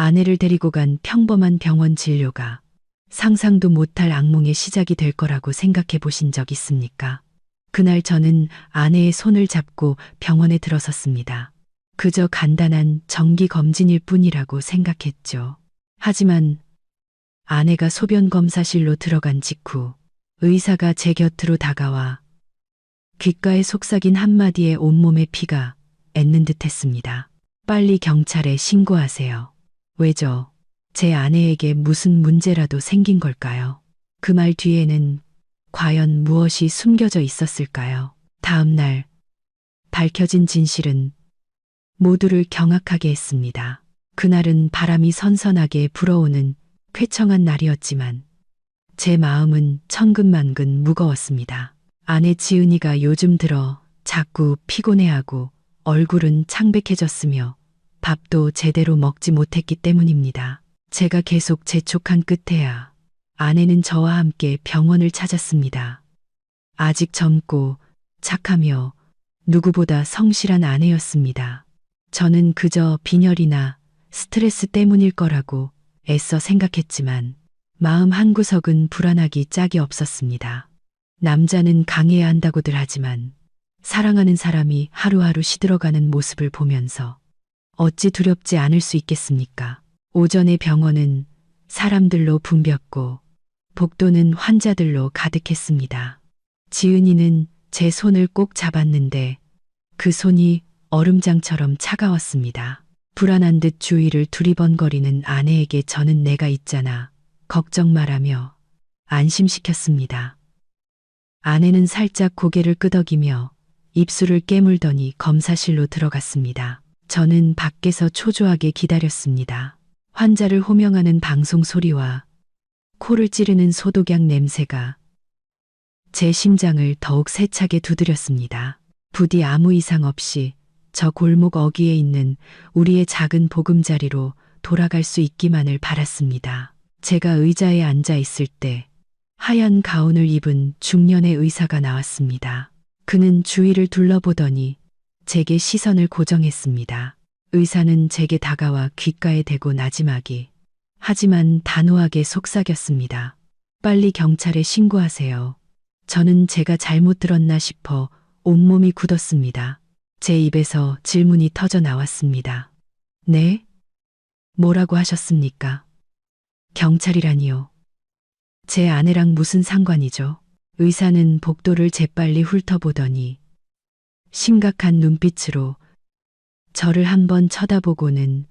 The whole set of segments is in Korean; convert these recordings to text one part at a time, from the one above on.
아내를 데리고 간 평범한 병원 진료가 상상도 못할 악몽의 시작이 될 거라고 생각해 보신 적 있습니까? 그날 저는 아내의 손을 잡고 병원에 들어섰습니다. 그저 간단한 정기 검진일 뿐이라고 생각했죠. 하지만 아내가 소변 검사실로 들어간 직후 의사가 제 곁으로 다가와 귓가에 속삭인 한마디에 온몸에 피가 ඈ는 듯 했습니다. 빨리 경찰에 신고하세요. 왜죠? 제 아내에게 무슨 문제라도 생긴 걸까요? 그 말 뒤에는 과연 무엇이 숨겨져 있었을까요? 다음 날 밝혀진 진실은 모두를 경악하게 했습니다. 그날은 바람이 선선하게 불어오는 쾌청한 날이었지만 제 마음은 천근만근 무거웠습니다. 아내 지은이가 요즘 들어 자꾸 피곤해하고 얼굴은 창백해졌으며 밥도 제대로 먹지 못했기 때문입니다. 제가 계속 재촉한 끝에야 아내는 저와 함께 병원을 찾았습니다. 아직 젊고 착하며 누구보다 성실한 아내였습니다. 저는 그저 빈혈이나 스트레스 때문일 거라고 애써 생각했지만 마음 한구석은 불안하기 짝이 없었습니다. 남자는 강해야 한다고들 하지만 사랑하는 사람이 하루하루 시들어가는 모습을 보면서 어찌 두렵지 않을 수 있겠습니까? 오전에 병원은 사람들로 붐볐고 복도는 환자들로 가득했습니다. 지은이는 제 손을 꼭 잡았는데 그 손이 얼음장처럼 차가웠습니다. 불안한 듯 주위를 두리번거리는 아내에게 저는 내가 있잖아. 걱정 말라며 안심시켰습니다. 아내는 살짝 고개를 끄덕이며 입술을 깨물더니 검사실로 들어갔습니다. 저는 밖에서 초조하게 기다렸습니다. 환자를 호명하는 방송 소리와 코를 찌르는 소독약 냄새가 제 심장을 더욱 세차게 두드렸습니다. 부디 아무 이상 없이 저 골목 어귀에 있는 우리의 작은 보금자리로 돌아갈 수 있기만을 바랐습니다. 제가 의자에 앉아 있을 때 하얀 가운을 입은 중년의 의사가 나왔습니다. 그는 주위를 둘러보더니 제게 시선을 고정했습니다. 의사는 제게 다가와 귓가에 대고 나지막이 하지만 단호하게 속삭였습니다. 빨리 경찰에 신고하세요. 저는 제가 잘못 들었나 싶어 온몸이 굳었습니다. 제 입에서 질문이 터져 나왔습니다. 네? 뭐라고 하셨습니까? 경찰이라니요. 제 아내랑 무슨 상관이죠? 의사는 복도를 재빨리 훑어보더니 심각한 눈빛으로 저를 한번 쳐다보고는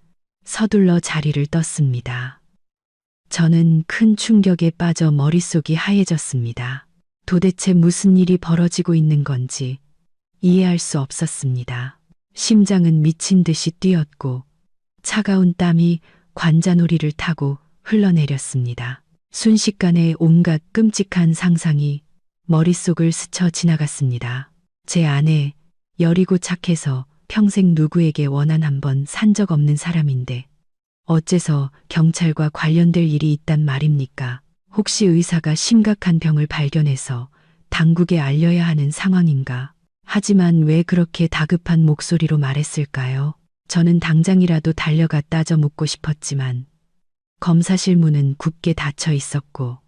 서둘러 자리를 떴습니다. 저는 큰 충격에 빠져 머릿속이 하얘졌습니다. 도대체 무슨 일이 벌어지고 있는 건지 이해할 수 없었습니다. 심장은 미친 듯이 뛰었고 차가운 땀이 관자놀이를 타고 흘러내렸습니다. 순식간에 온갖 끔찍한 상상이 머릿속을 스쳐 지나갔습니다. 제 아내, 여리고 착해서 평생 누구에게 원한 한 번 산 적 없는 사람인데 어째서 경찰과 관련될 일이 있단 말입니까? 혹시 의사가 심각한 병을 발견해서 당국에 알려야 하는 상황인가? 하지만 왜 그렇게 다급한 목소리로 말했을까요? 저는 당장이라도 달려가 따져 묻고 싶었지만 검사실 문은 굳게 닫혀 있었고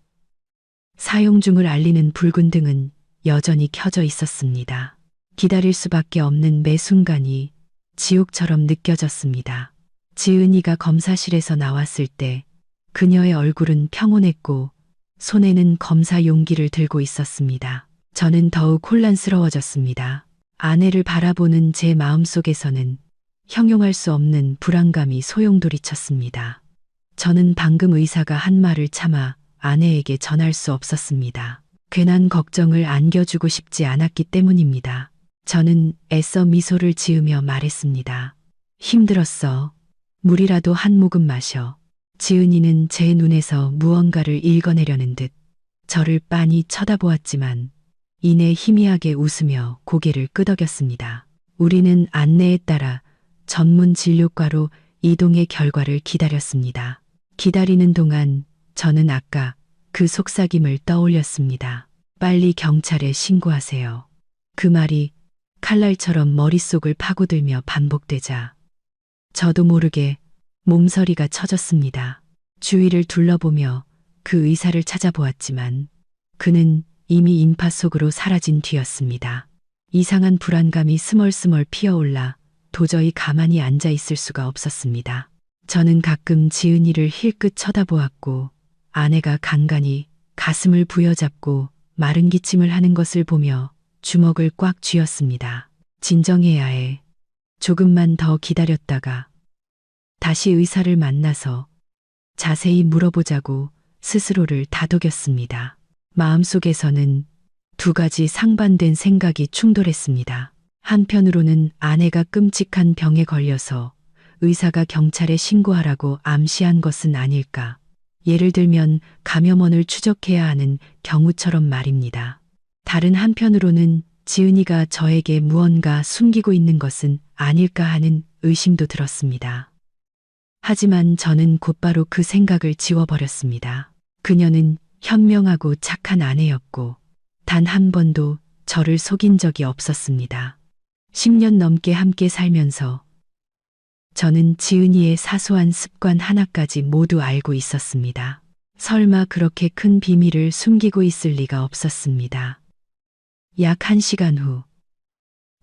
사용 중을 알리는 붉은 등은 여전히 켜져 있었습니다. 기다릴 수밖에 없는 매 순간이 지옥처럼 느껴졌습니다. 지은이가 검사실에서 나왔을 때 그녀의 얼굴은 평온했고 손에는 검사 용기를 들고 있었습니다. 저는 더욱 혼란스러워졌습니다. 아내를 바라보는 제 마음속에서는 형용할 수 없는 불안감이 소용돌이쳤습니다. 저는 방금 의사가 한 말을 참아 아내에게 전할 수 없었습니다. 괜한 걱정을 안겨주고 싶지 않았기 때문입니다. 저는 애써 미소를 지으며 말했습니다. 힘들었어. 물이라도 한 모금 마셔. 지은이는 제 눈에서 무언가를 읽어내려는 듯 저를 빤히 쳐다보았지만 이내 희미하게 웃으며 고개를 끄덕였습니다. 우리는 안내에 따라 전문 진료과로 이동의 결과를 기다렸습니다. 기다리는 동안 저는 아까 그 속삭임을 떠올렸습니다. 빨리 경찰에 신고하세요. 그 말이 칼날처럼 머릿속을 파고들며 반복되자 저도 모르게 몸서리가 쳐졌습니다. 주위를 둘러보며 그 의사를 찾아보았지만 그는 이미 인파 속으로 사라진 뒤였습니다. 이상한 불안감이 스멀스멀 피어올라 도저히 가만히 앉아 있을 수가 없었습니다. 저는 가끔 지은이를 힐끗 쳐다보았고 아내가 간간히 가슴을 부여잡고 마른 기침을 하는 것을 보며 주먹을 꽉 쥐었습니다. 진정해야 해. 조금만 더 기다렸다가 다시 의사를 만나서 자세히 물어보자고 스스로를 다독였습니다. 마음속에서는 두 가지 상반된 생각이 충돌했습니다. 한편으로는 아내가 끔찍한 병에 걸려서 의사가 경찰에 신고하라고 암시한 것은 아닐까. 예를 들면 감염원을 추적해야 하는 경우처럼 말입니다. 다른 한편으로는 지은이가 저에게 무언가 숨기고 있는 것은 아닐까 하는 의심도 들었습니다. 하지만 저는 곧바로 그 생각을 지워버렸습니다. 그녀는 현명하고 착한 아내였고 단 한 번도 저를 속인 적이 없었습니다. 10년 넘게 함께 살면서 저는 지은이의 사소한 습관 하나까지 모두 알고 있었습니다. 설마 그렇게 큰 비밀을 숨기고 있을 리가 없었습니다. 약 1시간 후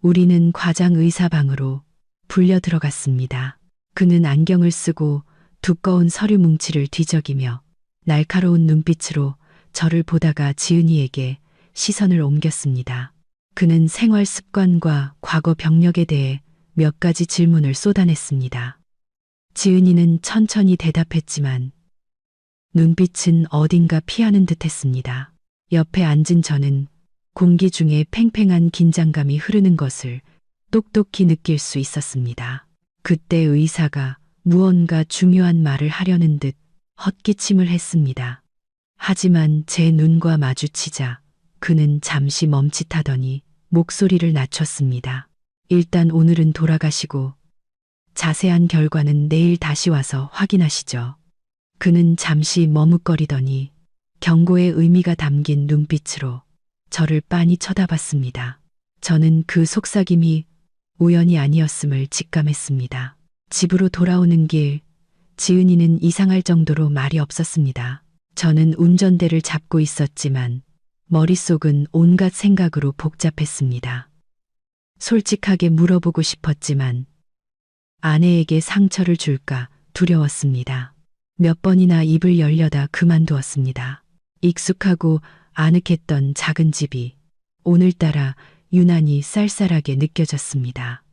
우리는 과장 의사 방으로 불려 들어갔습니다. 그는 안경을 쓰고 두꺼운 서류 뭉치를 뒤적이며 날카로운 눈빛으로 저를 보다가 지은이에게 시선을 옮겼습니다. 그는 생활 습관과 과거 병력에 대해 몇 가지 질문을 쏟아냈습니다. 지은이는 천천히 대답했지만 눈빛은 어딘가 피하는 듯했습니다. 옆에 앉은 저는 공기 중에 팽팽한 긴장감이 흐르는 것을 똑똑히 느낄 수 있었습니다. 그때 의사가 무언가 중요한 말을 하려는 듯 헛기침을 했습니다. 하지만 제 눈과 마주치자 그는 잠시 멈칫하더니 목소리를 낮췄습니다. 일단 오늘은 돌아가시고 자세한 결과는 내일 다시 와서 확인하시죠. 그는 잠시 머뭇거리더니 경고의 의미가 담긴 눈빛으로 저를 빤히 쳐다봤습니다. 저는 그 속삭임이 우연이 아니었음을 직감했습니다. 집으로 돌아오는 길, 지은이는 이상할 정도로 말이 없었습니다. 저는 운전대를 잡고 있었지만 머릿속은 온갖 생각으로 복잡했습니다. 솔직하게 물어보고 싶었지만 아내에게 상처를 줄까 두려웠습니다. 몇 번이나 입을 열려다 그만두었습니다. 익숙하고 아늑했던 작은 집이 오늘따라 유난히 쌀쌀하게 느껴졌습니다.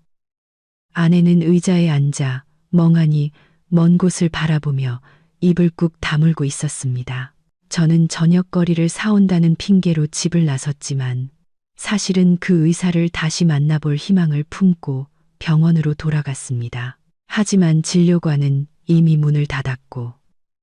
아내는 의자에 앉아 멍하니 먼 곳을 바라보며 입을 꾹 다물고 있었습니다. 저는 저녁거리를 사온다는 핑계로 집을 나섰지만 사실은 그 의사를 다시 만나볼 희망을 품고 병원으로 돌아갔습니다. 하지만 진료관은 이미 문을 닫았고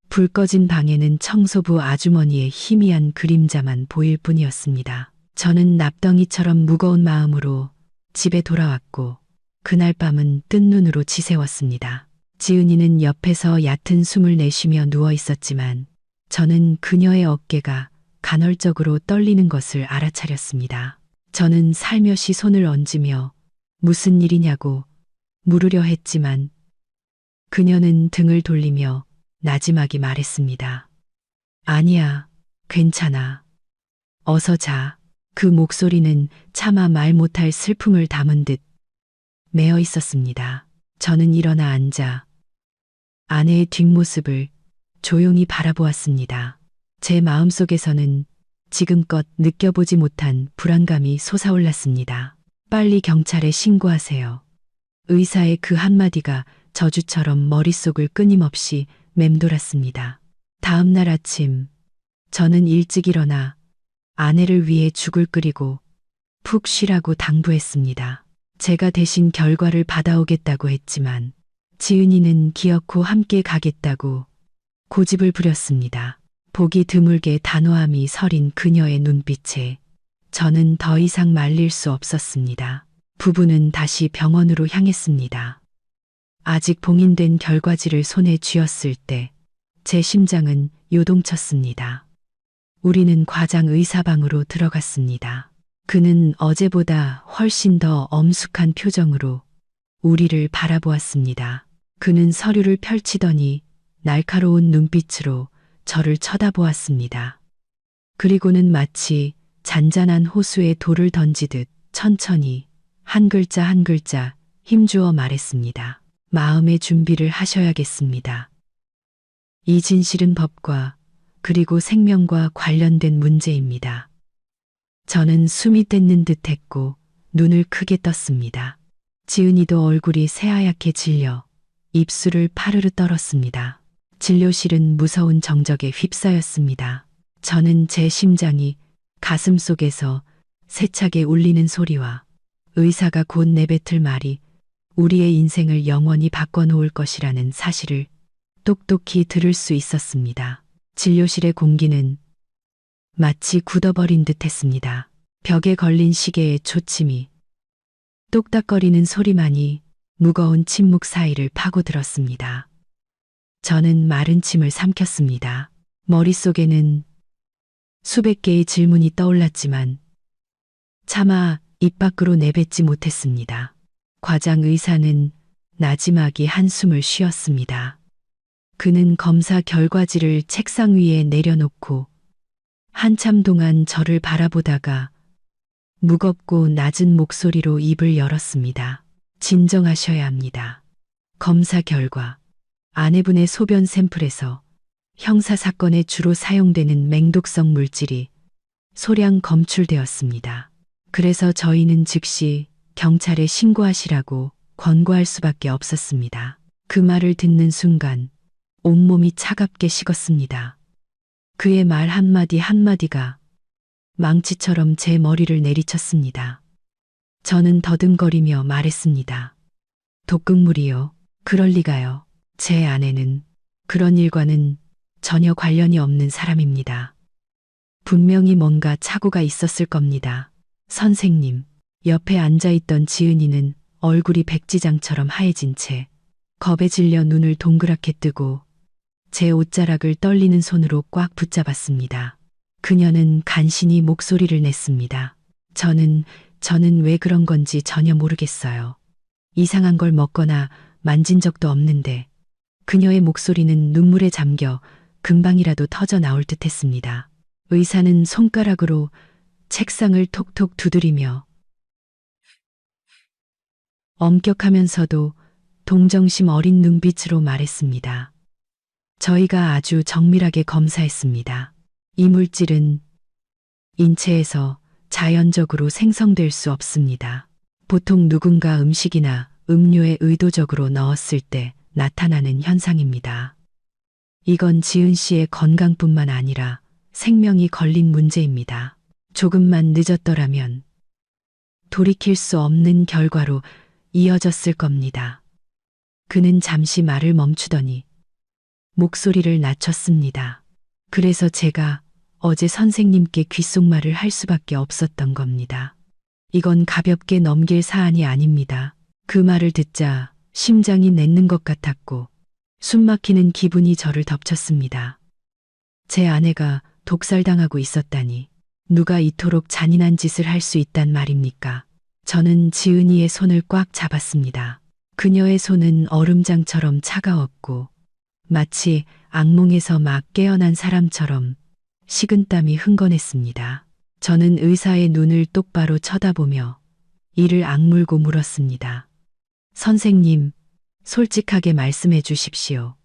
불 꺼진 방에는 청소부 아주머니의 희미한 그림자만 보일 뿐이었습니다. 저는 납덩이처럼 무거운 마음으로 집에 돌아왔고 그날 밤은 뜬 눈으로 지새웠습니다. 지은이는 옆에서 얕은 숨을 내쉬며 누워 있었지만 저는 그녀의 어깨가 간헐적으로 떨리는 것을 알아차렸습니다. 저는 살며시 손을 얹으며 무슨 일이냐고 물으려 했지만 그녀는 등을 돌리며 나지막이 말했습니다. 아니야, 괜찮아. 어서 자. 그 목소리는 차마 말 못할 슬픔을 담은 듯 매어 있었습니다. 저는 일어나 앉아 아내의 뒷모습을 조용히 바라보았습니다. 제 마음속에서는 지금껏 느껴보지 못한 불안감이 솟아올랐습니다. 빨리 경찰에 신고하세요. 의사의 그 한마디가 저주처럼 머릿속을 끊임없이 맴돌았습니다. 다음 날 아침 저는 일찍 일어나 아내를 위해 죽을 끓이고 푹 쉬라고 당부했습니다. 제가 대신 결과를 받아오겠다고 했지만 지은이는 기어코 함께 가겠다고 고집을 부렸습니다. 보기 드물게 단호함이 서린 그녀의 눈빛에 저는 더 이상 말릴 수 없었습니다. 부부는 다시 병원으로 향했습니다. 아직 봉인된 결과지를 손에 쥐었을 때 제 심장은 요동쳤습니다. 우리는 과장 의사방으로 들어갔습니다. 그는 어제보다 훨씬 더 엄숙한 표정으로 우리를 바라보았습니다. 그는 서류를 펼치더니 날카로운 눈빛으로 저를 쳐다보았습니다. 그리고는 마치 잔잔한 호수에 돌을 던지듯 천천히 한 글자 한 글자 힘주어 말했습니다. 마음의 준비를 하셔야겠습니다. 이 진실은 법과 그리고 생명과 관련된 문제입니다. 저는 숨이 뗀는 듯 했고 눈을 크게 떴습니다. 지은이도 얼굴이 새하얗게 질려 입술을 파르르 떨었습니다. 진료실은 무서운 정적에 휩싸였습니다. 저는 제 심장이 가슴 속에서 세차게 울리는 소리와 의사가 곧 내뱉을 말이 우리의 인생을 영원히 바꿔놓을 것이라는 사실을 똑똑히 들을 수 있었습니다. 진료실의 공기는 마치 굳어버린 듯 했습니다. 벽에 걸린 시계의 초침이 똑딱거리는 소리만이 무거운 침묵 사이를 파고들었습니다. 저는 마른 침을 삼켰습니다. 머릿속에는 수백 개의 질문이 떠올랐지만 차마 입 밖으로 내뱉지 못했습니다. 과장 의사는 나지막이 한숨을 쉬었습니다. 그는 검사 결과지를 책상 위에 내려놓고 한참 동안 저를 바라보다가 무겁고 낮은 목소리로 입을 열었습니다. 진정하셔야 합니다. 검사 결과 아내분의 소변 샘플에서 형사사건에 주로 사용되는 맹독성 물질이 소량 검출되었습니다. 그래서 저희는 즉시 경찰에 신고하시라고 권고할 수밖에 없었습니다. 그 말을 듣는 순간 온몸이 차갑게 식었습니다. 그의 말 한마디 한마디가 망치처럼 제 머리를 내리쳤습니다. 저는 더듬거리며 말했습니다. 독극물이요. 그럴 리가요. 제 아내는 그런 일과는 전혀 관련이 없는 사람입니다. 분명히 뭔가 착오가 있었을 겁니다. 선생님, 옆에 앉아있던 지은이는 얼굴이 백지장처럼 하얘진 채 겁에 질려 눈을 동그랗게 뜨고 제 옷자락을 떨리는 손으로 꽉 붙잡았습니다. 그녀는 간신히 목소리를 냈습니다. 저는 왜 그런 건지 전혀 모르겠어요. 이상한 걸 먹거나 만진 적도 없는데 그녀의 목소리는 눈물에 잠겨 금방이라도 터져 나올 듯 했습니다. 의사는 손가락으로 책상을 톡톡 두드리며 엄격하면서도 동정심 어린 눈빛으로 말했습니다. 저희가 아주 정밀하게 검사했습니다. 이 물질은 인체에서 자연적으로 생성될 수 없습니다. 보통 누군가 음식이나 음료에 의도적으로 넣었을 때 나타나는 현상입니다. 이건 지은 씨의 건강뿐만 아니라 생명이 걸린 문제입니다. 조금만 늦었더라면 돌이킬 수 없는 결과로 이어졌을 겁니다. 그는 잠시 말을 멈추더니 목소리를 낮췄습니다. 그래서 제가 어제 선생님께 귓속말을 할 수밖에 없었던 겁니다. 이건 가볍게 넘길 사안이 아닙니다. 그 말을 듣자 심장이 멎는 것 같았고 숨막히는 기분이 저를 덮쳤습니다. 제 아내가 독살당하고 있었다니 누가 이토록 잔인한 짓을 할 수 있단 말입니까? 저는 지은이의 손을 꽉 잡았습니다. 그녀의 손은 얼음장처럼 차가웠고 마치 악몽에서 막 깨어난 사람처럼 식은땀이 흥건했습니다. 저는 의사의 눈을 똑바로 쳐다보며 이를 악물고 물었습니다. 선생님, 솔직하게 말씀해 주십시오.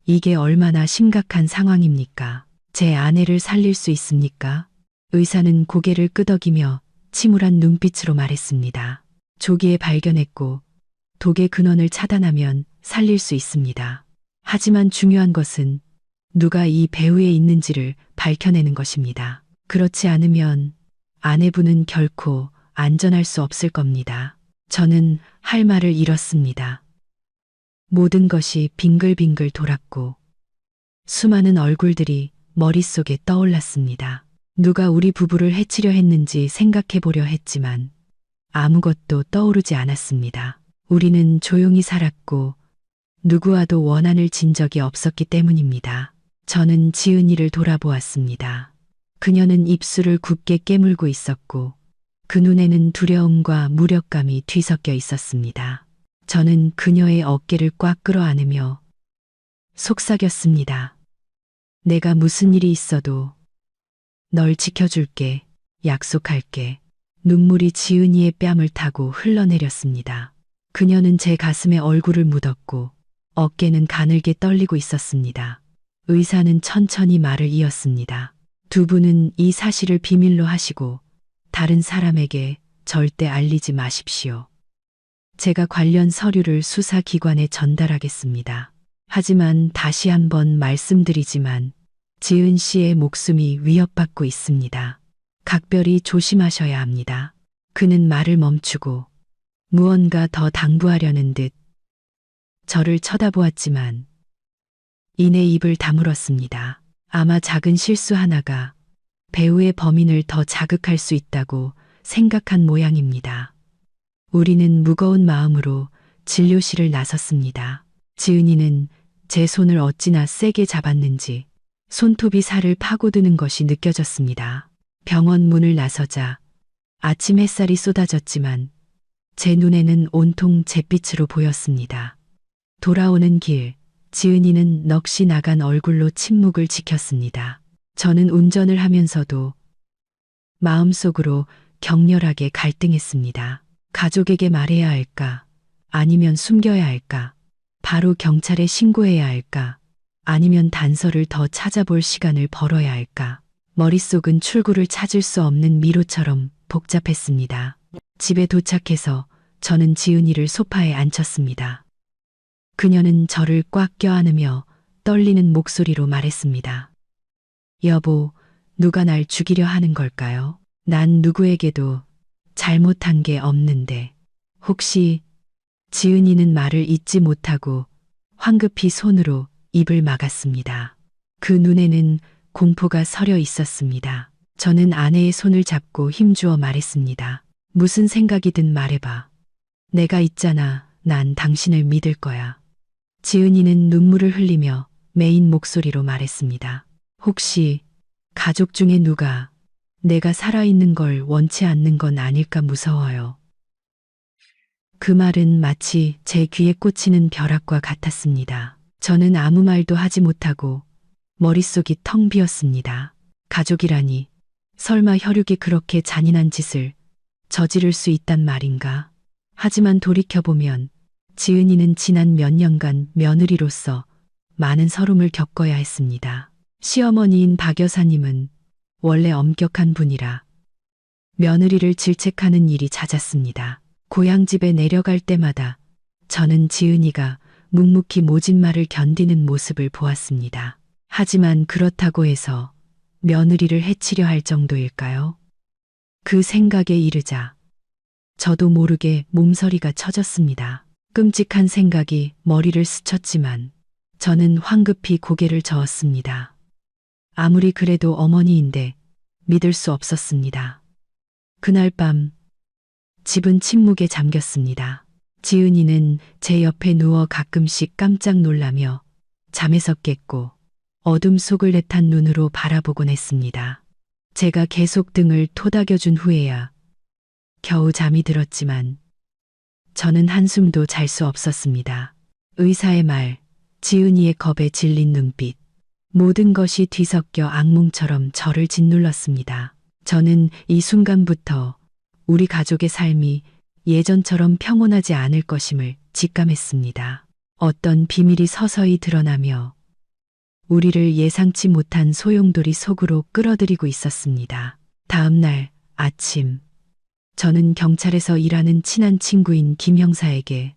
이게 얼마나 심각한 상황입니까? 제 아내를 살릴 수 있습니까? 의사는 고개를 끄덕이며 침울한 눈빛으로 말했습니다. 조기에 발견했고 독의 근원을 차단하면 살릴 수 있습니다. 하지만 중요한 것은 누가 이 배후에 있는지를 밝혀내는 것입니다. 그렇지 않으면 아내분은 결코 안전할 수 없을 겁니다. 저는 할 말을 잃었습니다. 모든 것이 빙글빙글 돌았고 수많은 얼굴들이 머릿속에 떠올랐습니다. 누가 우리 부부를 해치려 했는지 생각해 보려 했지만 아무것도 떠오르지 않았습니다. 우리는 조용히 살았고 누구와도 원한을 진 적이 없었기 때문입니다. 저는 지은이를 돌아보았습니다. 그녀는 입술을 굳게 깨물고 있었고 그 눈에는 두려움과 무력감이 뒤섞여 있었습니다. 저는 그녀의 어깨를 꽉 끌어안으며 속삭였습니다. 내가 무슨 일이 있어도 널 지켜줄게. 약속할게. 눈물이 지은이의 뺨을 타고 흘러내렸습니다. 그녀는 제 가슴에 얼굴을 묻었고 어깨는 가늘게 떨리고 있었습니다. 의사는 천천히 말을 이었습니다. 두 분은 이 사실을 비밀로 하시고 다른 사람에게 절대 알리지 마십시오. 제가 관련 서류를 수사기관에 전달하겠습니다. 하지만 다시 한번 말씀드리지만 지은 씨의 목숨이 위협받고 있습니다. 각별히 조심하셔야 합니다. 그는 말을 멈추고 무언가 더 당부하려는 듯 저를 쳐다보았지만 이내 입을 다물었습니다. 아마 작은 실수 하나가 배우의 범인을 더 자극할 수 있다고 생각한 모양입니다. 우리는 무거운 마음으로 진료실을 나섰습니다. 지은이는 제 손을 어찌나 세게 잡았는지 손톱이 살을 파고드는 것이 느껴졌습니다. 병원 문을 나서자 아침 햇살이 쏟아졌지만 제 눈에는 온통 잿빛으로 보였습니다. 돌아오는 길, 지은이는 넋이 나간 얼굴로 침묵을 지켰습니다. 저는 운전을 하면서도 마음속으로 격렬하게 갈등했습니다. 가족에게 말해야 할까? 아니면 숨겨야 할까? 바로 경찰에 신고해야 할까? 아니면 단서를 더 찾아볼 시간을 벌어야 할까? 머릿속은 출구를 찾을 수 없는 미로처럼 복잡했습니다. 집에 도착해서 저는 지은이를 소파에 앉혔습니다. 그녀는 저를 꽉 껴안으며 떨리는 목소리로 말했습니다. 여보, 누가 날 죽이려 하는 걸까요? 난 누구에게도 잘못한 게 없는데 혹시 지은이는 말을 잇지 못하고 황급히 손으로 입을 막았습니다. 그 눈에는 공포가 서려 있었습니다. 저는 아내의 손을 잡고 힘주어 말했습니다. 무슨 생각이든 말해봐. 내가 있잖아. 난 당신을 믿을 거야. 지은이는 눈물을 흘리며 메인 목소리로 말했습니다. 혹시 가족 중에 누가 내가 살아있는 걸 원치 않는 건 아닐까 무서워요. 그 말은 마치 제 귀에 꽂히는 벼락과 같았습니다. 저는 아무 말도 하지 못하고 머릿속이 텅 비었습니다. 가족이라니, 설마 혈육이 그렇게 잔인한 짓을 저지를 수 있단 말인가? 하지만 돌이켜보면 지은이는 지난 몇 년간 며느리로서 많은 서름을 겪어야 했습니다. 시어머니인 박 여사님은 원래 엄격한 분이라 며느리를 질책하는 일이 잦았습니다. 고향집에 내려갈 때마다 저는 지은이가 묵묵히 모진 말을 견디는 모습을 보았습니다. 하지만 그렇다고 해서 며느리를 해치려 할 정도일까요? 그 생각에 이르자 저도 모르게 몸서리가 쳐졌습니다. 끔찍한 생각이 머리를 스쳤지만 저는 황급히 고개를 저었습니다. 아무리 그래도 어머니인데 믿을 수 없었습니다. 그날 밤 집은 침묵에 잠겼습니다. 지은이는 제 옆에 누워 가끔씩 깜짝 놀라며 잠에서 깼고 어둠 속을 내탄 눈으로 바라보곤 했습니다. 제가 계속 등을 토닥여준 후에야 겨우 잠이 들었지만 저는 한숨도 잘 수 없었습니다. 의사의 말, 지은이의 겁에 질린 눈빛, 모든 것이 뒤섞여 악몽처럼 저를 짓눌렀습니다. 저는 이 순간부터 우리 가족의 삶이 예전처럼 평온하지 않을 것임을 직감했습니다. 어떤 비밀이 서서히 드러나며 우리를 예상치 못한 소용돌이 속으로 끌어들이고 있었습니다. 다음 날 아침, 저는 경찰에서 일하는 친한 친구인 김 형사에게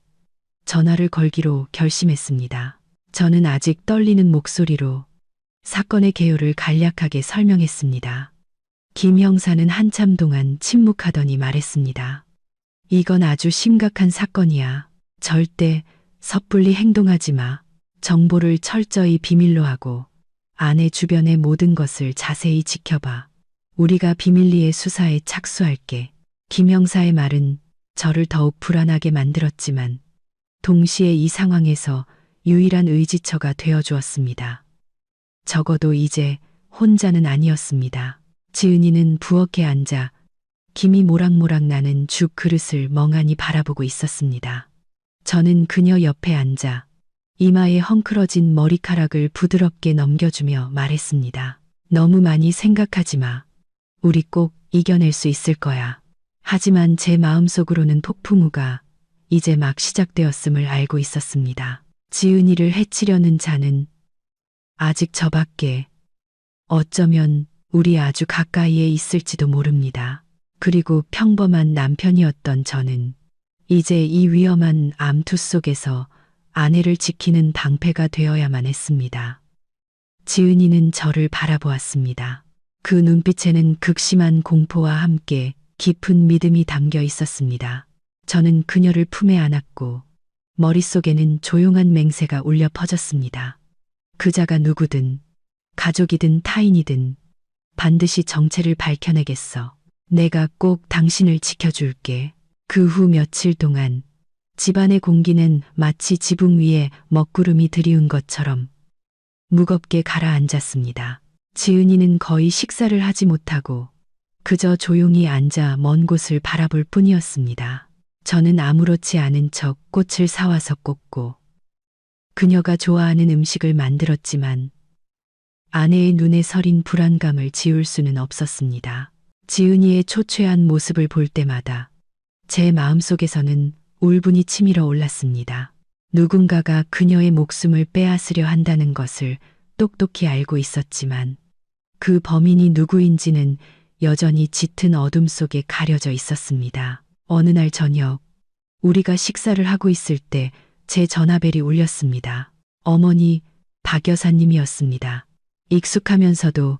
전화를 걸기로 결심했습니다. 저는 아직 떨리는 목소리로 사건의 개요를 간략하게 설명했습니다. 김 형사는 한참 동안 침묵하더니 말했습니다. 이건 아주 심각한 사건이야. 절대 섣불리 행동하지 마. 정보를 철저히 비밀로 하고 아내 주변의 모든 것을 자세히 지켜봐. 우리가 비밀리에 수사에 착수할게. 김 형사의 말은 저를 더욱 불안하게 만들었지만 동시에 이 상황에서 유일한 의지처가 되어주었습니다. 적어도 이제 혼자는 아니었습니다. 지은이는 부엌에 앉아 김이 모락모락 나는 죽 그릇을 멍하니 바라보고 있었습니다. 저는 그녀 옆에 앉아 이마에 헝클어진 머리카락을 부드럽게 넘겨주며 말했습니다. 너무 많이 생각하지 마. 우리 꼭 이겨낼 수 있을 거야. 하지만 제 마음속으로는 폭풍우가 이제 막 시작되었음을 알고 있었습니다. 지은이를 해치려는 자는 아직 저밖에, 어쩌면 우리 아주 가까이에 있을지도 모릅니다. 그리고 평범한 남편이었던 저는 이제 이 위험한 암투 속에서 아내를 지키는 방패가 되어야만 했습니다. 지은이는 저를 바라보았습니다. 그 눈빛에는 극심한 공포와 함께 깊은 믿음이 담겨 있었습니다. 저는 그녀를 품에 안았고 머릿속에는 조용한 맹세가 울려 퍼졌습니다. 그자가 누구든, 가족이든 타인이든 반드시 정체를 밝혀내겠어. 내가 꼭 당신을 지켜줄게. 그 후 며칠 동안 집안의 공기는 마치 지붕 위에 먹구름이 들이운 것처럼 무겁게 가라앉았습니다. 지은이는 거의 식사를 하지 못하고 그저 조용히 앉아 먼 곳을 바라볼 뿐이었습니다. 저는 아무렇지 않은 척 꽃을 사와서 꽂고 그녀가 좋아하는 음식을 만들었지만 아내의 눈에 서린 불안감을 지울 수는 없었습니다. 지은이의 초췌한 모습을 볼 때마다 제 마음속에서는 울분이 치밀어 올랐습니다. 누군가가 그녀의 목숨을 빼앗으려 한다는 것을 똑똑히 알고 있었지만 그 범인이 누구인지는 여전히 짙은 어둠 속에 가려져 있었습니다. 어느 날 저녁, 우리가 식사를 하고 있을 때 제 전화벨이 울렸습니다. 어머니, 박 여사님이었습니다. 익숙하면서도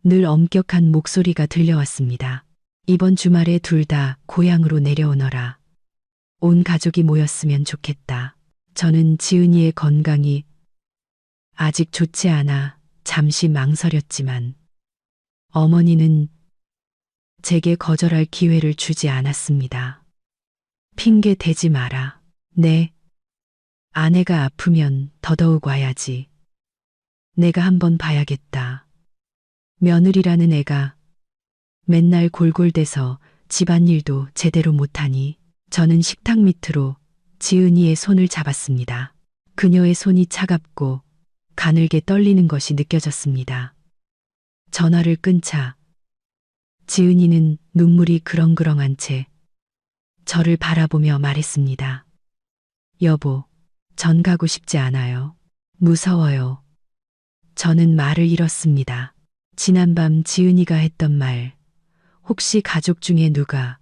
늘 엄격한 목소리가 들려왔습니다. 이번 주말에 둘 다 고향으로 내려오너라. 온 가족이 모였으면 좋겠다. 저는 지은이의 건강이 아직 좋지 않아 잠시 망설였지만 어머니는 제게 거절할 기회를 주지 않았습니다. 핑계 대지 마라. 네. 아내가 아프면 더더욱 와야지. 내가 한번 봐야겠다. 며느리라는 애가 맨날 골골대서 집안일도 제대로 못하니. 저는 식탁 밑으로 지은이의 손을 잡았습니다. 그녀의 손이 차갑고 가늘게 떨리는 것이 느껴졌습니다. 전화를 끊자 지은이는 눈물이 그렁그렁한 채 저를 바라보며 말했습니다. 여보, 전 가고 싶지 않아요. 무서워요. 저는 말을 잃었습니다. 지난밤 지은이가 했던 말, 혹시 가족 중에 누가,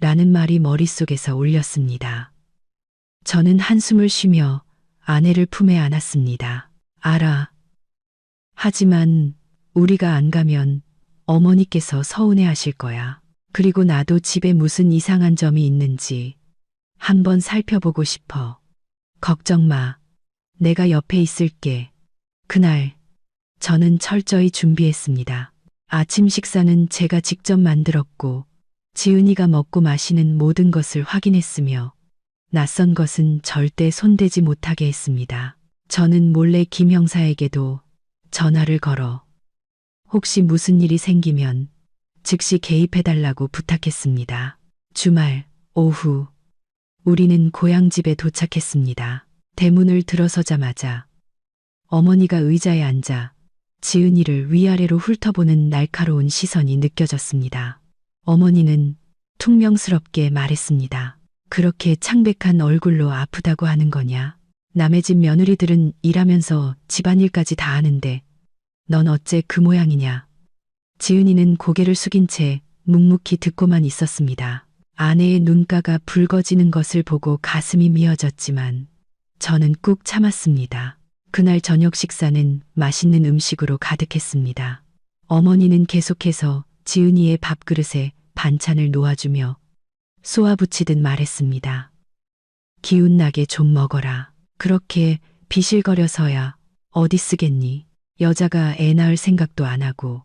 라는 말이 머릿속에서 울렸습니다. 저는 한숨을 쉬며 아내를 품에 안았습니다. 알아. 하지만 우리가 안 가면 어머니께서 서운해 하실 거야. 그리고 나도 집에 무슨 이상한 점이 있는지 한번 살펴보고 싶어. 걱정 마. 내가 옆에 있을게. 그날 저는 철저히 준비했습니다. 아침 식사는 제가 직접 만들었고 지은이가 먹고 마시는 모든 것을 확인했으며 낯선 것은 절대 손대지 못하게 했습니다. 저는 몰래 김 형사에게도 전화를 걸어 혹시 무슨 일이 생기면 즉시 개입해달라고 부탁했습니다. 주말 오후 우리는 고향집에 도착했습니다. 대문을 들어서자마자 어머니가 의자에 앉아 지은이를 위아래로 훑어보는 날카로운 시선이 느껴졌습니다. 어머니는 퉁명스럽게 말했습니다. 그렇게 창백한 얼굴로 아프다고 하는 거냐? 남의 집 며느리들은 일하면서 집안일까지 다 하는데 넌 어째 그 모양이냐? 지은이는 고개를 숙인 채 묵묵히 듣고만 있었습니다. 아내의 눈가가 붉어지는 것을 보고 가슴이 미어졌지만 저는 꾹 참았습니다. 그날 저녁 식사는 맛있는 음식으로 가득했습니다. 어머니는 계속해서 지은이의 밥그릇에 반찬을 놓아주며 쏘아붙이듯 말했습니다. 기운나게 좀 먹어라. 그렇게 비실거려서야 어디 쓰겠니? 여자가 애 낳을 생각도 안 하고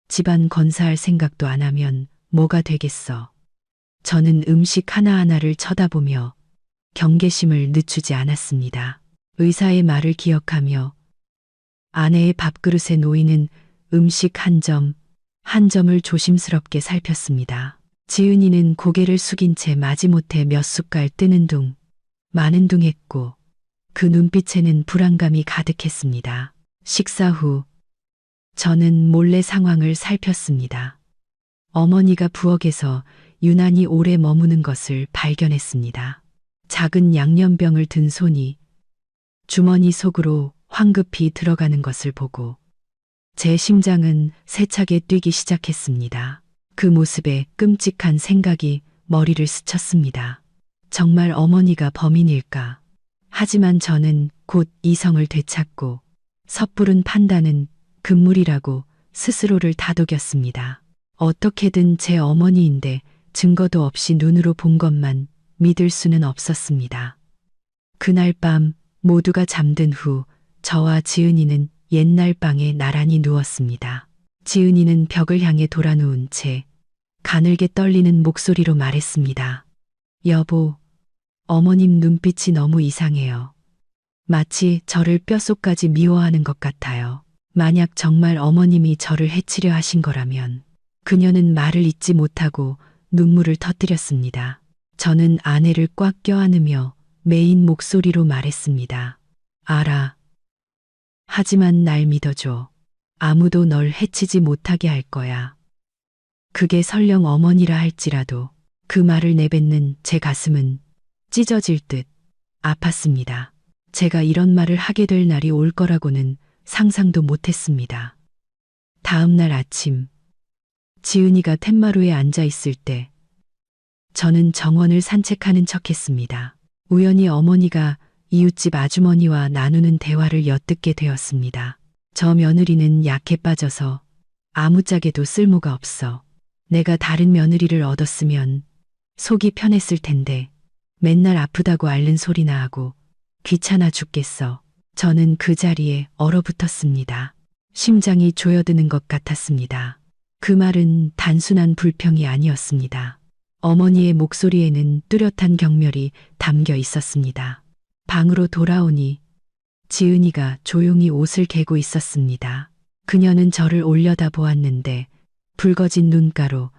집안 건사할 생각도 안 하면 뭐가 되겠어. 저는 음식 하나하나를 쳐다보며 경계심을 늦추지 않았습니다. 의사의 말을 기억하며 아내의 밥그릇에 놓이는 음식 한 점, 한 점을 조심스럽게 살폈습니다. 지은이는 고개를 숙인 채 마지못해 몇 숟갈 뜨는 둥 마는둥했고 그 눈빛에는 불안감이 가득했습니다. 식사 후 저는 몰래 상황을 살폈습니다. 어머니가 부엌에서 유난히 오래 머무는 것을 발견했습니다. 작은 양념병을 든 손이 주머니 속으로 황급히 들어가는 것을 보고 제 심장은 세차게 뛰기 시작했습니다. 그 모습에 끔찍한 생각이 머리를 스쳤습니다. 정말 어머니가 범인일까? 하지만 저는 곧 이성을 되찾고 섣부른 판단은 금물이라고 스스로를 다독였습니다. 어떻게든 제 어머니인데 증거도 없이 눈으로 본 것만 믿을 수는 없었습니다. 그날 밤 모두가 잠든 후 저와 지은이는 옛날 방에 나란히 누웠습니다. 지은이는 벽을 향해 돌아누운 채 가늘게 떨리는 목소리로 말했습니다. 여보, 어머님 눈빛이 너무 이상해요. 마치 저를 뼛속까지 미워하는 것 같아요. 만약 정말 어머님이 저를 해치려 하신 거라면. 그녀는 말을 잇지 못하고 눈물을 터뜨렸습니다. 저는 아내를 꽉 껴안으며 메인 목소리로 말했습니다. 알아. 하지만 날 믿어줘. 아무도 널 해치지 못하게 할 거야. 그게 설령 어머니라 할지라도. 그 말을 내뱉는 제 가슴은 찢어질 듯 아팠습니다. 제가 이런 말을 하게 될 날이 올 거라고는 상상도 못했습니다. 다음 날 아침 지은이가 텐마루에 앉아 있을 때 저는 정원을 산책하는 척했습니다. 우연히 어머니가 이웃집 아주머니와 나누는 대화를 엿듣게 되었습니다. 저 며느리는 약해 빠져서 아무짝에도 쓸모가 없어. 내가 다른 며느리를 얻었으면 속이 편했을 텐데 맨날 아프다고 앓는 소리나 하고 귀찮아 죽겠어. 저는 그 자리에 얼어붙었습니다. 심장이 조여드는 것 같았습니다. 그 말은 단순한 불평이 아니었습니다. 어머니의 목소리에는 뚜렷한 경멸이 담겨 있었습니다. 방으로 돌아오니 지은이가 조용히 옷을 개고 있었습니다. 그녀는 저를 올려다 보았는데 붉어진 눈가로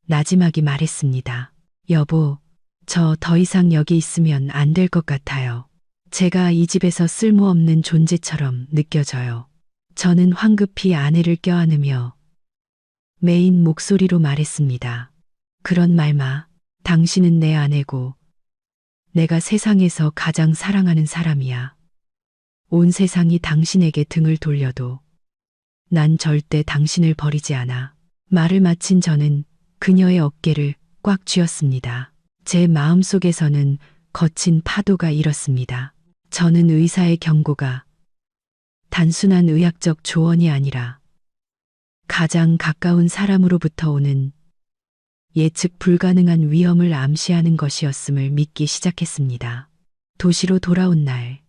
나지막이 말했습니다. 여보, 저 더 이상 여기 있으면 안 될 것 같아요. 제가 이 집에서 쓸모없는 존재처럼 느껴져요. 저는 황급히 아내를 껴안으며 메인 목소리로 말했습니다. 그런 말 마. 당신은 내 아내고 내가 세상에서 가장 사랑하는 사람이야. 온 세상이 당신에게 등을 돌려도 난 절대 당신을 버리지 않아. 말을 마친 저는 그녀의 어깨를 꽉 쥐었습니다. 제 마음속에서는 거친 파도가 일었습니다. 저는 의사의 경고가 단순한 의학적 조언이 아니라 가장 가까운 사람으로부터 오는 예측 불가능한 위험을 암시하는 것이었음을 믿기 시작했습니다. 도시로 돌아온 날,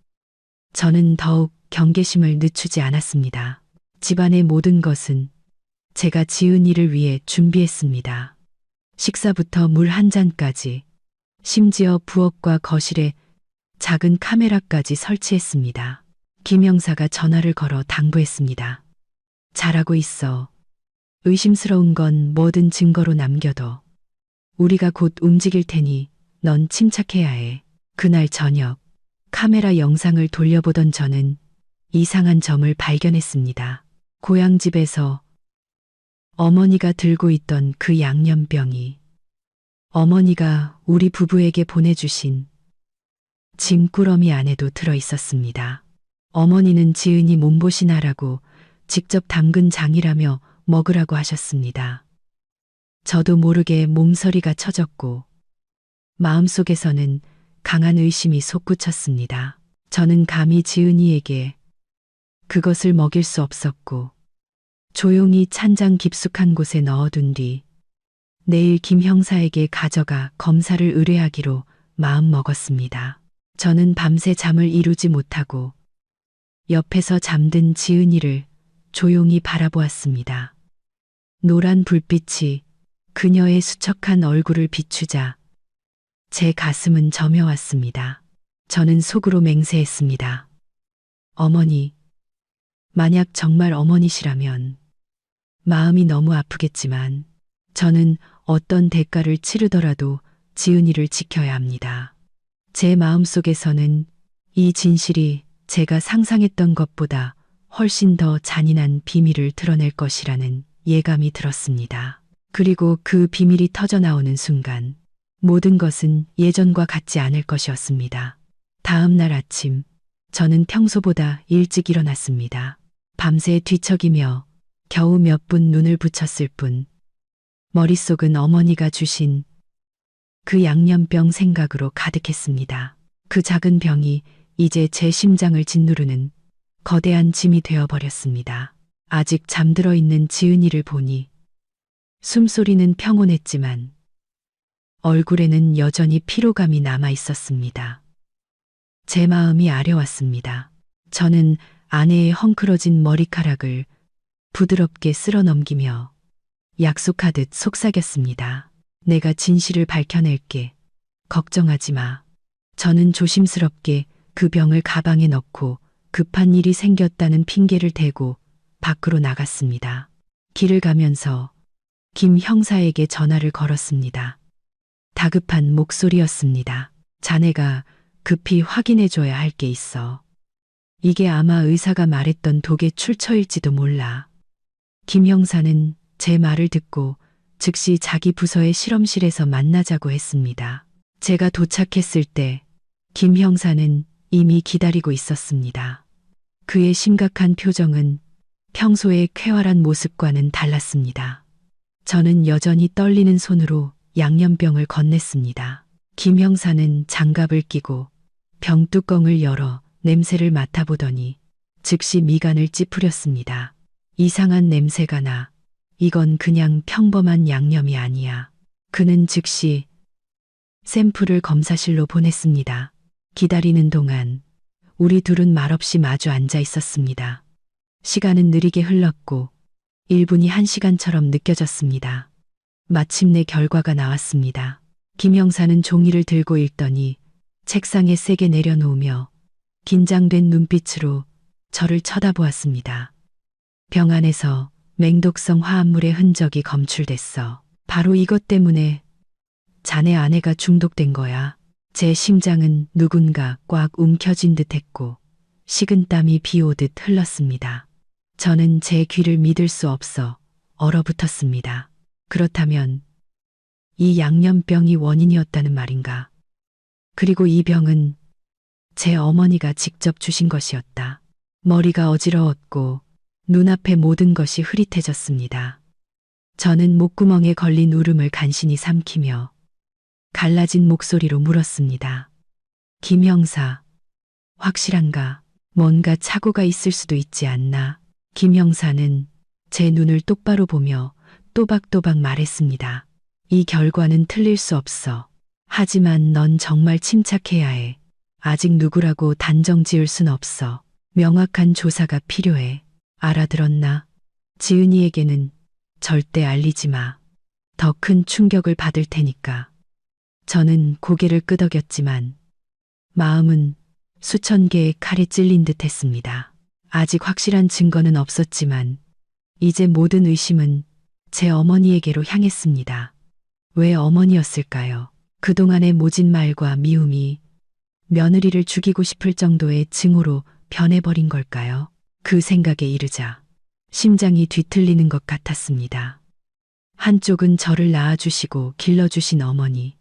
저는 더욱 경계심을 늦추지 않았습니다. 집안의 모든 것은 제가 지은이를 위해 준비했습니다. 식사부터 물 한 잔까지, 심지어 부엌과 거실에 작은 카메라까지 설치했습니다. 김 형사가 전화를 걸어 당부했습니다. 잘하고 있어. 의심스러운 건 뭐든 증거로 남겨둬. 우리가 곧 움직일 테니 넌 침착해야 해. 그날 저녁 카메라 영상을 돌려보던 저는 이상한 점을 발견했습니다. 고향집에서 어머니가 들고 있던 그 양념병이 어머니가 우리 부부에게 보내주신 짐꾸러미 안에도 들어 있었습니다. 어머니는 지은이 몸보신하라고 직접 담근 장이라며 먹으라고 하셨습니다. 저도 모르게 몸서리가 쳐졌고 마음속에서는 강한 의심이 솟구쳤습니다. 저는 감히 지은이에게 그것을 먹일 수 없었고 조용히 찬장 깊숙한 곳에 넣어둔 뒤 내일 김 형사에게 가져가 검사를 의뢰하기로 마음먹었습니다. 저는 밤새 잠을 이루지 못하고 옆에서 잠든 지은이를 조용히 바라보았습니다. 노란 불빛이 그녀의 수척한 얼굴을 비추자 제 가슴은 저며왔습니다. 저는 속으로 맹세했습니다. 어머니, 만약 정말 어머니시라면 마음이 너무 아프겠지만 저는 어떤 대가를 치르더라도 지은이를 지켜야 합니다. 제 마음속에서는 이 진실이 제가 상상했던 것보다 훨씬 더 잔인한 비밀을 드러낼 것이라는 예감이 들었습니다. 그리고 그 비밀이 터져나오는 순간 모든 것은 예전과 같지 않을 것이었습니다. 다음 날 아침, 저는 평소보다 일찍 일어났습니다. 밤새 뒤척이며 겨우 몇 분 눈을 붙였을 뿐 머릿속은 어머니가 주신 그 양념병 생각으로 가득했습니다. 그 작은 병이 이제 제 심장을 짓누르는 거대한 짐이 되어버렸습니다. 아직 잠들어 있는 지은이를 보니 숨소리는 평온했지만 얼굴에는 여전히 피로감이 남아 있었습니다. 제 마음이 아려왔습니다. 저는 아내의 헝클어진 머리카락을 부드럽게 쓸어 넘기며 약속하듯 속삭였습니다. 내가 진실을 밝혀낼게. 걱정하지 마. 저는 조심스럽게 그 병을 가방에 넣고 급한 일이 생겼다는 핑계를 대고 밖으로 나갔습니다. 길을 가면서 김 형사에게 전화를 걸었습니다. 다급한 목소리였습니다. 자네가 급히 확인해줘야 할 게 있어. 이게 아마 의사가 말했던 독의 출처일지도 몰라. 김 형사는 제 말을 듣고 즉시 자기 부서의 실험실에서 만나자고 했습니다. 제가 도착했을 때 김 형사는 이미 기다리고 있었습니다. 그의 심각한 표정은 평소의 쾌활한 모습과는 달랐습니다. 저는 여전히 떨리는 손으로 양념병을 건넸습니다. 김 형사는 장갑을 끼고 병뚜껑을 열어 냄새를 맡아보더니 즉시 미간을 찌푸렸습니다. 이상한 냄새가 나. 이건 그냥 평범한 양념이 아니야. 그는 즉시 샘플을 검사실로 보냈습니다. 기다리는 동안 우리 둘은 말없이 마주 앉아 있었습니다. 시간은 느리게 흘렀고 1분이 1시간처럼 느껴졌습니다. 마침내 결과가 나왔습니다. 김 형사는 종이를 들고 읽더니 책상에 세게 내려놓으며 긴장된 눈빛으로 저를 쳐다보았습니다. 병 안에서 맹독성 화합물의 흔적이 검출됐어. 바로 이것 때문에 자네 아내가 중독된 거야. 제 심장은 누군가 꽉 움켜쥔 듯 했고 식은땀이 비 오듯 흘렀습니다. 저는 제 귀를 믿을 수 없어 얼어붙었습니다. 그렇다면 이 양념병이 원인이었다는 말인가? 그리고 이 병은 제 어머니가 직접 주신 것이었다. 머리가 어지러웠고 눈앞의 모든 것이 흐릿해졌습니다. 저는 목구멍에 걸린 울음을 간신히 삼키며 갈라진 목소리로 물었습니다. 김 형사, 확실한가? 뭔가 착오가 있을 수도 있지 않나? 김 형사는 제 눈을 똑바로 보며 또박또박 말했습니다. 이 결과는 틀릴 수 없어. 하지만 넌 정말 침착해야 해. 아직 누구라고 단정 지을 순 없어. 명확한 조사가 필요해. 알아들었나? 지은이에게는 절대 알리지 마. 더 큰 충격을 받을 테니까. 저는 고개를 끄덕였지만 마음은 수천 개의 칼에 찔린 듯 했습니다. 아직 확실한 증거는 없었지만 이제 모든 의심은 제 어머니에게로 향했습니다. 왜 어머니였을까요? 그동안의 모진 말과 미움이 며느리를 죽이고 싶을 정도의 증오로 변해버린 걸까요? 그 생각에 이르자 심장이 뒤틀리는 것 같았습니다. 한쪽은 저를 낳아주시고 길러주신 어머니,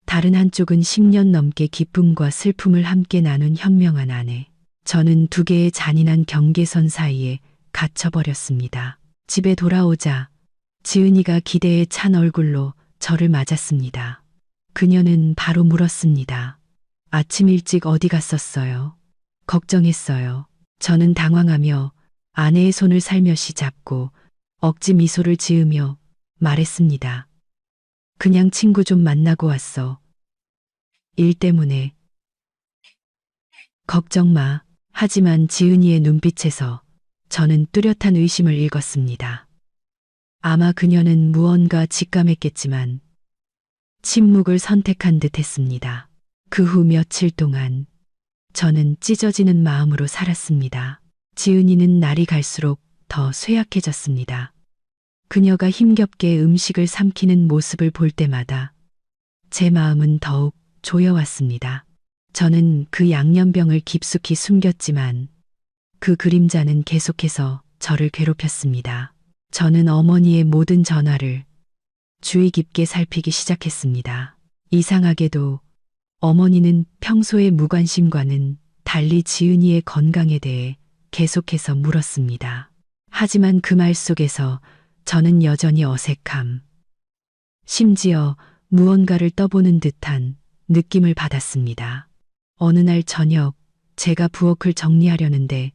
다른 한쪽은 10년 넘게 기쁨과 슬픔을 함께 나눈 현명한 아내. 저는 두 개의 잔인한 경계선 사이에 갇혀버렸습니다. 집에 돌아오자 지은이가 기대에 찬 얼굴로 저를 맞았습니다. 그녀는 바로 물었습니다. 아침 일찍 어디 갔었어요? 걱정했어요. 저는 당황하며 아내의 손을 살며시 잡고 억지 미소를 지으며 말했습니다. 그냥 친구 좀 만나고 왔어. 일 때문에. 걱정 마. 하지만 지은이의 눈빛에서 저는 뚜렷한 의심을 읽었습니다. 아마 그녀는 무언가 직감했겠지만 침묵을 선택한 듯 했습니다. 그 후 며칠 동안 저는 찢어지는 마음으로 살았습니다. 지은이는 날이 갈수록 더 쇠약해졌습니다. 그녀가 힘겹게 음식을 삼키는 모습을 볼 때마다 제 마음은 더욱 조여왔습니다. 저는 그 양념병을 깊숙이 숨겼지만 그 그림자는 계속해서 저를 괴롭혔습니다. 저는 어머니의 모든 전화를 주의 깊게 살피기 시작했습니다. 이상하게도 어머니는 평소의 무관심과는 달리 지은이의 건강에 대해 계속해서 물었습니다. 하지만 그 말 속에서 저는 여전히 어색함, 심지어 무언가를 떠보는 듯한 느낌을 받았습니다. 어느 날 저녁 제가 부엌을 정리하려는데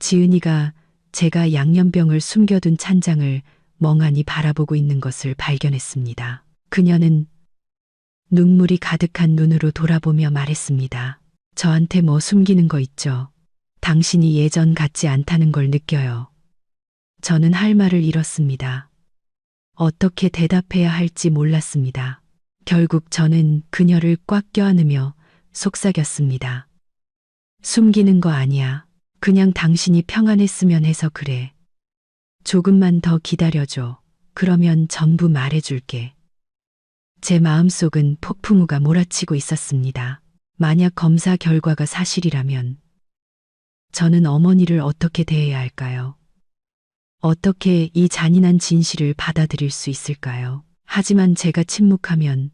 지은이가 제가 양념병을 숨겨둔 찬장을 멍하니 바라보고 있는 것을 발견했습니다. 그녀는 눈물이 가득한 눈으로 돌아보며 말했습니다. 저한테 뭐 숨기는 거 있죠? 당신이 예전 같지 않다는 걸 느껴요. 저는 할 말을 잃었습니다. 어떻게 대답해야 할지 몰랐습니다. 결국 저는 그녀를 꽉 껴안으며 속삭였습니다. 숨기는 거 아니야. 그냥 당신이 평안했으면 해서 그래. 조금만 더 기다려줘. 그러면 전부 말해줄게. 제 마음속은 폭풍우가 몰아치고 있었습니다. 만약 검사 결과가 사실이라면 저는 어머니를 어떻게 대해야 할까요? 어떻게 이 잔인한 진실을 받아들일 수 있을까요? 하지만 제가 침묵하면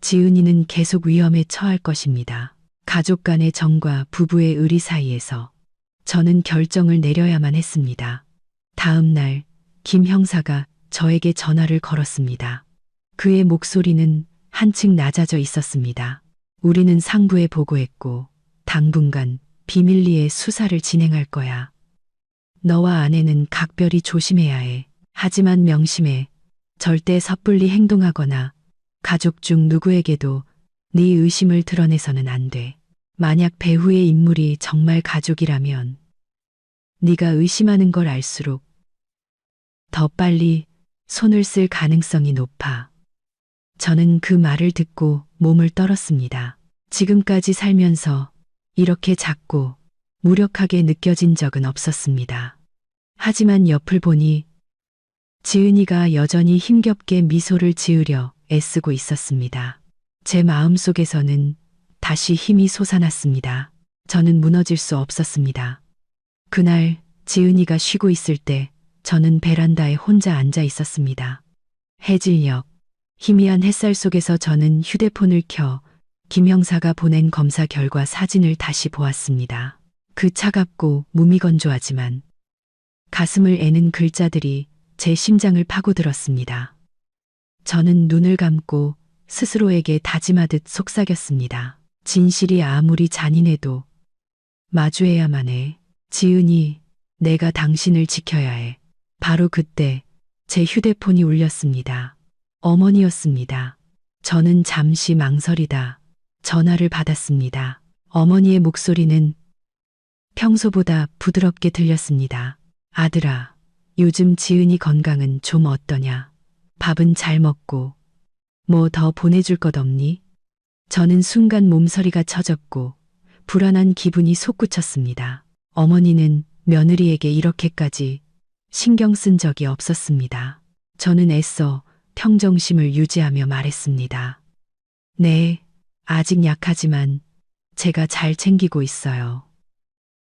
지은이는 계속 위험에 처할 것입니다. 가족 간의 정과 부부의 의리 사이에서 저는 결정을 내려야만 했습니다. 다음 날 김 형사가 저에게 전화를 걸었습니다. 그의 목소리는 한층 낮아져 있었습니다. 우리는 상부에 보고했고 당분간 비밀리에 수사를 진행할 거야. 너와 아내는 각별히 조심해야 해. 하지만 명심해. 절대 섣불리 행동하거나 가족 중 누구에게도 네 의심을 드러내서는 안 돼. 만약 배후의 인물이 정말 가족이라면 네가 의심하는 걸 알수록 더 빨리 손을 쓸 가능성이 높아. 저는 그 말을 듣고 몸을 떨었습니다. 지금까지 살면서 이렇게 작고 무력하게 느껴진 적은 없었습니다. 하지만 옆을 보니 지은이가 여전히 힘겹게 미소를 지으려 애쓰고 있었습니다. 제 마음속에서는 다시 힘이 솟아났습니다. 저는 무너질 수 없었습니다. 그날 지은이가 쉬고 있을 때 저는 베란다에 혼자 앉아 있었습니다. 해질녘 희미한 햇살 속에서 저는 휴대폰을 켜 김 형사가 보낸 검사 결과 사진을 다시 보았습니다. 그 차갑고 무미건조하지만 가슴을 애는 글자들이 제 심장을 파고들었습니다. 저는 눈을 감고 스스로에게 다짐하듯 속삭였습니다. 진실이 아무리 잔인해도 마주해야만 해. 지은이, 내가 당신을 지켜야 해. 바로 그때 제 휴대폰이 울렸습니다. 어머니였습니다. 저는 잠시 망설이다 전화를 받았습니다. 어머니의 목소리는 평소보다 부드럽게 들렸습니다. 아들아, 요즘 지은이 건강은 좀 어떠냐? 밥은 잘 먹고 뭐 더 보내줄 것 없니? 저는 순간 몸서리가 쳐졌고 불안한 기분이 솟구쳤습니다. 어머니는 며느리에게 이렇게까지 신경 쓴 적이 없었습니다. 저는 애써 평정심을 유지하며 말했습니다. 네, 아직 약하지만 제가 잘 챙기고 있어요.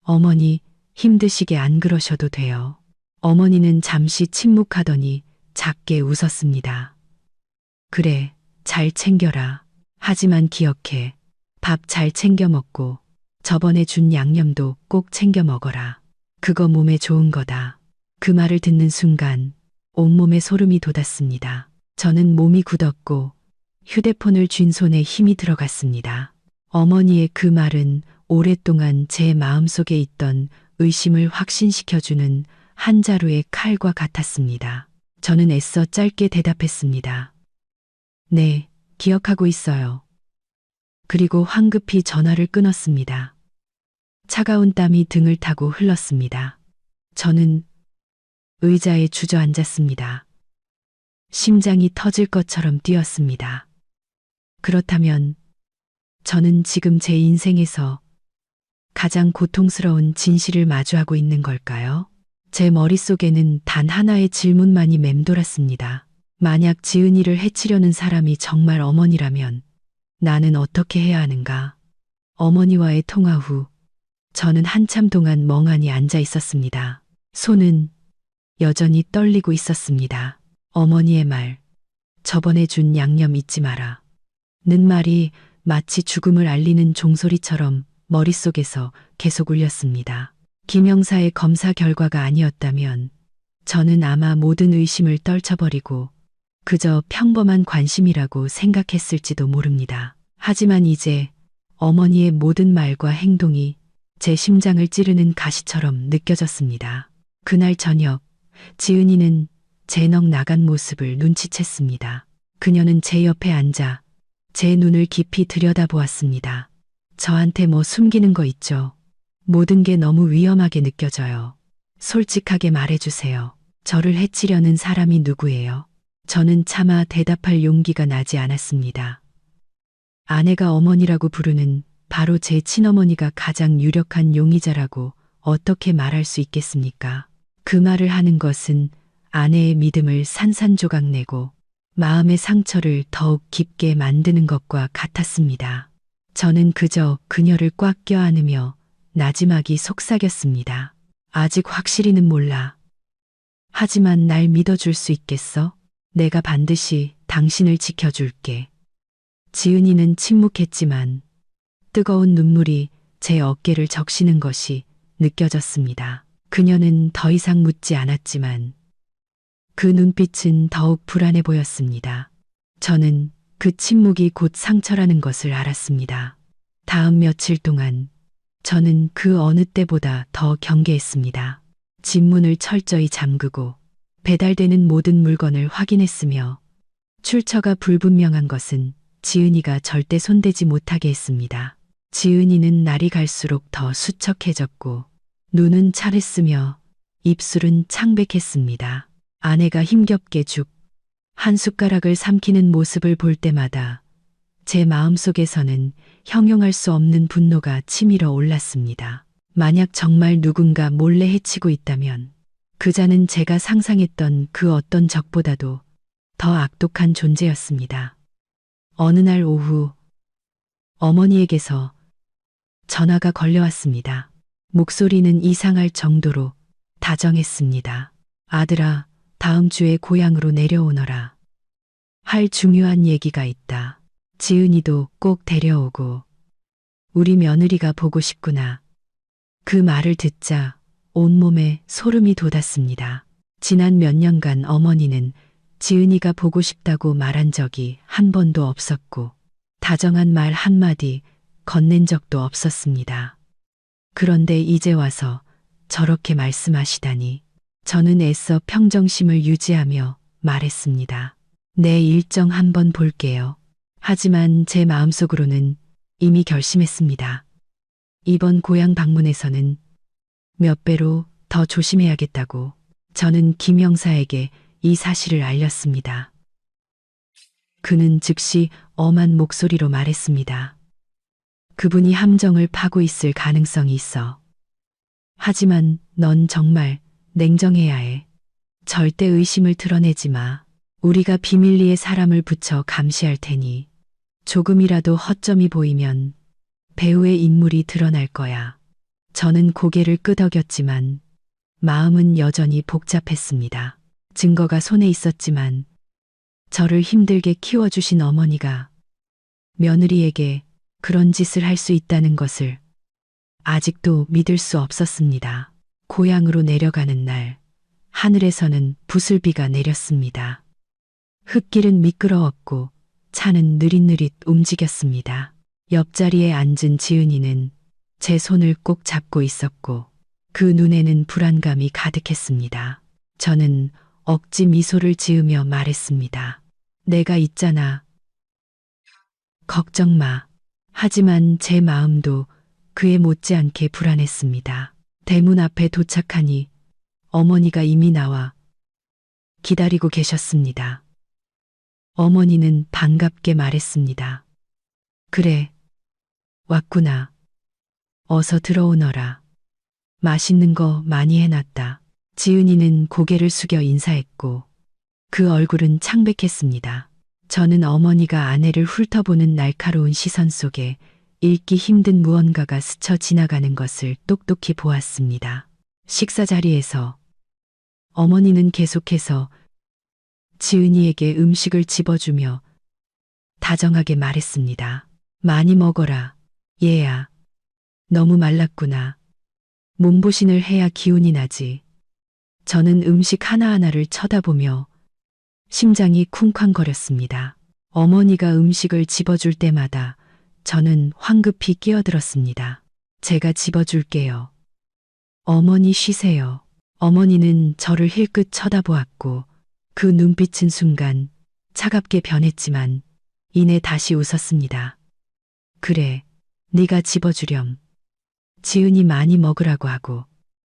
어머니, 힘드시게 안 그러셔도 돼요. 어머니는 잠시 침묵하더니 작게 웃었습니다. 그래, 잘 챙겨라. 하지만 기억해. 밥 잘 챙겨 먹고 저번에 준 양념도 꼭 챙겨 먹어라. 그거 몸에 좋은 거다. 그 말을 듣는 순간 온몸에 소름이 돋았습니다. 저는 몸이 굳었고 휴대폰을 쥔 손에 힘이 들어갔습니다. 어머니의 그 말은 오랫동안 제 마음속에 있던 의심을 확신시켜주는 한 자루의 칼과 같았습니다. 저는 애써 짧게 대답했습니다. 네, 기억하고 있어요. 그리고 황급히 전화를 끊었습니다. 차가운 땀이 등을 타고 흘렀습니다. 저는 의자에 주저앉았습니다. 심장이 터질 것처럼 뛰었습니다. 그렇다면 저는 지금 제 인생에서 가장 고통스러운 진실을 마주하고 있는 걸까요? 제 머릿속에는 단 하나의 질문만이 맴돌았습니다. 만약 지은이를 해치려는 사람이 정말 어머니라면 나는 어떻게 해야 하는가? 어머니와의 통화 후 저는 한참 동안 멍하니 앉아 있었습니다. 손은 여전히 떨리고 있었습니다. 어머니의 말, 저번에 준 양념 잊지 마라. 는 말이 마치 죽음을 알리는 종소리처럼 머릿속에서 계속 울렸습니다. 김 형사의 검사 결과가 아니었다면 저는 아마 모든 의심을 떨쳐버리고 그저 평범한 관심이라고 생각했을지도 모릅니다. 하지만 이제 어머니의 모든 말과 행동이 제 심장을 찌르는 가시처럼 느껴졌습니다. 그날 저녁, 지은이는 제 넋 나간 모습을 눈치챘습니다. 그녀는 제 옆에 앉아 제 눈을 깊이 들여다보았습니다. 저한테 뭐 숨기는 거 있죠? 모든 게 너무 위험하게 느껴져요. 솔직하게 말해주세요. 저를 해치려는 사람이 누구예요? 저는 차마 대답할 용기가 나지 않았습니다. 아내가 어머니라고 부르는 바로 제 친어머니가 가장 유력한 용의자라고 어떻게 말할 수 있겠습니까? 그 말을 하는 것은 아내의 믿음을 산산조각 내고 마음의 상처를 더욱 깊게 만드는 것과 같았습니다. 저는 그저 그녀를 꽉 껴안으며 나지막이 속삭였습니다. 아직 확실히는 몰라. 하지만 날 믿어줄 수 있겠어? 내가 반드시 당신을 지켜줄게. 지은이는 침묵했지만 뜨거운 눈물이 제 어깨를 적시는 것이 느껴졌습니다. 그녀는 더 이상 묻지 않았지만 그 눈빛은 더욱 불안해 보였습니다. 저는 그 침묵이 곧 상처라는 것을 알았습니다. 다음 며칠 동안 저는 그 어느 때보다 더 경계했습니다. 집문을 철저히 잠그고 배달되는 모든 물건을 확인했으며 출처가 불분명한 것은 지은이가 절대 손대지 못하게 했습니다. 지은이는 날이 갈수록 더 수척해졌고 눈은 차랬으며 입술은 창백했습니다. 아내가 힘겹게 죽 한 숟가락을 삼키는 모습을 볼 때마다 제 마음속에서는 형용할 수 없는 분노가 치밀어 올랐습니다. 만약 정말 누군가 몰래 해치고 있다면 그자는 제가 상상했던 그 어떤 적보다도 더 악독한 존재였습니다. 어느 날 오후 어머니에게서 전화가 걸려왔습니다. 목소리는 이상할 정도로 다정했습니다. 아들아, 다음 주에 고향으로 내려오너라. 할 중요한 얘기가 있다. 지은이도 꼭 데려오고. 우리 며느리가 보고 싶구나. 그 말을 듣자 온몸에 소름이 돋았습니다. 지난 몇 년간 어머니는 지은이가 보고 싶다고 말한 적이 한 번도 없었고 다정한 말 한마디 건넨 적도 없었습니다. 그런데 이제 와서 저렇게 말씀하시다니 저는 애써 평정심을 유지하며 말했습니다. 내 일정 한번 볼게요. 하지만 제 마음속으로는 이미 결심했습니다. 이번 고향 방문에서는 몇 배로 더 조심해야겠다고 저는 김 형사에게 이 사실을 알렸습니다. 그는 즉시 엄한 목소리로 말했습니다. 그분이 함정을 파고 있을 가능성이 있어. 하지만 넌 정말 냉정해야 해. 절대 의심을 드러내지 마. 우리가 비밀리에 사람을 붙여 감시할 테니 조금이라도 허점이 보이면 배우의 인물이 드러날 거야. 저는 고개를 끄덕였지만 마음은 여전히 복잡했습니다. 증거가 손에 있었지만 저를 힘들게 키워주신 어머니가 며느리에게 그런 짓을 할 수 있다는 것을 아직도 믿을 수 없었습니다. 고향으로 내려가는 날, 하늘에서는 부슬비가 내렸습니다. 흙길은 미끄러웠고 차는 느릿느릿 움직였습니다. 옆자리에 앉은 지은이는 제 손을 꼭 잡고 있었고 그 눈에는 불안감이 가득했습니다. 저는 억지 미소를 지으며 말했습니다. 내가 있잖아. 걱정 마. 하지만 제 마음도 그에 못지않게 불안했습니다. 대문 앞에 도착하니 어머니가 이미 나와 기다리고 계셨습니다. 어머니는 반갑게 말했습니다. 그래, 왔구나. 어서 들어오너라. 맛있는 거 많이 해놨다. 지은이는 고개를 숙여 인사했고 그 얼굴은 창백했습니다. 저는 어머니가 아내를 훑어보는 날카로운 시선 속에 읽기 힘든 무언가가 스쳐 지나가는 것을 똑똑히 보았습니다. 식사 자리에서 어머니는 계속해서 지은이에게 음식을 집어주며 다정하게 말했습니다. 많이 먹어라, 얘야. 너무 말랐구나. 몸보신을 해야 기운이 나지. 저는 음식 하나하나를 쳐다보며 심장이 쿵쾅거렸습니다. 어머니가 음식을 집어줄 때마다 저는 황급히 끼어들었습니다. 제가 집어줄게요. 어머니 쉬세요. 어머니는 저를 힐끗 쳐다보았고 그 눈빛은 순간 차갑게 변했지만 이내 다시 웃었습니다. 그래, 네가 집어주렴. 지은이 많이 먹으라고 하고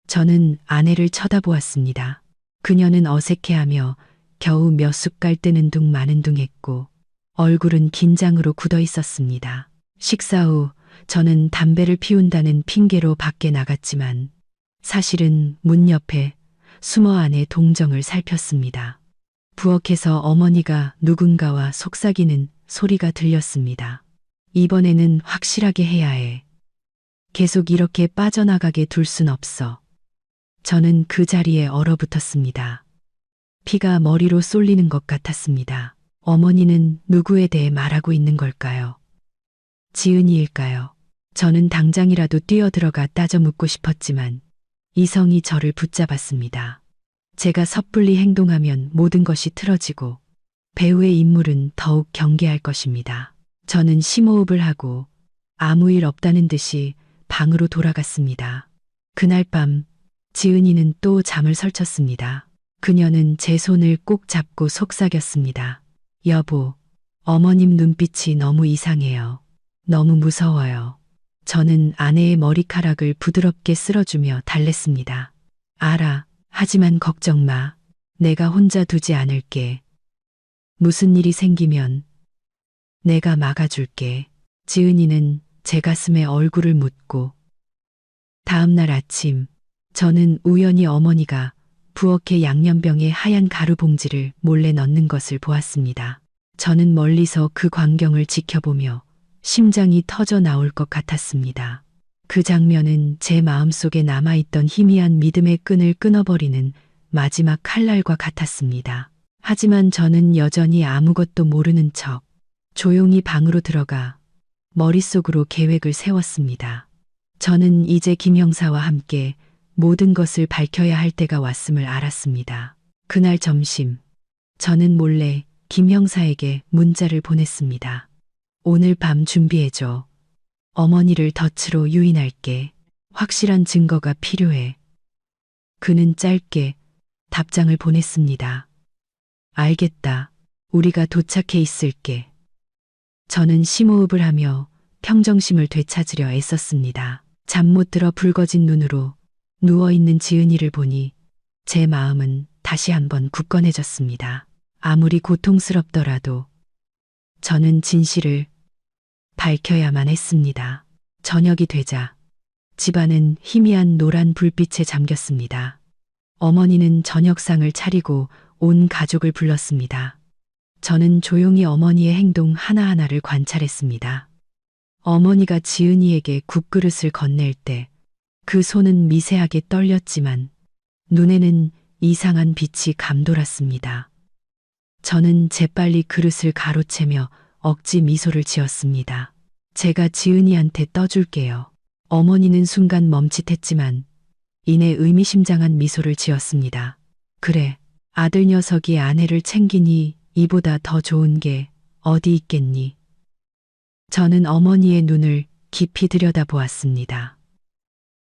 저는 아내를 쳐다보았습니다. 그녀는 어색해하며 겨우 몇 숟갈 뜨는 둥 마는 둥 했고 얼굴은 긴장으로 굳어 있었습니다. 식사 후 저는 담배를 피운다는 핑계로 밖에 나갔지만 사실은 문 옆에 숨어 안의 동정을 살폈습니다. 부엌에서 어머니가 누군가와 속삭이는 소리가 들렸습니다. 이번에는 확실하게 해야 해. 계속 이렇게 빠져나가게 둘 순 없어. 저는 그 자리에 얼어붙었습니다. 피가 머리로 쏠리는 것 같았습니다. 어머니는 누구에 대해 말하고 있는 걸까요? 지은이일까요? 저는 당장이라도 뛰어들어가 따져 묻고 싶었지만 이성이 저를 붙잡았습니다. 제가 섣불리 행동하면 모든 것이 틀어지고 배우의 인물은 더욱 경계할 것입니다. 저는 심호흡을 하고 아무 일 없다는 듯이 방으로 돌아갔습니다. 그날 밤 지은이는 또 잠을 설쳤습니다. 그녀는 제 손을 꼭 잡고 속삭였습니다. 여보, 어머님 눈빛이 너무 이상해요. 너무 무서워요. 저는 아내의 머리카락을 부드럽게 쓸어주며 달랬습니다. 알아. 하지만 걱정 마. 내가 혼자 두지 않을게. 무슨 일이 생기면 내가 막아줄게. 지은이는 제 가슴에 얼굴을 묻고 다음 날 아침 저는 우연히 어머니가 부엌에 양념병에 하얀 가루 봉지를 몰래 넣는 것을 보았습니다. 저는 멀리서 그 광경을 지켜보며 심장이 터져 나올 것 같았습니다. 그 장면은 제 마음속에 남아있던 희미한 믿음의 끈을 끊어버리는 마지막 칼날과 같았습니다. 하지만 저는 여전히 아무것도 모르는 척 조용히 방으로 들어가 머릿속으로 계획을 세웠습니다. 저는 이제 김 형사와 함께 모든 것을 밝혀야 할 때가 왔음을 알았습니다. 그날 점심, 저는 몰래 김 형사에게 문자를 보냈습니다. 오늘 밤 준비해줘. 어머니를 덫으로 유인할게. 확실한 증거가 필요해. 그는 짧게 답장을 보냈습니다. 알겠다. 우리가 도착해 있을게. 저는 심호흡을 하며 평정심을 되찾으려 애썼습니다. 잠 못 들어 붉어진 눈으로 누워있는 지은이를 보니 제 마음은 다시 한번 굳건해졌습니다. 아무리 고통스럽더라도 저는 진실을 밝혀야만 했습니다. 저녁이 되자 집안은 희미한 노란 불빛에 잠겼습니다. 어머니는 저녁상을 차리고 온 가족을 불렀습니다. 저는 조용히 어머니의 행동 하나하나를 관찰했습니다. 어머니가 지은이에게 국그릇을 건넬 때 그 손은 미세하게 떨렸지만 눈에는 이상한 빛이 감돌았습니다. 저는 재빨리 그릇을 가로채며 억지 미소를 지었습니다. 제가 지은이한테 떠줄게요. 어머니는 순간 멈칫했지만 이내 의미심장한 미소를 지었습니다. 그래, 아들 녀석이 아내를 챙기니 이보다 더 좋은 게 어디 있겠니? 저는 어머니의 눈을 깊이 들여다보았습니다.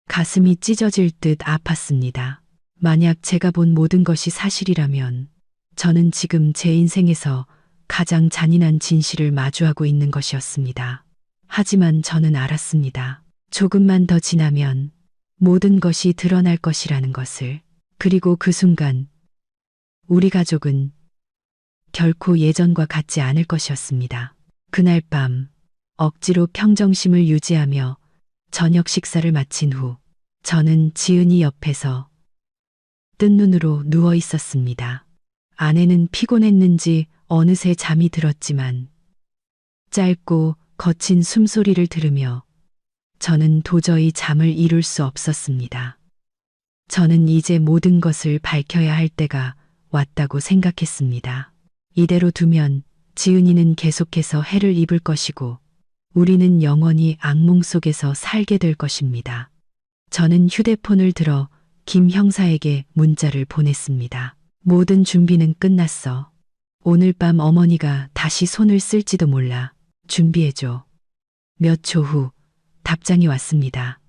가슴이 찢어질 듯 아팠습니다. 만약 제가 본 모든 것이 사실이라면 저는 지금 제 인생에서 가장 잔인한 진실을 마주하고 있는 것이었습니다. 하지만 저는 알았습니다. 조금만 더 지나면 모든 것이 드러날 것이라는 것을. 그리고 그 순간 우리 가족은 결코 예전과 같지 않을 것이었습니다. 그날 밤 억지로 평정심을 유지하며 저녁 식사를 마친 후 저는 지은이 옆에서 뜬 눈으로 누워 있었습니다. 아내는 피곤했는지 어느새 잠이 들었지만 짧고 거친 숨소리를 들으며 저는 도저히 잠을 이룰 수 없었습니다. 저는 이제 모든 것을 밝혀야 할 때가 왔다고 생각했습니다. 이대로 두면 지은이는 계속해서 해를 입을 것이고 우리는 영원히 악몽 속에서 살게 될 것입니다. 저는 휴대폰을 들어 김 형사에게 문자를 보냈습니다. 모든 준비는 끝났어. 오늘 밤 어머니가 다시 손을 쓸지도 몰라. 준비해줘. 몇 초 후 답장이 왔습니다.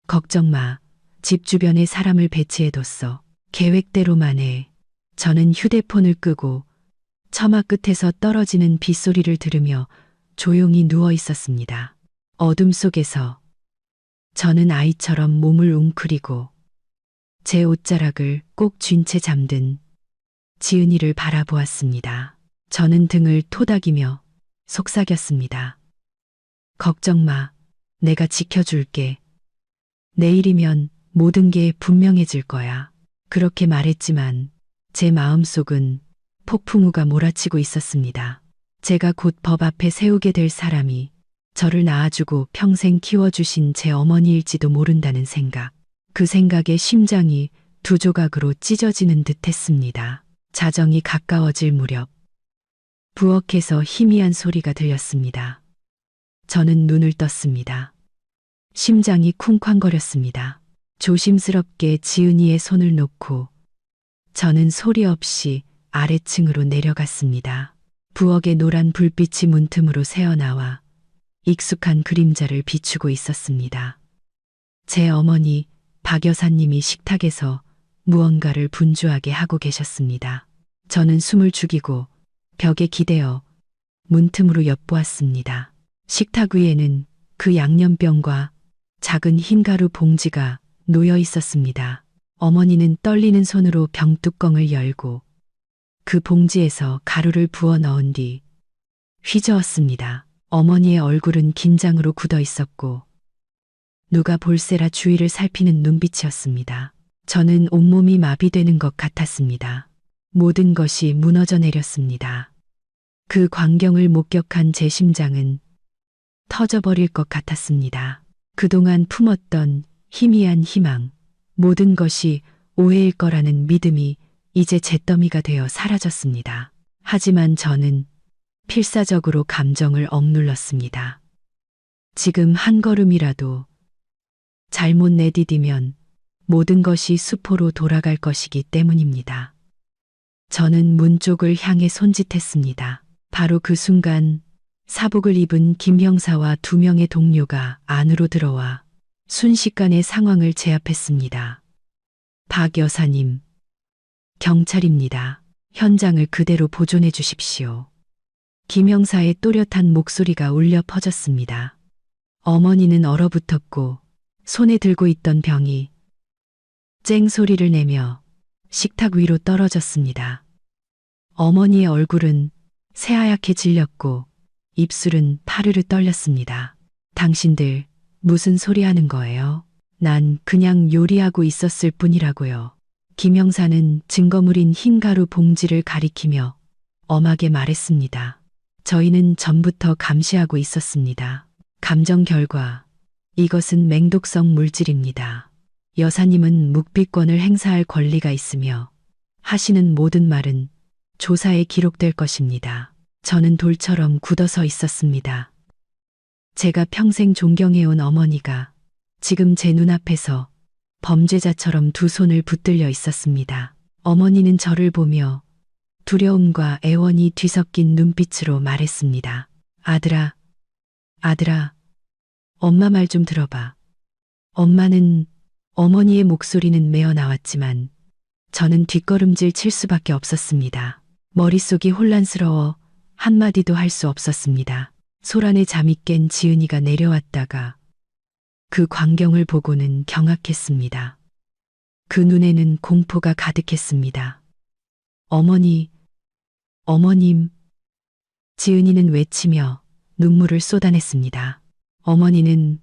걱정 마. 집 주변에 사람을 배치해뒀어. 계획대로만 해. 저는 휴대폰을 끄고 처마 끝에서 떨어지는 빗소리를 들으며 조용히 누워 있었습니다. 어둠 속에서 저는 아이처럼 몸을 웅크리고 제 옷자락을 꼭 쥔 채 잠든 지은이를 바라보았습니다. 저는 등을 토닥이며 속삭였습니다. 걱정 마. 내가 지켜줄게. 내일이면 모든 게 분명해질 거야. 그렇게 말했지만 제 마음속은 폭풍우가 몰아치고 있었습니다. 제가 곧 법 앞에 세우게 될 사람이 저를 낳아주고 평생 키워주신 제 어머니일지도 모른다는 생각. 그 생각에 심장이 두 조각으로 찢어지는 듯 했습니다. 자정이 가까워질 무렵 부엌에서 희미한 소리가 들렸습니다. 저는 눈을 떴습니다. 심장이 쿵쾅거렸습니다. 조심스럽게 지은이의 손을 놓고 저는 소리 없이 아래층으로 내려갔습니다. 부엌의 노란 불빛이 문틈으로 새어나와 익숙한 그림자를 비추고 있었습니다. 제 어머니 박 여사님이 식탁에서 무언가를 분주하게 하고 계셨습니다. 저는 숨을 죽이고 벽에 기대어 문틈으로 엿보았습니다. 식탁 위에는 그 양념병과 작은 흰가루 봉지가 놓여 있었습니다. 어머니는 떨리는 손으로 병뚜껑을 열고 그 봉지에서 가루를 부어 넣은 뒤 휘저었습니다. 어머니의 얼굴은 긴장으로 굳어 있었고 누가 볼세라 주위를 살피는 눈빛이었습니다. 저는 온몸이 마비되는 것 같았습니다. 모든 것이 무너져 내렸습니다. 그 광경을 목격한 제 심장은 터져버릴 것 같았습니다. 그동안 품었던 희미한 희망, 모든 것이 오해일 거라는 믿음이 이제 잿더미가 되어 사라졌습니다. 하지만 저는 필사적으로 감정을 억눌렀습니다. 지금 한 걸음이라도 잘못 내디디면 모든 것이 수포로 돌아갈 것이기 때문입니다. 저는 문 쪽을 향해 손짓했습니다. 바로 그 순간 사복을 입은 김 형사와 두 명의 동료가 안으로 들어와 순식간에 상황을 제압했습니다. 박 여사님, 경찰입니다. 현장을 그대로 보존해 주십시오. 김 형사의 또렷한 목소리가 울려 퍼졌습니다. 어머니는 얼어붙었고 손에 들고 있던 병이 쨍 소리를 내며 식탁 위로 떨어졌습니다. 어머니의 얼굴은 새하얗게 질렸고 입술은 파르르 떨렸습니다. 당신들 무슨 소리 하는 거예요? 난 그냥 요리하고 있었을 뿐이라고요. 김 형사는 증거물인 흰가루 봉지를 가리키며 엄하게 말했습니다. 저희는 전부터 감시하고 있었습니다. 감정 결과 이것은 맹독성 물질입니다. 여사님은 묵비권을 행사할 권리가 있으며 하시는 모든 말은 조사에 기록될 것입니다. 저는 돌처럼 굳어서 있었습니다. 제가 평생 존경해온 어머니가 지금 제 눈앞에서 범죄자처럼 두 손을 붙들려 있었습니다. 어머니는 저를 보며 두려움과 애원이 뒤섞인 눈빛으로 말했습니다. 아들아, 아들아, 엄마 말 좀 들어봐. 엄마는 어머니의 목소리는 메어 나왔지만 저는 뒷걸음질 칠 수밖에 없었습니다. 머릿속이 혼란스러워 한마디도 할 수 없었습니다. 소란에 잠이 깬 지은이가 내려왔다가 그 광경을 보고는 경악했습니다. 그 눈에는 공포가 가득했습니다. 어머니, 어머님. 지은이는 외치며 눈물을 쏟아냈습니다. 어머니는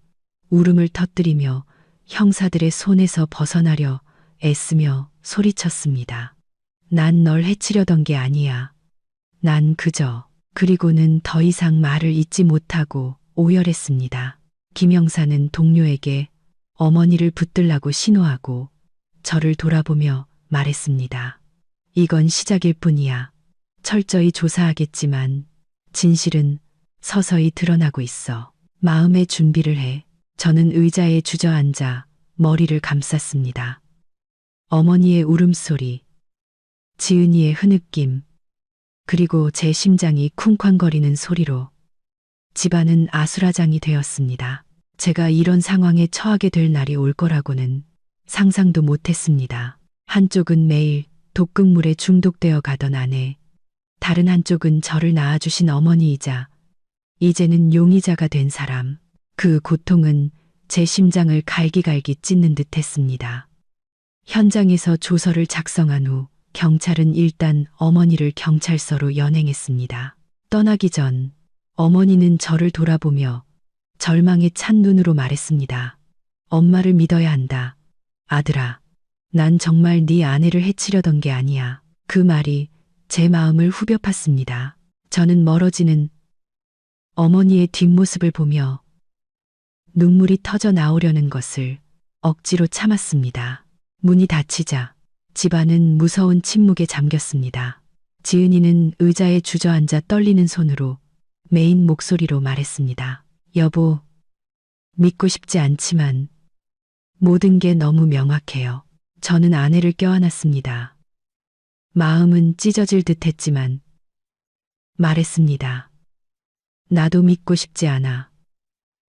울음을 터뜨리며 형사들의 손에서 벗어나려 애쓰며 소리쳤습니다. 난 널 해치려던 게 아니야. 난 그저. 그리고는 더 이상 말을 잇지 못하고 오열했습니다. 김 형사는 동료에게 어머니를 붙들라고 신호하고 저를 돌아보며 말했습니다. 이건 시작일 뿐이야. 철저히 조사하겠지만 진실은 서서히 드러나고 있어. 마음의 준비를 해. 저는 의자에 주저앉아 머리를 감쌌습니다. 어머니의 울음소리, 지은이의 흐느낌, 그리고 제 심장이 쿵쾅거리는 소리로 집안은 아수라장이 되었습니다. 제가 이런 상황에 처하게 될 날이 올 거라고는 상상도 못했습니다. 한쪽은 매일 독극물에 중독되어 가던 아내, 다른 한쪽은 저를 낳아주신 어머니이자 이제는 용의자가 된 사람. 그 고통은 제 심장을 갈기갈기 찢는 듯 했습니다. 현장에서 조서를 작성한 후 경찰은 일단 어머니를 경찰서로 연행했습니다. 떠나기 전 어머니는 저를 돌아보며 절망에 찬 눈으로 말했습니다. 엄마를 믿어야 한다. 아들아, 난 정말 네 아내를 해치려던 게 아니야. 그 말이 제 마음을 후벼 팠습니다. 저는 멀어지는 어머니의 뒷모습을 보며 눈물이 터져 나오려는 것을 억지로 참았습니다. 문이 닫히자 집안은 무서운 침묵에 잠겼습니다. 지은이는 의자에 주저앉아 떨리는 손으로 메인 목소리로 말했습니다. 여보, 믿고 싶지 않지만 모든 게 너무 명확해요. 저는 아내를 껴안았습니다. 마음은 찢어질 듯 했지만 말했습니다. 나도 믿고 싶지 않아.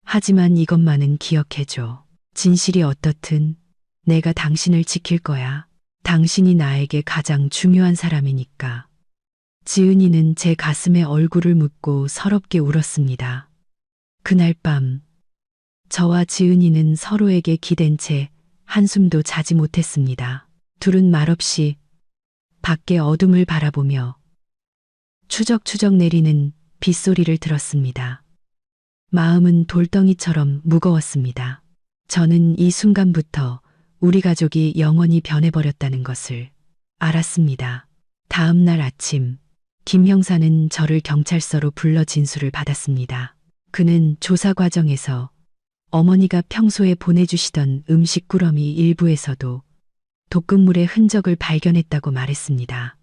하지만 이것만은 기억해줘. 진실이 어떻든 내가 당신을 지킬 거야. 당신이 나에게 가장 중요한 사람이니까. 지은이는 제 가슴에 얼굴을 묻고 서럽게 울었습니다. 그날 밤 저와 지은이는 서로에게 기댄 채 한숨도 자지 못했습니다. 둘은 말없이 밖의 어둠을 바라보며 추적추적 내리는 빗소리를 들었습니다. 마음은 돌덩이처럼 무거웠습니다. 저는 이 순간부터 우리 가족이 영원히 변해버렸다는 것을 알았습니다. 다음 날 아침, 김 형사는 저를 경찰서로 불러 진술을 받았습니다. 그는 조사 과정에서 어머니가 평소에 보내주시던 음식 꾸러미 일부에서도 독극물의 흔적을 발견했다고 말했습니다.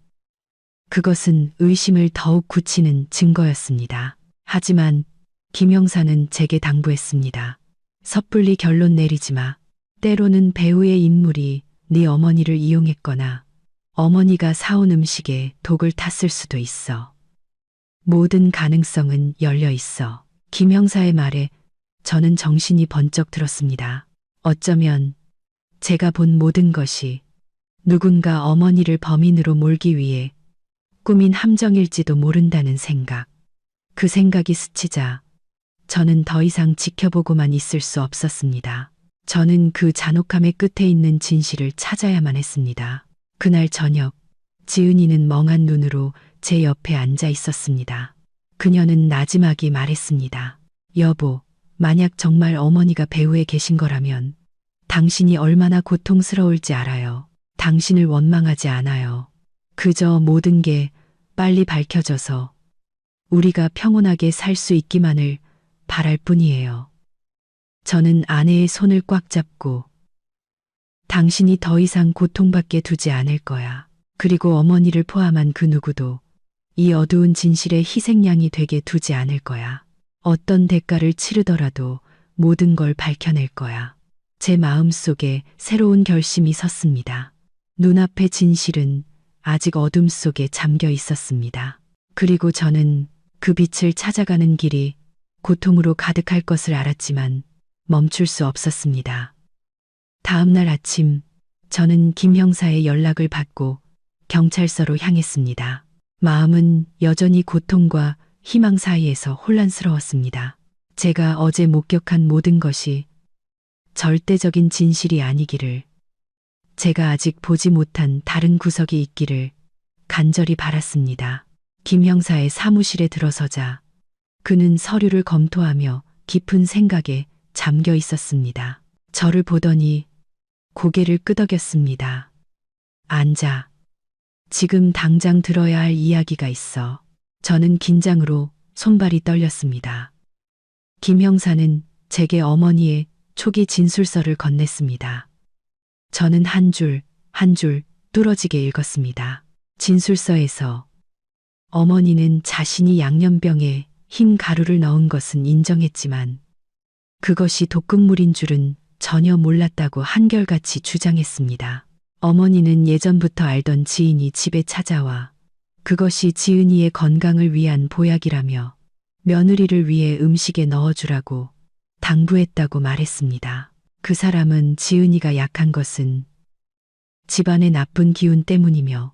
그것은 의심을 더욱 굳히는 증거였습니다. 하지만 김 형사는 제게 당부했습니다. 섣불리 결론 내리지 마. 때로는 배우의 인물이 네 어머니를 이용했거나 어머니가 사온 음식에 독을 탔을 수도 있어. 모든 가능성은 열려 있어. 김 형사의 말에 저는 정신이 번쩍 들었습니다. 어쩌면 제가 본 모든 것이 누군가 어머니를 범인으로 몰기 위해 꾸민 함정일지도 모른다는 생각. 그 생각이 스치자 저는 더 이상 지켜보고만 있을 수 없었습니다. 저는 그 잔혹함의 끝에 있는 진실을 찾아야만 했습니다. 그날 저녁, 지은이는 멍한 눈으로 제 옆에 앉아 있었습니다. 그녀는 나지막이 말했습니다. 여보, 만약 정말 어머니가 배후에 계신 거라면 당신이 얼마나 고통스러울지 알아요. 당신을 원망하지 않아요. 그저 모든 게 빨리 밝혀져서 우리가 평온하게 살 수 있기만을 바랄 뿐이에요. 저는 아내의 손을 꽉 잡고 당신이 더 이상 고통받게 두지 않을 거야. 그리고 어머니를 포함한 그 누구도 이 어두운 진실의 희생양이 되게 두지 않을 거야. 어떤 대가를 치르더라도 모든 걸 밝혀낼 거야. 제 마음속에 새로운 결심이 섰습니다. 눈앞의 진실은 아직 어둠 속에 잠겨 있었습니다. 그리고 저는 그 빛을 찾아가는 길이 고통으로 가득할 것을 알았지만 멈출 수 없었습니다. 다음 날 아침, 저는 김 형사의 연락을 받고 경찰서로 향했습니다. 마음은 여전히 고통과 희망 사이에서 혼란스러웠습니다. 제가 어제 목격한 모든 것이 절대적인 진실이 아니기를, 제가 아직 보지 못한 다른 구석이 있기를 간절히 바랐습니다. 김 형사의 사무실에 들어서자 그는 서류를 검토하며 깊은 생각에 잠겨 있었습니다. 저를 보더니 고개를 끄덕였습니다. 앉아. 지금 당장 들어야 할 이야기가 있어. 저는 긴장으로 손발이 떨렸습니다. 김 형사는 제게 어머니의 초기 진술서를 건넸습니다. 저는 한 줄 한 줄 뚫어지게 읽었습니다. 진술서에서 어머니는 자신이 양념병에 흰 가루를 넣은 것은 인정했지만 그것이 독극물인 줄은 전혀 몰랐다고 한결같이 주장했습니다. 어머니는 예전부터 알던 지인이 집에 찾아와 그것이 지은이의 건강을 위한 보약이라며 며느리를 위해 음식에 넣어주라고 당부했다고 말했습니다. 그 사람은 지은이가 약한 것은 집안의 나쁜 기운 때문이며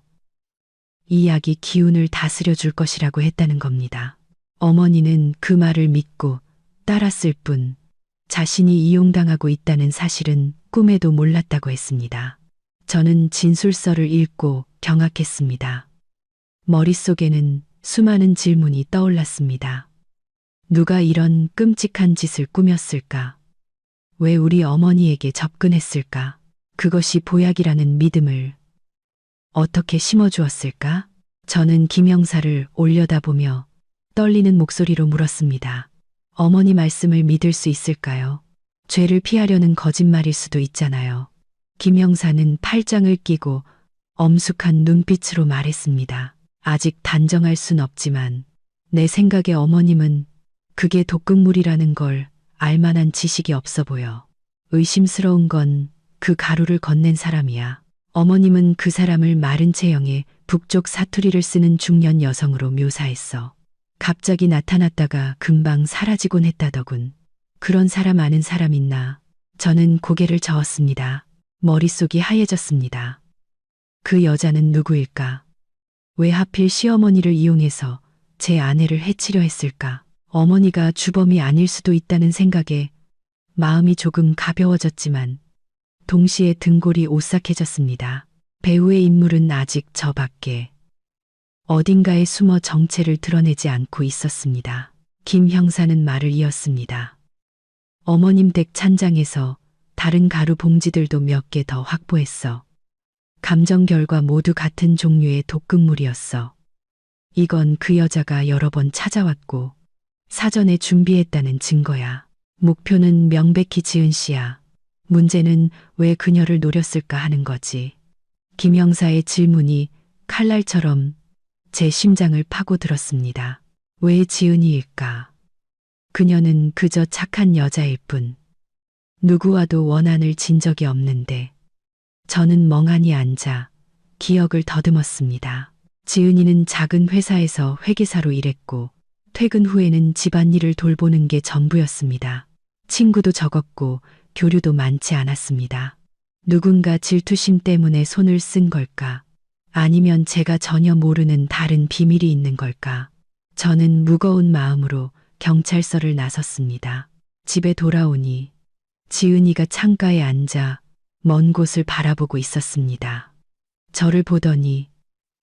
이 약이 기운을 다스려 줄 것이라고 했다는 겁니다. 어머니는 그 말을 믿고 따랐을 뿐 자신이 이용당하고 있다는 사실은 꿈에도 몰랐다고 했습니다. 저는 진술서를 읽고 경악했습니다. 머릿속에는 수많은 질문이 떠올랐습니다. 누가 이런 끔찍한 짓을 꾸몄을까? 왜 우리 어머니에게 접근했을까? 그것이 보약이라는 믿음을 어떻게 심어주었을까? 저는 김 형사를 올려다보며 떨리는 목소리로 물었습니다. 어머니 말씀을 믿을 수 있을까요? 죄를 피하려는 거짓말일 수도 있잖아요. 김 형사는 팔짱을 끼고 엄숙한 눈빛으로 말했습니다. 아직 단정할 순 없지만 내 생각에 어머님은 그게 독극물이라는 걸 알만한 지식이 없어 보여. 의심스러운 건 그 가루를 건넨 사람이야. 어머님은 그 사람을 마른 체형에 북쪽 사투리를 쓰는 중년 여성으로 묘사했어. 갑자기 나타났다가 금방 사라지곤 했다더군. 그런 사람 아는 사람 있나? 저는 고개를 저었습니다. 머릿속이 하얘졌습니다. 그 여자는 누구일까? 왜 하필 시어머니를 이용해서 제 아내를 해치려 했을까? 어머니가 주범이 아닐 수도 있다는 생각에 마음이 조금 가벼워졌지만 동시에 등골이 오싹해졌습니다. 배우의 인물은 아직 저 밖에 어딘가에 숨어 정체를 드러내지 않고 있었습니다. 김 형사는 말을 이었습니다. 어머님 댁 찬장에서 다른 가루 봉지들도 몇 개 더 확보했어. 감정 결과 모두 같은 종류의 독극물이었어. 이건 그 여자가 여러 번 찾아왔고 사전에 준비했다는 증거야. 목표는 명백히 지은 씨야. 문제는 왜 그녀를 노렸을까 하는 거지. 김 형사의 질문이 칼날처럼 제 심장을 파고들었습니다. 왜 지은이일까? 그녀는 그저 착한 여자일 뿐. 누구와도 원한을 진 적이 없는데 저는 멍하니 앉아 기억을 더듬었습니다. 지은이는 작은 회사에서 회계사로 일했고 퇴근 후에는 집안일을 돌보는 게 전부였습니다. 친구도 적었고 교류도 많지 않았습니다. 누군가 질투심 때문에 손을 쓴 걸까? 아니면 제가 전혀 모르는 다른 비밀이 있는 걸까? 저는 무거운 마음으로 경찰서를 나섰습니다. 집에 돌아오니 지은이가 창가에 앉아 먼 곳을 바라보고 있었습니다. 저를 보더니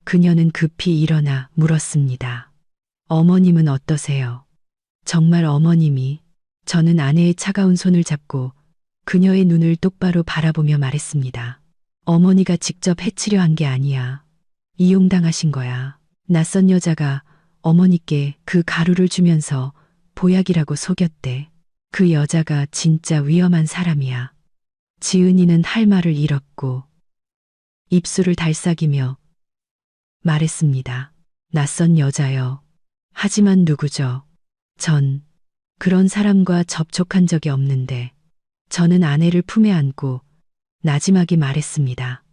그녀는 급히 일어나 물었습니다. 어머님은 어떠세요? 정말 어머님이? 저는 아내의 차가운 손을 잡고 그녀의 눈을 똑바로 바라보며 말했습니다. 어머니가 직접 해치려 한 게 아니야. 이용당하신 거야. 낯선 여자가 어머니께 그 가루를 주면서 보약이라고 속였대. 그 여자가 진짜 위험한 사람이야. 지은이는 할 말을 잃었고 입술을 달싹이며 말했습니다. 낯선 여자요. 하지만 누구죠? 전 그런 사람과 접촉한 적이 없는데 저는 아내를 품에 안고 나지막이 말했습니다.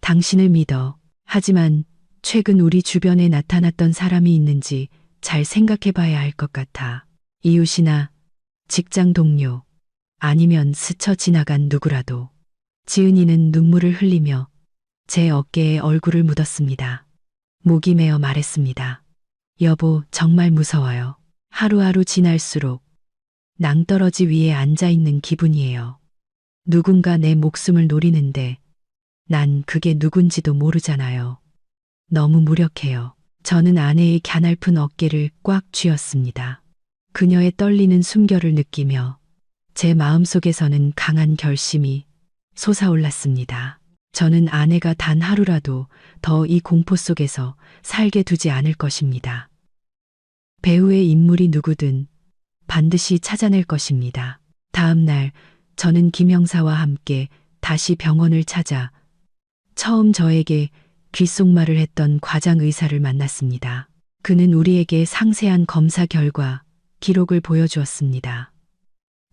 당신을 믿어. 하지만 최근 우리 주변에 나타났던 사람이 있는지 잘 생각해 봐야 할 것 같아. 이웃이나 직장 동료 아니면 스쳐 지나간 누구라도. 지은이는 눈물을 흘리며 제 어깨에 얼굴을 묻었습니다. 목이 메어 말했습니다. 여보, 정말 무서워요. 하루하루 지날수록 낭떠러지 위에 앉아있는 기분이에요. 누군가 내 목숨을 노리는데 난 그게 누군지도 모르잖아요. 너무 무력해요. 저는 아내의 갸냘픈 어깨를 꽉 쥐었습니다. 그녀의 떨리는 숨결을 느끼며 제 마음속에서는 강한 결심이 솟아올랐습니다. 저는 아내가 단 하루라도 더 이 공포 속에서 살게 두지 않을 것입니다. 배우의 인물이 누구든 반드시 찾아낼 것입니다. 다음 날 저는 김 형사와 함께 다시 병원을 찾아 처음 저에게 귓속말을 했던 과장 의사를 만났습니다. 그는 우리에게 상세한 검사 결과 기록을 보여주었습니다.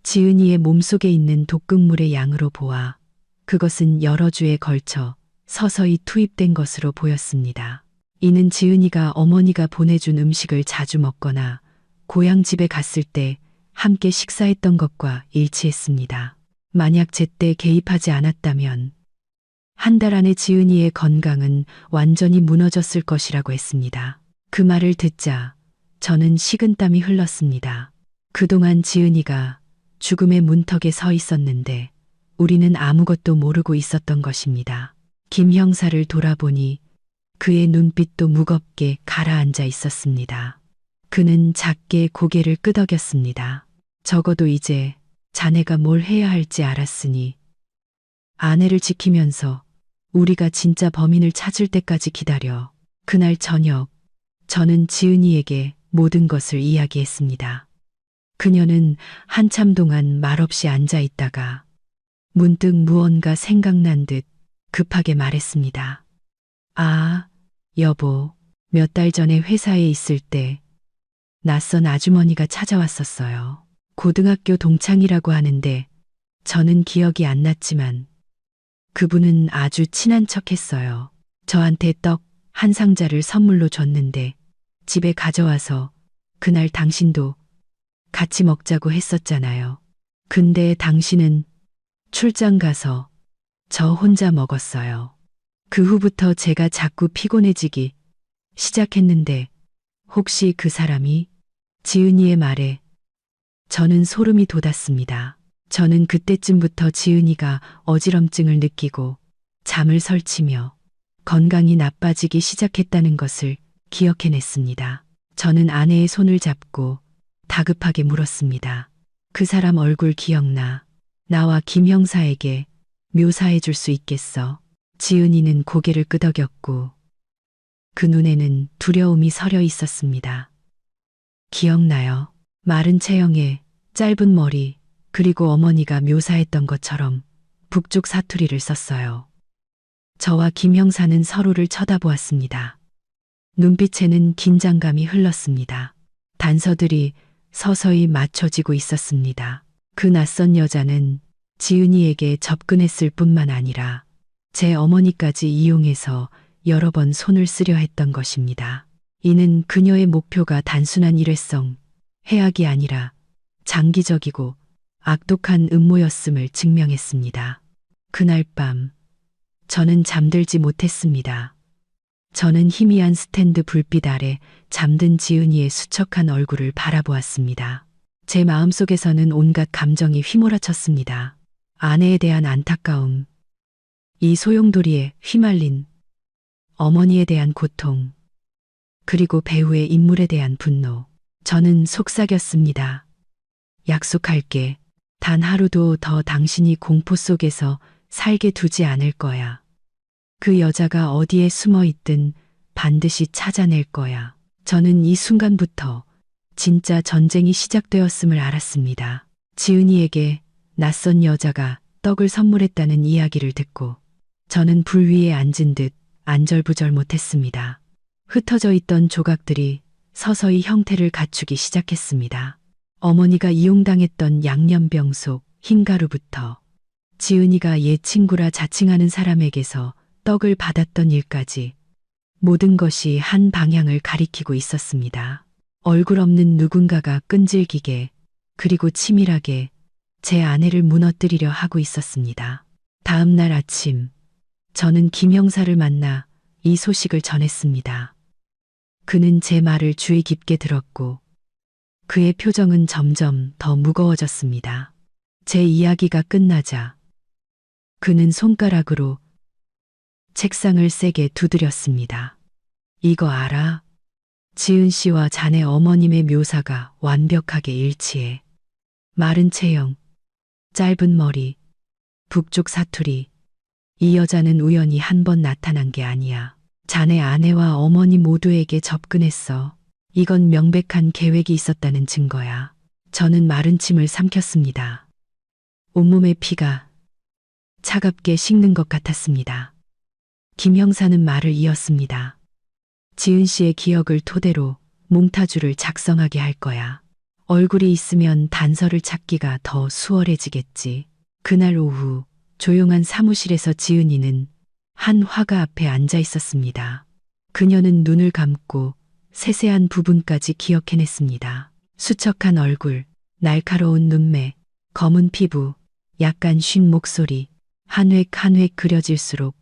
지은이의 몸속에 있는 독극물의 양으로 보아 그것은 여러 주에 걸쳐 서서히 투입된 것으로 보였습니다. 이는 지은이가 어머니가 보내준 음식을 자주 먹거나 고향 집에 갔을 때 함께 식사했던 것과 일치했습니다. 만약 제때 개입하지 않았다면 한 달 안에 지은이의 건강은 완전히 무너졌을 것이라고 했습니다. 그 말을 듣자 저는 식은땀이 흘렀습니다. 그동안 지은이가 죽음의 문턱에 서 있었는데 우리는 아무것도 모르고 있었던 것입니다. 김 형사를 돌아보니 그의 눈빛도 무겁게 가라앉아 있었습니다. 그는 작게 고개를 끄덕였습니다. 적어도 이제 자네가 뭘 해야 할지 알았으니 아내를 지키면서 우리가 진짜 범인을 찾을 때까지 기다려. 그날 저녁 저는 지은이에게 모든 것을 이야기했습니다. 그녀는 한참 동안 말없이 앉아 있다가 문득 무언가 생각난 듯 급하게 말했습니다. 아, 여보, 몇 달 전에 회사에 있을 때 낯선 아주머니가 찾아왔었어요. 고등학교 동창이라고 하는데 저는 기억이 안 났지만 그분은 아주 친한 척 했어요. 저한테 떡 한 상자를 선물로 줬는데 집에 가져와서 그날 당신도 같이 먹자고 했었잖아요. 근데 당신은 출장 가서 저 혼자 먹었어요. 그 후부터 제가 자꾸 피곤해지기 시작했는데 혹시 그 사람이 지은이의 말에 저는 소름이 돋았습니다. 저는 그때쯤부터 지은이가 어지럼증을 느끼고 잠을 설치며 건강이 나빠지기 시작했다는 것을 기억해냈습니다. 저는 아내의 손을 잡고 다급하게 물었습니다. 그 사람 얼굴 기억나? 나와 김 형사에게 묘사해 줄 수 있겠어? 지은이는 고개를 끄덕였고 그 눈에는 두려움이 서려 있었습니다. 기억나요? 마른 체형에 짧은 머리, 그리고 어머니가 묘사했던 것처럼 북쪽 사투리를 썼어요. 저와 김 형사는 서로를 쳐다보았습니다. 눈빛에는 긴장감이 흘렀습니다. 단서들이 서서히 맞춰지고 있었습니다. 그 낯선 여자는 지은이에게 접근했을 뿐만 아니라 제 어머니까지 이용해서 여러 번 손을 쓰려 했던 것입니다. 이는 그녀의 목표가 단순한 일회성, 해악이 아니라 장기적이고 악독한 음모였음을 증명했습니다. 그날 밤 저는 잠들지 못했습니다. 저는 희미한 스탠드 불빛 아래 잠든 지은이의 수척한 얼굴을 바라보았습니다. 제 마음속에서는 온갖 감정이 휘몰아쳤습니다. 아내에 대한 안타까움, 이 소용돌이에 휘말린 어머니에 대한 고통, 그리고 배우의 인물에 대한 분노. 저는 속삭였습니다. 약속할게. 단 하루도 더 당신이 공포 속에서 살게 두지 않을 거야. 그 여자가 어디에 숨어 있든 반드시 찾아낼 거야. 저는 이 순간부터 진짜 전쟁이 시작되었음을 알았습니다. 지은이에게 낯선 여자가 떡을 선물했다는 이야기를 듣고 저는 불 위에 앉은 듯 안절부절 못했습니다. 흩어져 있던 조각들이 서서히 형태를 갖추기 시작했습니다. 어머니가 이용당했던 양념병 속 흰가루부터 지은이가 옛 친구라 자칭하는 사람에게서 떡을 받았던 일까지 모든 것이 한 방향을 가리키고 있었습니다. 얼굴 없는 누군가가 끈질기게 그리고 치밀하게 제 아내를 무너뜨리려 하고 있었습니다. 다음 날 아침 저는 김 형사를 만나 이 소식을 전했습니다. 그는 제 말을 주의 깊게 들었고 그의 표정은 점점 더 무거워졌습니다. 제 이야기가 끝나자 그는 손가락으로 책상을 세게 두드렸습니다. 이거 알아? 지은 씨와 자네 어머님의 묘사가 완벽하게 일치해. 마른 체형, 짧은 머리, 북쪽 사투리. 이 여자는 우연히 한 번 나타난 게 아니야. 자네 아내와 어머니 모두에게 접근했어. 이건 명백한 계획이 있었다는 증거야. 저는 마른 침을 삼켰습니다. 온몸의 피가 차갑게 식는 것 같았습니다. 김 형사는 말을 이었습니다. 지은 씨의 기억을 토대로 몽타주를 작성하게 할 거야. 얼굴이 있으면 단서를 찾기가 더 수월해지겠지. 그날 오후 조용한 사무실에서 지은이는 한 화가 앞에 앉아 있었습니다. 그녀는 눈을 감고 세세한 부분까지 기억해냈습니다. 수척한 얼굴, 날카로운 눈매, 검은 피부, 약간 쉰 목소리, 한 획 한 획 그려질수록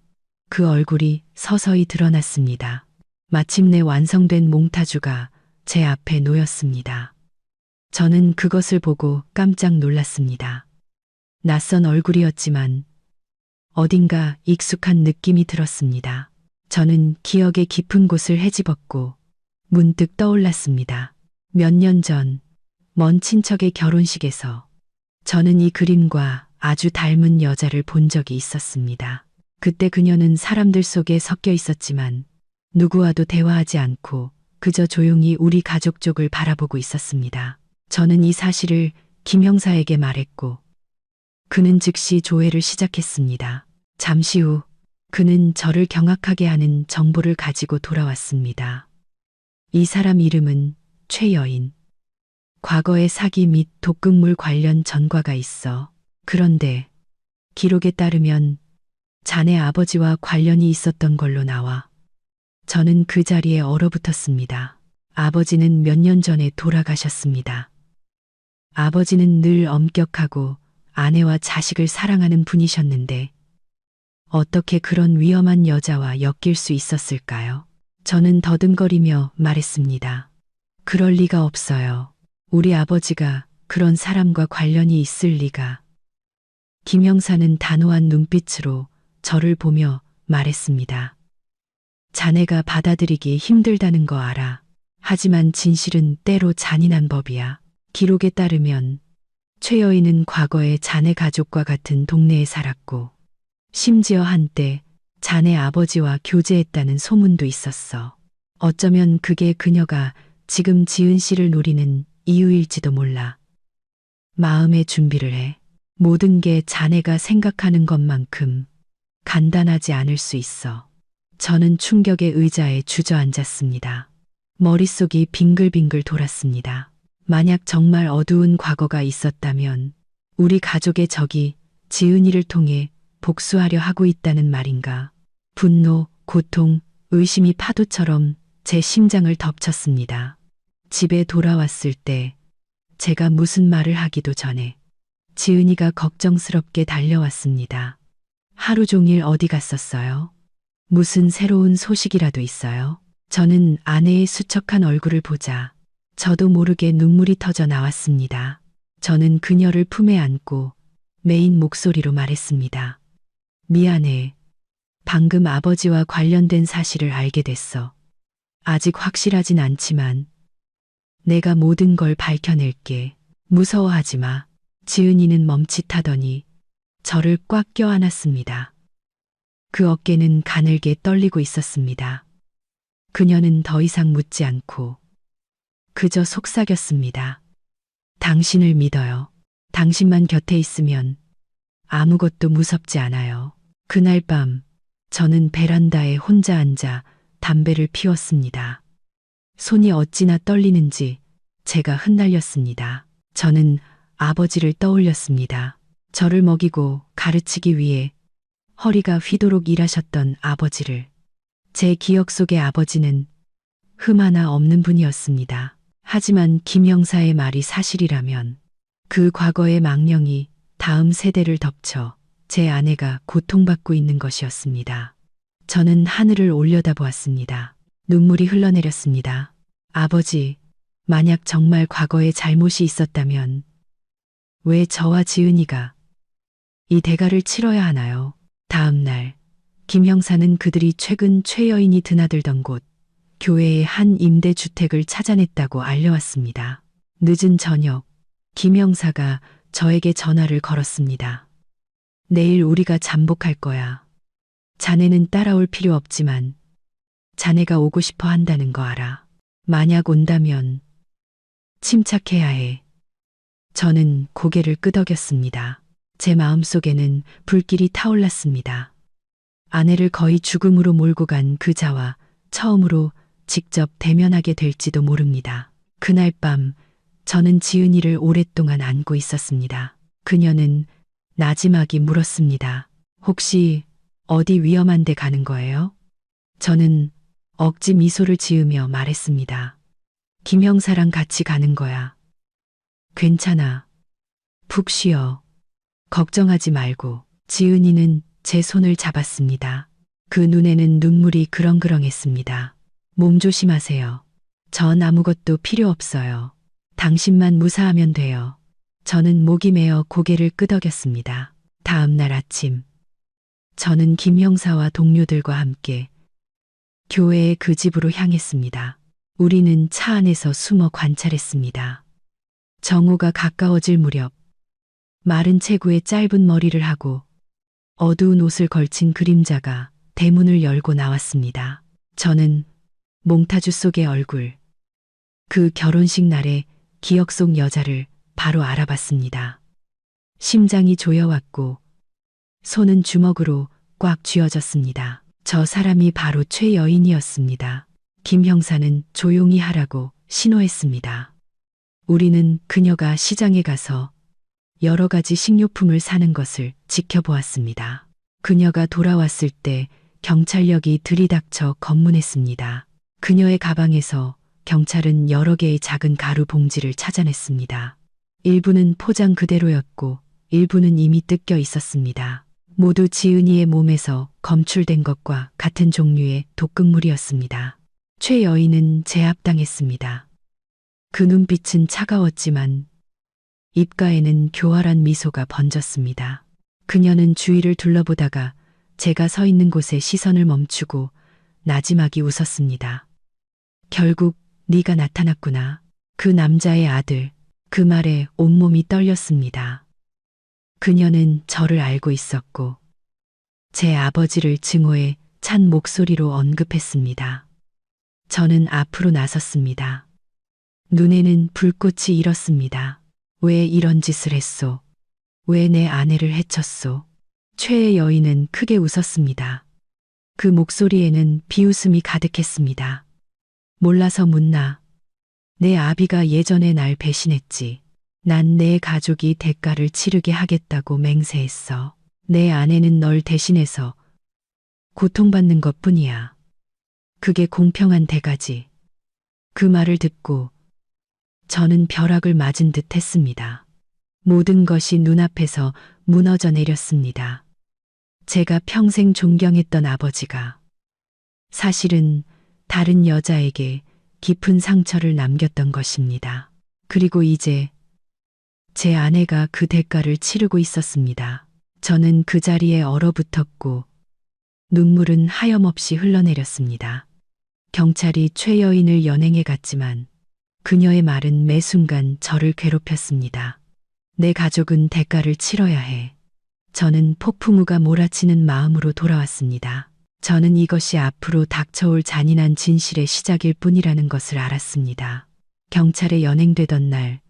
그 얼굴이 서서히 드러났습니다. 마침내 완성된 몽타주가 제 앞에 놓였습니다. 저는 그것을 보고 깜짝 놀랐습니다. 낯선 얼굴이었지만 어딘가 익숙한 느낌이 들었습니다. 저는 기억의 깊은 곳을 헤집었고 문득 떠올랐습니다. 몇 년 전 먼 친척의 결혼식에서 저는 이 그림과 아주 닮은 여자를 본 적이 있었습니다. 그때 그녀는 사람들 속에 섞여 있었지만 누구와도 대화하지 않고 그저 조용히 우리 가족 쪽을 바라보고 있었습니다. 저는 이 사실을 김 형사에게 말했고 그는 즉시 조회를 시작했습니다. 잠시 후 그는 저를 경악하게 하는 정보를 가지고 돌아왔습니다. 이 사람 이름은 최여인. 과거에 사기 및 독극물 관련 전과가 있어. 그런데 기록에 따르면 자네 아버지와 관련이 있었던 걸로 나와. 저는 그 자리에 얼어붙었습니다. 아버지는 몇 년 전에 돌아가셨습니다. 아버지는 늘 엄격하고 아내와 자식을 사랑하는 분이셨는데 어떻게 그런 위험한 여자와 엮일 수 있었을까요? 저는 더듬거리며 말했습니다. 그럴 리가 없어요. 우리 아버지가 그런 사람과 관련이 있을 리가. 김 형사는 단호한 눈빛으로 저를 보며 말했습니다. 자네가 받아들이기 힘들다는 거 알아. 하지만 진실은 때로 잔인한 법이야. 기록에 따르면 최여인은 과거에 자네 가족과 같은 동네에 살았고 심지어 한때 자네 아버지와 교제했다는 소문도 있었어. 어쩌면 그게 그녀가 지금 지은 씨를 노리는 이유일지도 몰라. 마음의 준비를 해. 모든 게 자네가 생각하는 것만큼 간단하지 않을 수 있어. 저는 충격의 의자에 주저앉았습니다. 머릿속이 빙글빙글 돌았습니다. 만약 정말 어두운 과거가 있었다면 우리 가족의 적이 지은이를 통해 복수하려 하고 있다는 말인가. 분노, 고통, 의심이 파도처럼 제 심장을 덮쳤습니다. 집에 돌아왔을 때 제가 무슨 말을 하기도 전에 지은이가 걱정스럽게 달려왔습니다. 하루 종일 어디 갔었어요? 무슨 새로운 소식이라도 있어요? 저는 아내의 수척한 얼굴을 보자 저도 모르게 눈물이 터져 나왔습니다. 저는 그녀를 품에 안고 메인 목소리로 말했습니다. 미안해. 방금 아버지와 관련된 사실을 알게 됐어. 아직 확실하진 않지만 내가 모든 걸 밝혀낼게. 무서워하지 마. 지은이는 멈칫하더니 저를 꽉 껴안았습니다. 그 어깨는 가늘게 떨리고 있었습니다. 그녀는 더 이상 묻지 않고 그저 속삭였습니다. 당신을 믿어요. 당신만 곁에 있으면 아무것도 무섭지 않아요. 그날 밤 저는 베란다에 혼자 앉아 담배를 피웠습니다. 손이 어찌나 떨리는지 제가 흩날렸습니다. 저는 아버지를 떠올렸습니다. 저를 먹이고 가르치기 위해 허리가 휘도록 일하셨던 아버지를. 제 기억 속의 아버지는 흠 하나 없는 분이었습니다. 하지만 김 형사의 말이 사실이라면 그 과거의 망령이 다음 세대를 덮쳐 제 아내가 고통받고 있는 것이었습니다. 저는 하늘을 올려다보았습니다. 눈물이 흘러내렸습니다. 아버지, 만약 정말 과거에 잘못이 있었다면 왜 저와 지은이가 이 대가를 치러야 하나요? 다음 날 김 형사는 그들이 최근 최여인이 드나들던 곳 교회의 한 임대주택을 찾아냈다고 알려왔습니다. 늦은 저녁 김 형사가 저에게 전화를 걸었습니다. 내일 우리가 잠복할 거야. 자네는 따라올 필요 없지만 자네가 오고 싶어 한다는 거 알아. 만약 온다면 침착해야 해. 저는 고개를 끄덕였습니다. 제 마음속에는 불길이 타올랐습니다. 아내를 거의 죽음으로 몰고 간 그자와 처음으로 직접 대면하게 될지도 모릅니다. 그날 밤 저는 지은이를 오랫동안 안고 있었습니다. 그녀는 나지막이 물었습니다. 혹시 어디 위험한 데 가는 거예요? 저는 억지 미소를 지으며 말했습니다. 김 형사랑 같이 가는 거야. 괜찮아. 푹 쉬어. 걱정하지 말고. 지은이는 제 손을 잡았습니다. 그 눈에는 눈물이 그렁그렁했습니다. 몸 조심하세요. 전 아무것도 필요 없어요. 당신만 무사하면 돼요. 저는 목이 메어 고개를 끄덕였습니다. 다음 날 아침, 저는 김 형사와 동료들과 함께 교회의 그 집으로 향했습니다. 우리는 차 안에서 숨어 관찰했습니다. 정오가 가까워질 무렵, 마른 체구에 짧은 머리를 하고 어두운 옷을 걸친 그림자가 대문을 열고 나왔습니다. 저는 몽타주 속의 얼굴, 그 결혼식 날의 기억 속 여자를 바로 알아봤습니다. 심장이 조여왔고 손은 주먹으로 꽉 쥐어졌습니다. 저 사람이 바로 최 여인이었습니다. 김 형사는 조용히 하라고 신호했습니다. 우리는 그녀가 시장에 가서 여러 가지 식료품을 사는 것을 지켜보았습니다. 그녀가 돌아왔을 때 경찰력이 들이닥쳐 검문했습니다. 그녀의 가방에서 경찰은 여러 개의 작은 가루 봉지를 찾아냈습니다. 일부는 포장 그대로였고 일부는 이미 뜯겨 있었습니다. 모두 지은이의 몸에서 검출된 것과 같은 종류의 독극물이었습니다. 최 여인은 제압당했습니다. 그 눈빛은 차가웠지만 입가에는 교활한 미소가 번졌습니다. 그녀는 주위를 둘러보다가 제가 서 있는 곳에 시선을 멈추고 나지막이 웃었습니다. 결국 네가 나타났구나. 그 남자의 아들. 그 말에 온몸이 떨렸습니다. 그녀는 저를 알고 있었고 제 아버지를 증오해 찬 목소리로 언급했습니다. 저는 앞으로 나섰습니다. 눈에는 불꽃이 일었습니다. 왜 이런 짓을 했소? 왜 내 아내를 해쳤소? 최의 여인은 크게 웃었습니다. 그 목소리에는 비웃음이 가득했습니다. 몰라서 묻나? 내 아비가 예전에 날 배신했지. 난 내 가족이 대가를 치르게 하겠다고 맹세했어. 내 아내는 널 대신해서 고통받는 것뿐이야. 그게 공평한 대가지. 그 말을 듣고 저는 벼락을 맞은 듯 했습니다. 모든 것이 눈앞에서 무너져 내렸습니다. 제가 평생 존경했던 아버지가 사실은 다른 여자에게 깊은 상처를 남겼던 것입니다. 그리고 이제 제 아내가 그 대가를 치르고 있었습니다. 저는 그 자리에 얼어붙었고 눈물은 하염없이 흘러내렸습니다. 경찰이 최 여인을 연행해 갔지만 그녀의 말은 매 순간 저를 괴롭혔습니다. 내 가족은 대가를 치러야 해. 저는 폭풍우가 몰아치는 마음으로 돌아왔습니다. 저는 이것이 앞으로 닥쳐올 잔인한 진실의 시작일 뿐이라는 것을 알았습니다. 경찰에 연행되던 날,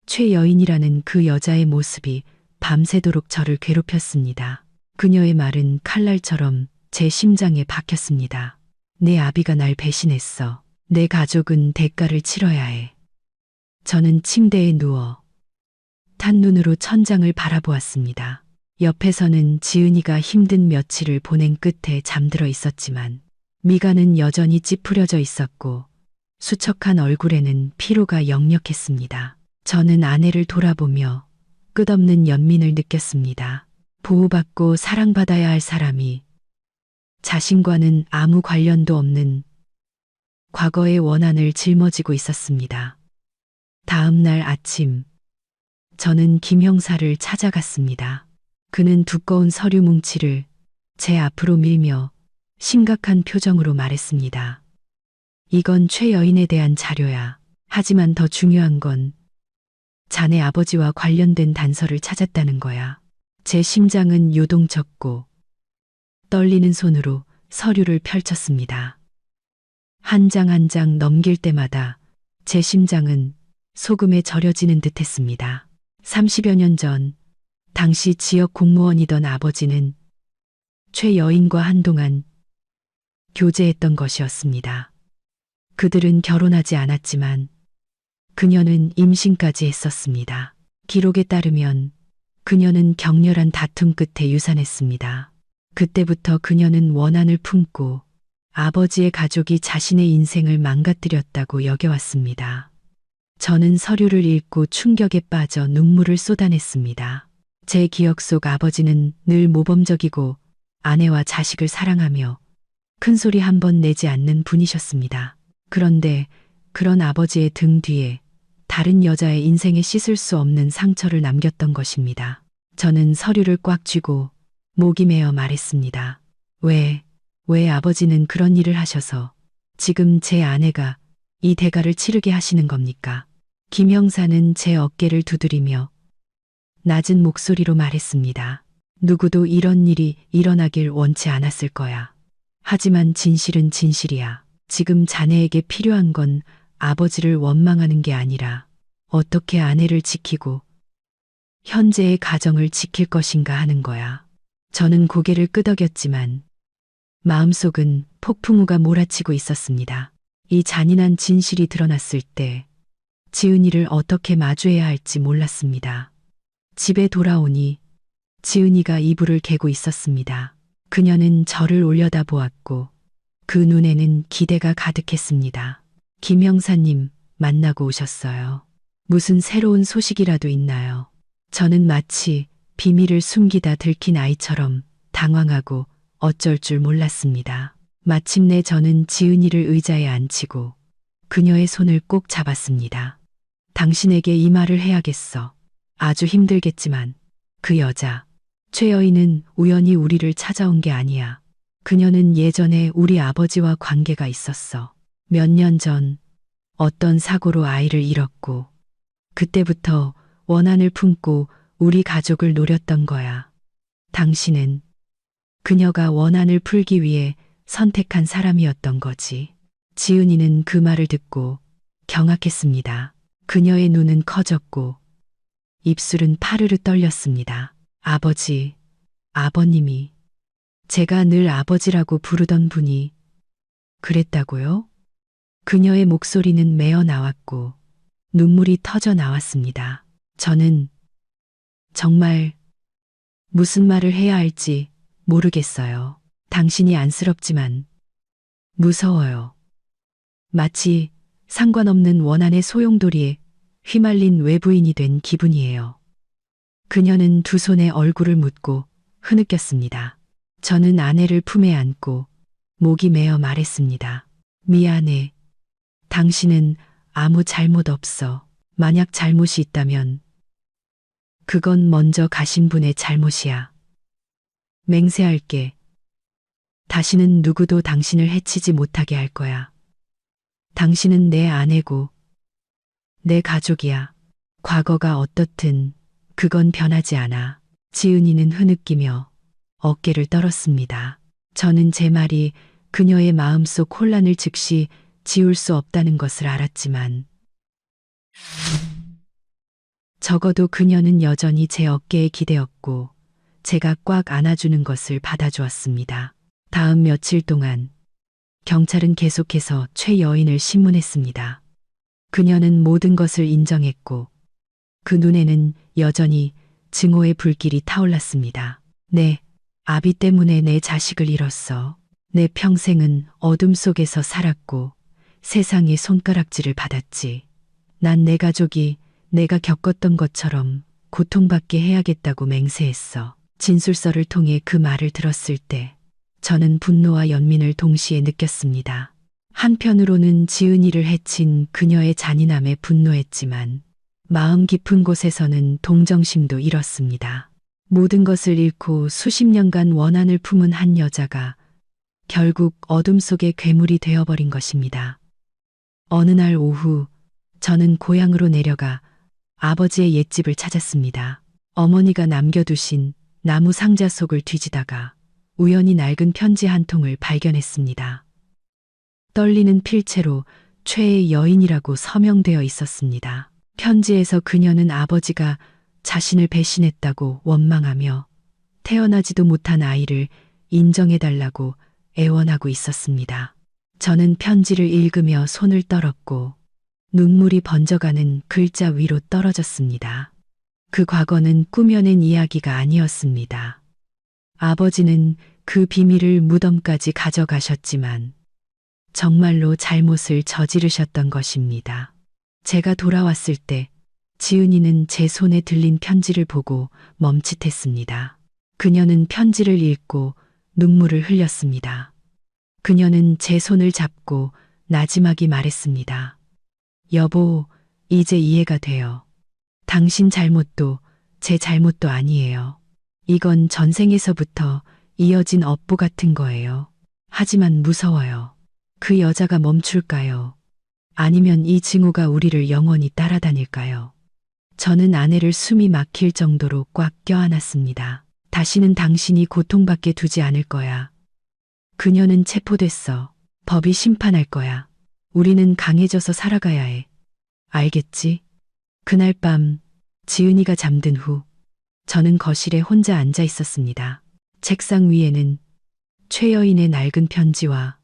최 여인이라는 그 여자의 모습이 밤새도록 저를 괴롭혔습니다. 그녀의 말은 칼날처럼 제 심장에 박혔습니다. 내 아비가 날 배신했어. 내 가족은 대가를 치러야 해. 저는 침대에 누워 탄 눈으로 천장을 바라보았습니다. 옆에서는 지은이가 힘든 며칠을 보낸 끝에 잠들어 있었지만 미간은 여전히 찌푸려져 있었고 수척한 얼굴에는 피로가 역력했습니다. 저는 아내를 돌아보며 끝없는 연민을 느꼈습니다. 보호받고 사랑받아야 할 사람이 자신과는 아무 관련도 없는 과거의 원한을 짊어지고 있었습니다. 다음 날 아침, 저는 김 형사를 찾아갔습니다. 그는 두꺼운 서류 뭉치를 제 앞으로 밀며 심각한 표정으로 말했습니다. 이건 최 여인에 대한 자료야. 하지만 더 중요한 건 자네 아버지와 관련된 단서를 찾았다는 거야. 제 심장은 요동쳤고 떨리는 손으로 서류를 펼쳤습니다. 한 장 한 장 넘길 때마다 제 심장은 소금에 절여지는 듯 했습니다. 30여 년 전, 당시 지역 공무원이던 아버지는 최 여인과 한동안 교제했던 것이었습니다. 그들은 결혼하지 않았지만 그녀는 임신까지 했었습니다. 기록에 따르면 그녀는 격렬한 다툼 끝에 유산했습니다. 그때부터 그녀는 원한을 품고 아버지의 가족이 자신의 인생을 망가뜨렸다고 여겨왔습니다. 저는 서류를 읽고 충격에 빠져 눈물을 쏟아냈습니다. 제 기억 속 아버지는 늘 모범적이고 아내와 자식을 사랑하며 큰 소리 한 번 내지 않는 분이셨습니다. 그런데 그런 아버지의 등 뒤에 다른 여자의 인생에 씻을 수 없는 상처를 남겼던 것입니다. 저는 서류를 꽉 쥐고 목이 메어 말했습니다. 왜 아버지는 그런 일을 하셔서 지금 제 아내가 이 대가를 치르게 하시는 겁니까? 김 형사는 제 어깨를 두드리며 낮은 목소리로 말했습니다. 누구도 이런 일이 일어나길 원치 않았을 거야. 하지만 진실은 진실이야. 지금 자네에게 필요한 건 아버지를 원망하는 게 아니라 어떻게 아내를 지키고 현재의 가정을 지킬 것인가 하는 거야. 저는 고개를 끄덕였지만 마음속은 폭풍우가 몰아치고 있었습니다. 이 잔인한 진실이 드러났을 때 지은이를 어떻게 마주해야 할지 몰랐습니다. 집에 돌아오니 지은이가 이불을 개고 있었습니다. 그녀는 저를 올려다보았고 그 눈에는 기대가 가득했습니다. 김 형사님 만나고 오셨어요. 무슨 새로운 소식이라도 있나요? 저는 마치 비밀을 숨기다 들킨 아이처럼 당황하고 어쩔 줄 몰랐습니다. 마침내 저는 지은이를 의자에 앉히고 그녀의 손을 꼭 잡았습니다. 당신에게 이 말을 해야겠어. 아주 힘들겠지만 그 여자, 최 여인은 우연히 우리를 찾아온 게 아니야. 그녀는 예전에 우리 아버지와 관계가 있었어. 몇 년 전 어떤 사고로 아이를 잃었고 그때부터 원한을 품고 우리 가족을 노렸던 거야. 당신은 그녀가 원한을 풀기 위해 선택한 사람이었던 거지. 지은이는 그 말을 듣고 경악했습니다. 그녀의 눈은 커졌고 입술은 파르르 떨렸습니다. 아버지, 아버님이 제가 늘 아버지라고 부르던 분이 그랬다고요? 그녀의 목소리는 메어 나왔고 눈물이 터져 나왔습니다. 저는 정말 무슨 말을 해야 할지 모르겠어요. 당신이 안쓰럽지만 무서워요. 마치 상관없는 원한의 소용돌이에 휘말린 외부인이 된 기분이에요. 그녀는 두 손에 얼굴을 묻고 흐느꼈습니다. 저는 아내를 품에 안고 목이 메어 말했습니다. 미안해. 당신은 아무 잘못 없어. 만약 잘못이 있다면 그건 먼저 가신 분의 잘못이야. 맹세할게. 다시는 누구도 당신을 해치지 못하게 할 거야. 당신은 내 아내고 내 가족이야. 과거가 어떻든 그건 변하지 않아. 지은이는 흐느끼며 어깨를 떨었습니다. 저는 제 말이 그녀의 마음속 혼란을 즉시 지울 수 없다는 것을 알았지만 적어도 그녀는 여전히 제 어깨에 기대었고 제가 꽉 안아주는 것을 받아주었습니다. 다음 며칠 동안 경찰은 계속해서 최 여인을 신문했습니다. 그녀는 모든 것을 인정했고 그 눈에는 여전히 증오의 불길이 타올랐습니다. 네, 아비 때문에 내 자식을 잃었어. 내 평생은 어둠 속에서 살았고 세상의 손가락질을 받았지. 난 내 가족이 내가 겪었던 것처럼 고통받게 해야겠다고 맹세했어. 진술서를 통해 그 말을 들었을 때 저는 분노와 연민을 동시에 느꼈습니다. 한편으로는 지은이를 해친 그녀의 잔인함에 분노했지만 마음 깊은 곳에서는 동정심도 잃었습니다. 모든 것을 잃고 수십 년간 원한을 품은 한 여자가 결국 어둠 속의 괴물이 되어버린 것입니다. 어느 날 오후 저는 고향으로 내려가 아버지의 옛집을 찾았습니다. 어머니가 남겨두신 나무 상자 속을 뒤지다가 우연히 낡은 편지 한 통을 발견했습니다. 떨리는 필체로 최의 여인이라고 서명되어 있었습니다. 편지에서 그녀는 아버지가 자신을 배신했다고 원망하며 태어나지도 못한 아이를 인정해달라고 애원하고 있었습니다. 저는 편지를 읽으며 손을 떨었고 눈물이 번져가는 글자 위로 떨어졌습니다. 그 과거는 꾸며낸 이야기가 아니었습니다. 아버지는 그 비밀을 무덤까지 가져가셨지만 정말로 잘못을 저지르셨던 것입니다. 제가 돌아왔을 때 지은이는 제 손에 들린 편지를 보고 멈칫했습니다. 그녀는 편지를 읽고 눈물을 흘렸습니다. 그녀는 제 손을 잡고 나지막이 말했습니다. 여보, 이제 이해가 돼요. 당신 잘못도 제 잘못도 아니에요. 이건 전생에서부터 이어진 업보 같은 거예요. 하지만 무서워요. 그 여자가 멈출까요? 아니면 이 징후가 우리를 영원히 따라다닐까요? 저는 아내를 숨이 막힐 정도로 꽉 껴안았습니다. 다시는 당신이 고통받게 두지 않을 거야. 그녀는 체포됐어. 법이 심판할 거야. 우리는 강해져서 살아가야 해. 알겠지? 그날 밤 지은이가 잠든 후 저는 거실에 혼자 앉아 있었습니다. 책상 위에는 최여인의 낡은 편지와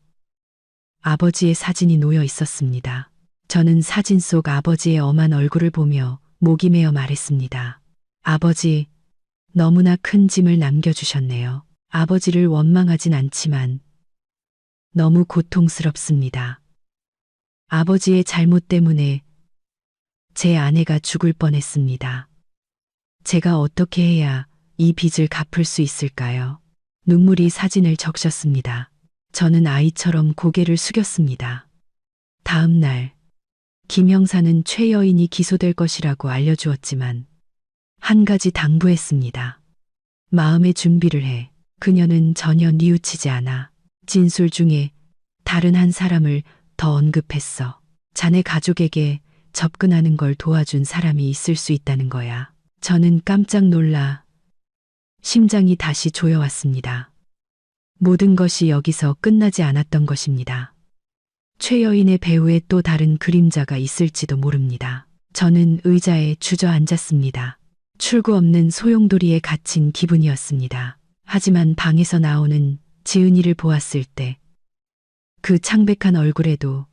아버지의 사진이 놓여 있었습니다. 저는 사진 속 아버지의 엄한 얼굴을 보며 목이 메어 말했습니다. 아버지, 너무나 큰 짐을 남겨주셨네요. 아버지를 원망하진 않지만 너무 고통스럽습니다. 아버지의 잘못 때문에 제 아내가 죽을 뻔했습니다. 제가 어떻게 해야 이 빚을 갚을 수 있을까요? 눈물이 사진을 적셨습니다. 저는 아이처럼 고개를 숙였습니다. 다음 날, 김 형사는 최여인이 기소될 것이라고 알려주었지만 한 가지 당부했습니다. 마음의 준비를 해. 그녀는 전혀 뉘우치지 않아 진술 중에 다른 한 사람을 더 언급했어. 자네 가족에게 접근하는 걸 도와준 사람이 있을 수 있다는 거야. 저는 깜짝 놀라 심장이 다시 조여왔습니다. 모든 것이 여기서 끝나지 않았던 것입니다. 최여인의 배후에 또 다른 그림자가 있을지도 모릅니다. 저는 의자에 주저앉았습니다. 출구 없는 소용돌이에 갇힌 기분이었습니다. 하지만 방에서 나오는 지은이를 보았을 때 그 창백한 얼굴에도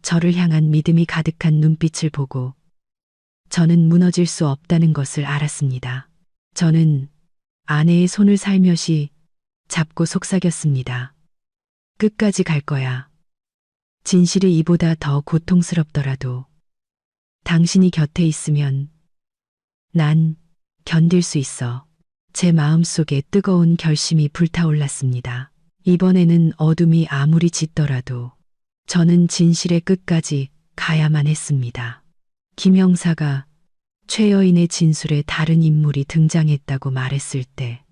저를 향한 믿음이 가득한 눈빛을 보고 저는 무너질 수 없다는 것을 알았습니다. 저는 아내의 손을 살며시 잡고 속삭였습니다. 끝까지 갈 거야. 진실이 이보다 더 고통스럽더라도 당신이 곁에 있으면 난 견딜 수 있어. 제 마음속에 뜨거운 결심이 불타올랐습니다. 이번에는 어둠이 아무리 짙더라도 저는 진실의 끝까지 가야만 했습니다. 김 형사가 최여인의 진술에 다른 인물이 등장했다고 말했을 때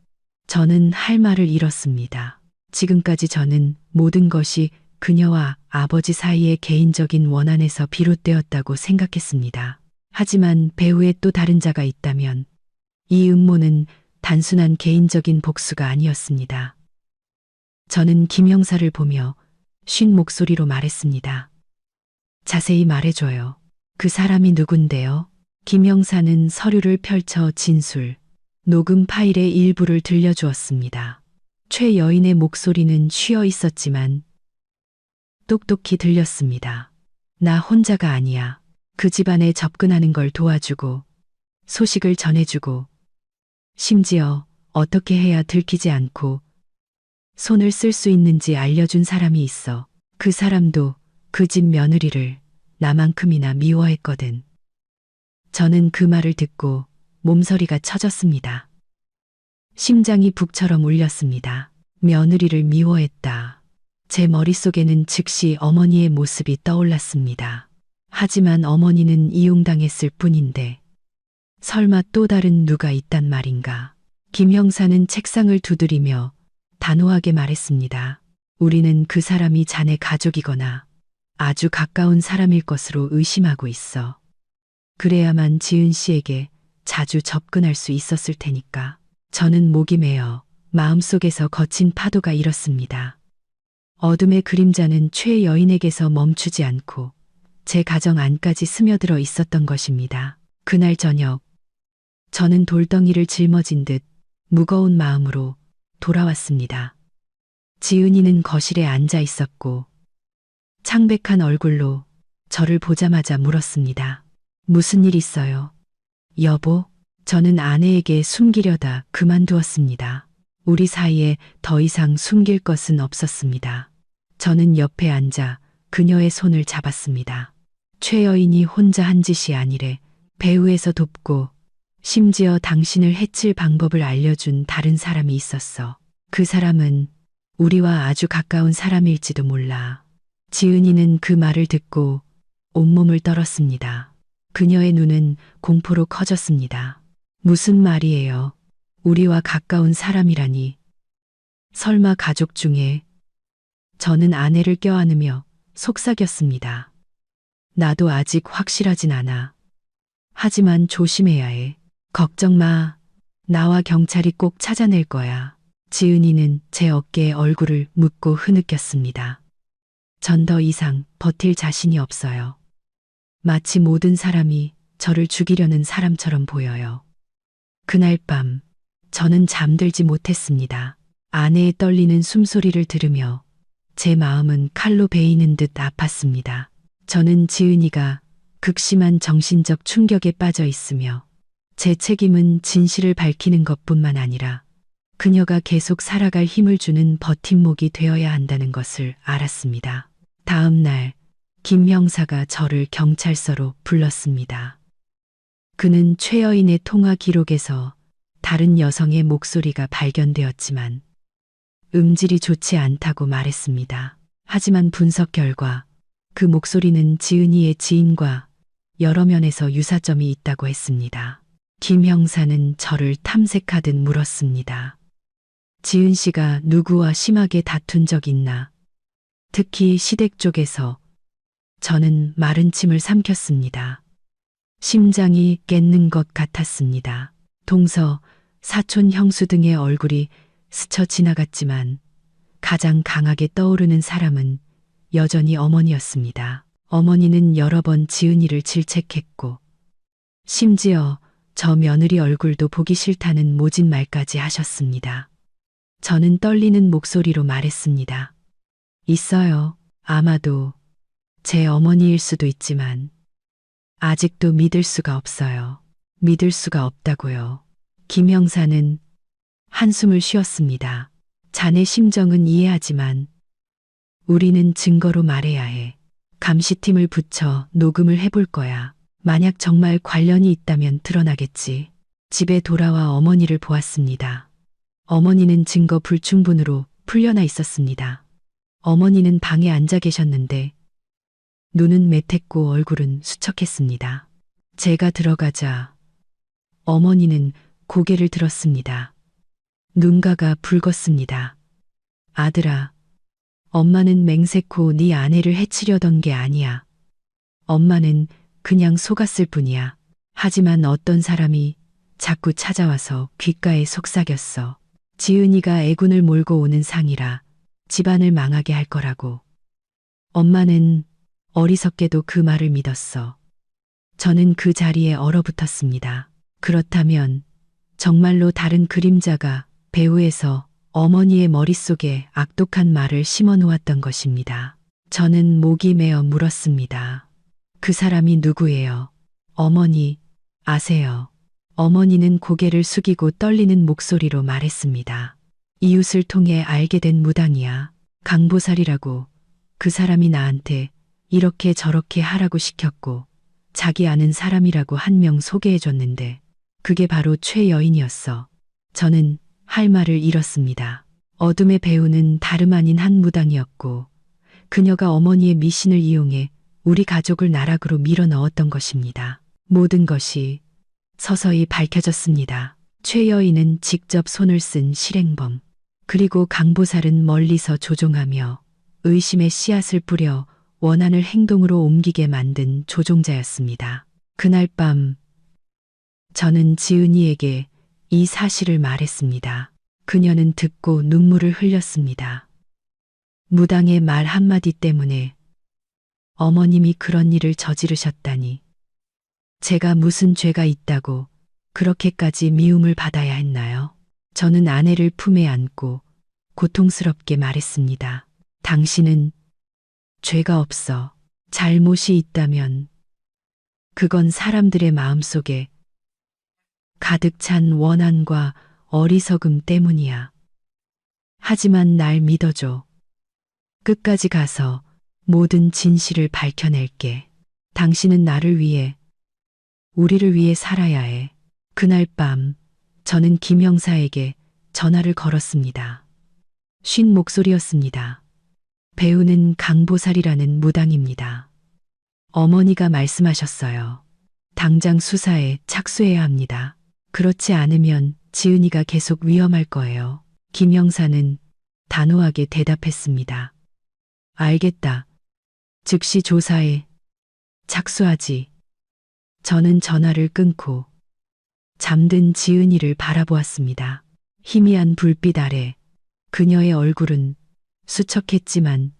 저는 할 말을 잃었습니다. 지금까지 저는 모든 것이 그녀와 아버지 사이의 개인적인 원한에서 비롯되었다고 생각했습니다. 하지만 배후에 또 다른 자가 있다면 이 음모는 단순한 개인적인 복수가 아니었습니다. 저는 김 형사를 보며 쉰 목소리로 말했습니다. 자세히 말해줘요. 그 사람이 누군데요? 김 형사는 서류를 펼쳐 진술, 녹음 파일의 일부를 들려주었습니다. 최여인의 목소리는 쉬어 있었지만 똑똑히 들렸습니다. 나 혼자가 아니야. 그 집안에 접근하는 걸 도와주고 소식을 전해주고 심지어 어떻게 해야 들키지 않고 손을 쓸 수 있는지 알려준 사람이 있어. 그 사람도 그 집 며느리를 나만큼이나 미워했거든. 저는 그 말을 듣고 몸서리가 쳐졌습니다. 심장이 북처럼 울렸습니다. 며느리를 미워했다. 제 머릿속에는 즉시 어머니의 모습이 떠올랐습니다. 하지만 어머니는 이용당했을 뿐인데 설마 또 다른 누가 있단 말인가. 김 형사는 책상을 두드리며 단호하게 말했습니다. 우리는 그 사람이 자네 가족이거나 아주 가까운 사람일 것으로 의심하고 있어. 그래야만 지은 씨에게 자주 접근할 수 있었을 테니까. 저는 목이 메어 마음속에서 거친 파도가 일었습니다. 어둠의 그림자는 최여인에게서 멈추지 않고 제 가정 안까지 스며들어 있었던 것입니다. 그날 저녁, 저는 돌덩이를 짊어진 듯 무거운 마음으로 돌아왔습니다. 지은이는 거실에 앉아 있었고 창백한 얼굴로 저를 보자마자 물었습니다. 무슨 일 있어요? 여보, 저는 아내에게 숨기려다 그만두었습니다. 우리 사이에 더 이상 숨길 것은 없었습니다. 저는 옆에 앉아 그녀의 손을 잡았습니다. 최여인이 혼자 한 짓이 아니래. 배후에서 돕고 심지어 당신을 해칠 방법을 알려준 다른 사람이 있었어. 그 사람은 우리와 아주 가까운 사람일지도 몰라. 지은이는 그 말을 듣고 온몸을 떨었습니다. 그녀의 눈은 공포로 커졌습니다. 무슨 말이에요? 우리와 가까운 사람이라니. 설마 가족 중에. 저는 아내를 껴안으며 속삭였습니다. 나도 아직 확실하진 않아. 하지만 조심해야 해. 걱정 마. 나와 경찰이 꼭 찾아낼 거야. 지은이는 제 어깨에 얼굴을 묻고 흐느꼈습니다. 전 더 이상 버틸 자신이 없어요. 마치 모든 사람이 저를 죽이려는 사람처럼 보여요. 그날 밤, 저는 잠들지 못했습니다. 아내의 떨리는 숨소리를 들으며 제 마음은 칼로 베이는 듯 아팠습니다. 저는 지은이가 극심한 정신적 충격에 빠져 있으며 제 책임은 진실을 밝히는 것뿐만 아니라 그녀가 계속 살아갈 힘을 주는 버팀목이 되어야 한다는 것을 알았습니다. 다음 날, 김 형사가 저를 경찰서로 불렀습니다. 그는 최여인의 통화 기록에서 다른 여성의 목소리가 발견되었지만 음질이 좋지 않다고 말했습니다. 하지만 분석 결과 그 목소리는 지은이의 지인과 여러 면에서 유사점이 있다고 했습니다. 김 형사는 저를 탐색하듯 물었습니다. 지은 씨가 누구와 심하게 다툰 적 있나? 특히 시댁 쪽에서. 저는 마른 침을 삼켰습니다. 심장이 깼는 것 같았습니다. 동서, 사촌 형수 등의 얼굴이 스쳐 지나갔지만 가장 강하게 떠오르는 사람은 여전히 어머니였습니다. 어머니는 여러 번 지은이를 질책했고 심지어 저 며느리 얼굴도 보기 싫다는 모진 말까지 하셨습니다. 저는 떨리는 목소리로 말했습니다. 있어요. 아마도 제 어머니일 수도 있지만 아직도 믿을 수가 없어요. 믿을 수가 없다고요. 김 형사는 한숨을 쉬었습니다. 자네 심정은 이해하지만 우리는 증거로 말해야 해. 감시팀을 붙여 녹음을 해볼 거야. 만약 정말 관련이 있다면 드러나겠지. 집에 돌아와 어머니를 보았습니다. 어머니는 증거 불충분으로 풀려나 있었습니다. 어머니는 방에 앉아 계셨는데 눈은 매택고 얼굴은 수척했습니다. 제가 들어가자 어머니는 고개를 들었습니다. 눈가가 붉었습니다. 아들아, 엄마는 맹세코 네 아내를 해치려던 게 아니야. 엄마는 그냥 속았을 뿐이야. 하지만 어떤 사람이 자꾸 찾아와서 귓가에 속삭였어. 지은이가 애군을 몰고 오는 상이라 집안을 망하게 할 거라고. 엄마는 어리석게도 그 말을 믿었어. 저는 그 자리에 얼어붙었습니다. 그렇다면 정말로 다른 그림자가 배후에서 어머니의 머릿속에 악독한 말을 심어 놓았던 것입니다. 저는 목이 메어 물었습니다. 그 사람이 누구예요? 어머니, 아세요? 어머니는 고개를 숙이고 떨리는 목소리로 말했습니다. 이웃을 통해 알게 된 무당이야. 강보살이라고. 그 사람이 나한테 이렇게 저렇게 하라고 시켰고 자기 아는 사람이라고 한 명 소개해줬는데 그게 바로 최여인이었어. 저는 할 말을 잃었습니다. 어둠의 배우는 다름 아닌 한 무당이었고 그녀가 어머니의 미신을 이용해 우리 가족을 나락으로 밀어 넣었던 것입니다. 모든 것이 서서히 밝혀졌습니다. 최여인은 직접 손을 쓴 실행범, 그리고 강보살은 멀리서 조종하며 의심의 씨앗을 뿌려 원한을 행동으로 옮기게 만든 조종자였습니다. 그날 밤 저는 지은이에게 이 사실을 말했습니다. 그녀는 듣고 눈물을 흘렸습니다. 무당의 말 한마디 때문에 어머님이 그런 일을 저지르셨다니. 제가 무슨 죄가 있다고 그렇게까지 미움을 받아야 했나요? 저는 아내를 품에 안고 고통스럽게 말했습니다. 당신은 죄가 없어. 잘못이 있다면 그건 사람들의 마음속에 가득 찬 원한과 어리석음 때문이야. 하지만 날 믿어줘. 끝까지 가서 모든 진실을 밝혀낼게. 당신은 나를 위해, 우리를 위해 살아야 해. 그날 밤 저는 김 형사에게 전화를 걸었습니다. 쉰 목소리였습니다. 배우는 강보살이라는 무당입니다. 어머니가 말씀하셨어요. 당장 수사에 착수해야 합니다. 그렇지 않으면 지은이가 계속 위험할 거예요. 김 형사는 단호하게 대답했습니다. 알겠다. 즉시 조사에 착수하지. 저는 전화를 끊고 잠든 지은이를 바라보았습니다. 희미한 불빛 아래 그녀의 얼굴은 수척했지만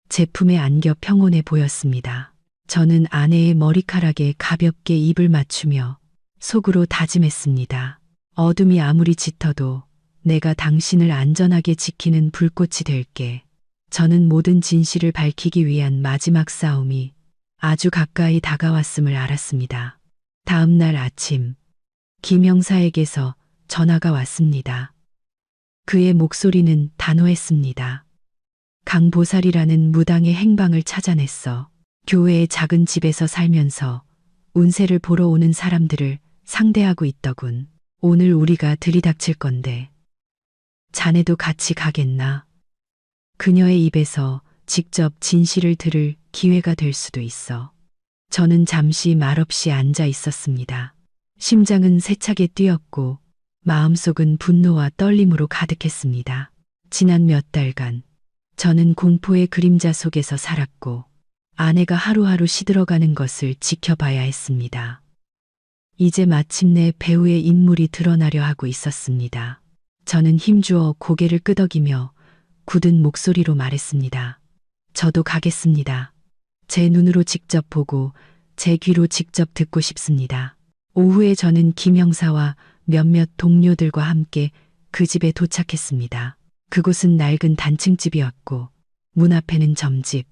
제품에 안겨 평온해 보였습니다. 저는 아내의 머리카락에 가볍게 입을 맞추며 속으로 다짐했습니다. 어둠이 아무리 짙어도 내가 당신을 안전하게 지키는 불꽃이 될게. 저는 모든 진실을 밝히기 위한 마지막 싸움이 아주 가까이 다가왔음을 알았습니다. 다음 날 아침, 김 형사에게서 전화가 왔습니다. 그의 목소리는 단호했습니다. 강보살이라는 무당의 행방을 찾아냈어. 교회의 작은 집에서 살면서 운세를 보러 오는 사람들을 상대하고 있더군. 오늘 우리가 들이닥칠 건데 자네도 같이 가겠나? 그녀의 입에서 직접 진실을 들을 기회가 될 수도 있어. 저는 잠시 말없이 앉아 있었습니다. 심장은 세차게 뛰었고 마음속은 분노와 떨림으로 가득했습니다. 지난 몇 달간 저는 공포의 그림자 속에서 살았고 아내가 하루하루 시들어가는 것을 지켜봐야 했습니다. 이제 마침내 배우의 인물이 드러나려 하고 있었습니다. 저는 힘주어 고개를 끄덕이며 굳은 목소리로 말했습니다. 저도 가겠습니다. 제 눈으로 직접 보고 제 귀로 직접 듣고 싶습니다. 오후에 저는 김 형사와 몇몇 동료들과 함께 그 집에 도착했습니다. 그곳은 낡은 단층집이었고 문 앞에는 점집,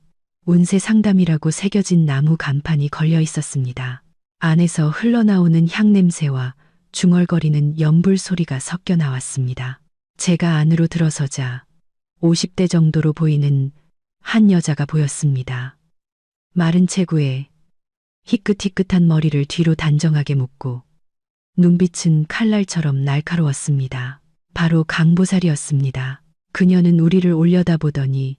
운세 상담이라고 새겨진 나무 간판이 걸려 있었습니다. 안에서 흘러나오는 향냄새와 중얼거리는 연불 소리가 섞여 나왔습니다. 제가 안으로 들어서자 50대 정도로 보이는 한 여자가 보였습니다. 마른 체구에 희끗희끗한 머리를 뒤로 단정하게 묶고 눈빛은 칼날처럼 날카로웠습니다. 바로 강보살이었습니다. 그녀는 우리를 올려다보더니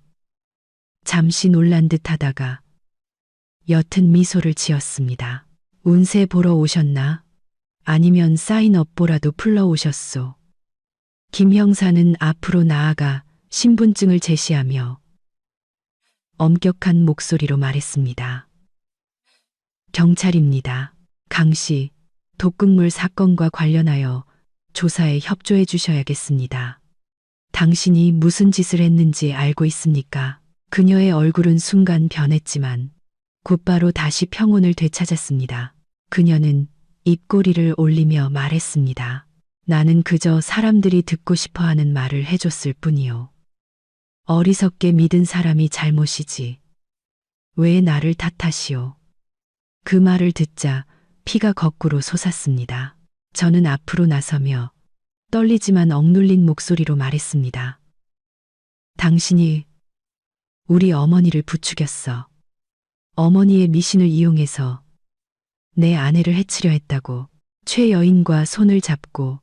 잠시 놀란 듯 하다가 옅은 미소를 지었습니다. 운세 보러 오셨나? 아니면 사인업보라도 풀러 오셨소? 김 형사는 앞으로 나아가 신분증을 제시하며 엄격한 목소리로 말했습니다. 경찰입니다. 강씨, 독극물 사건과 관련하여 조사에 협조해 주셔야겠습니다. 당신이 무슨 짓을 했는지 알고 있습니까? 그녀의 얼굴은 순간 변했지만 곧바로 다시 평온을 되찾았습니다. 그녀는 입꼬리를 올리며 말했습니다. 나는 그저 사람들이 듣고 싶어하는 말을 해줬을 뿐이요. 어리석게 믿은 사람이 잘못이지. 왜 나를 탓하시오? 그 말을 듣자 피가 거꾸로 솟았습니다. 저는 앞으로 나서며 떨리지만 억눌린 목소리로 말했습니다. 당신이 우리 어머니를 부추겼어. 어머니의 미신을 이용해서 내 아내를 해치려 했다고. 최 여인과 손을 잡고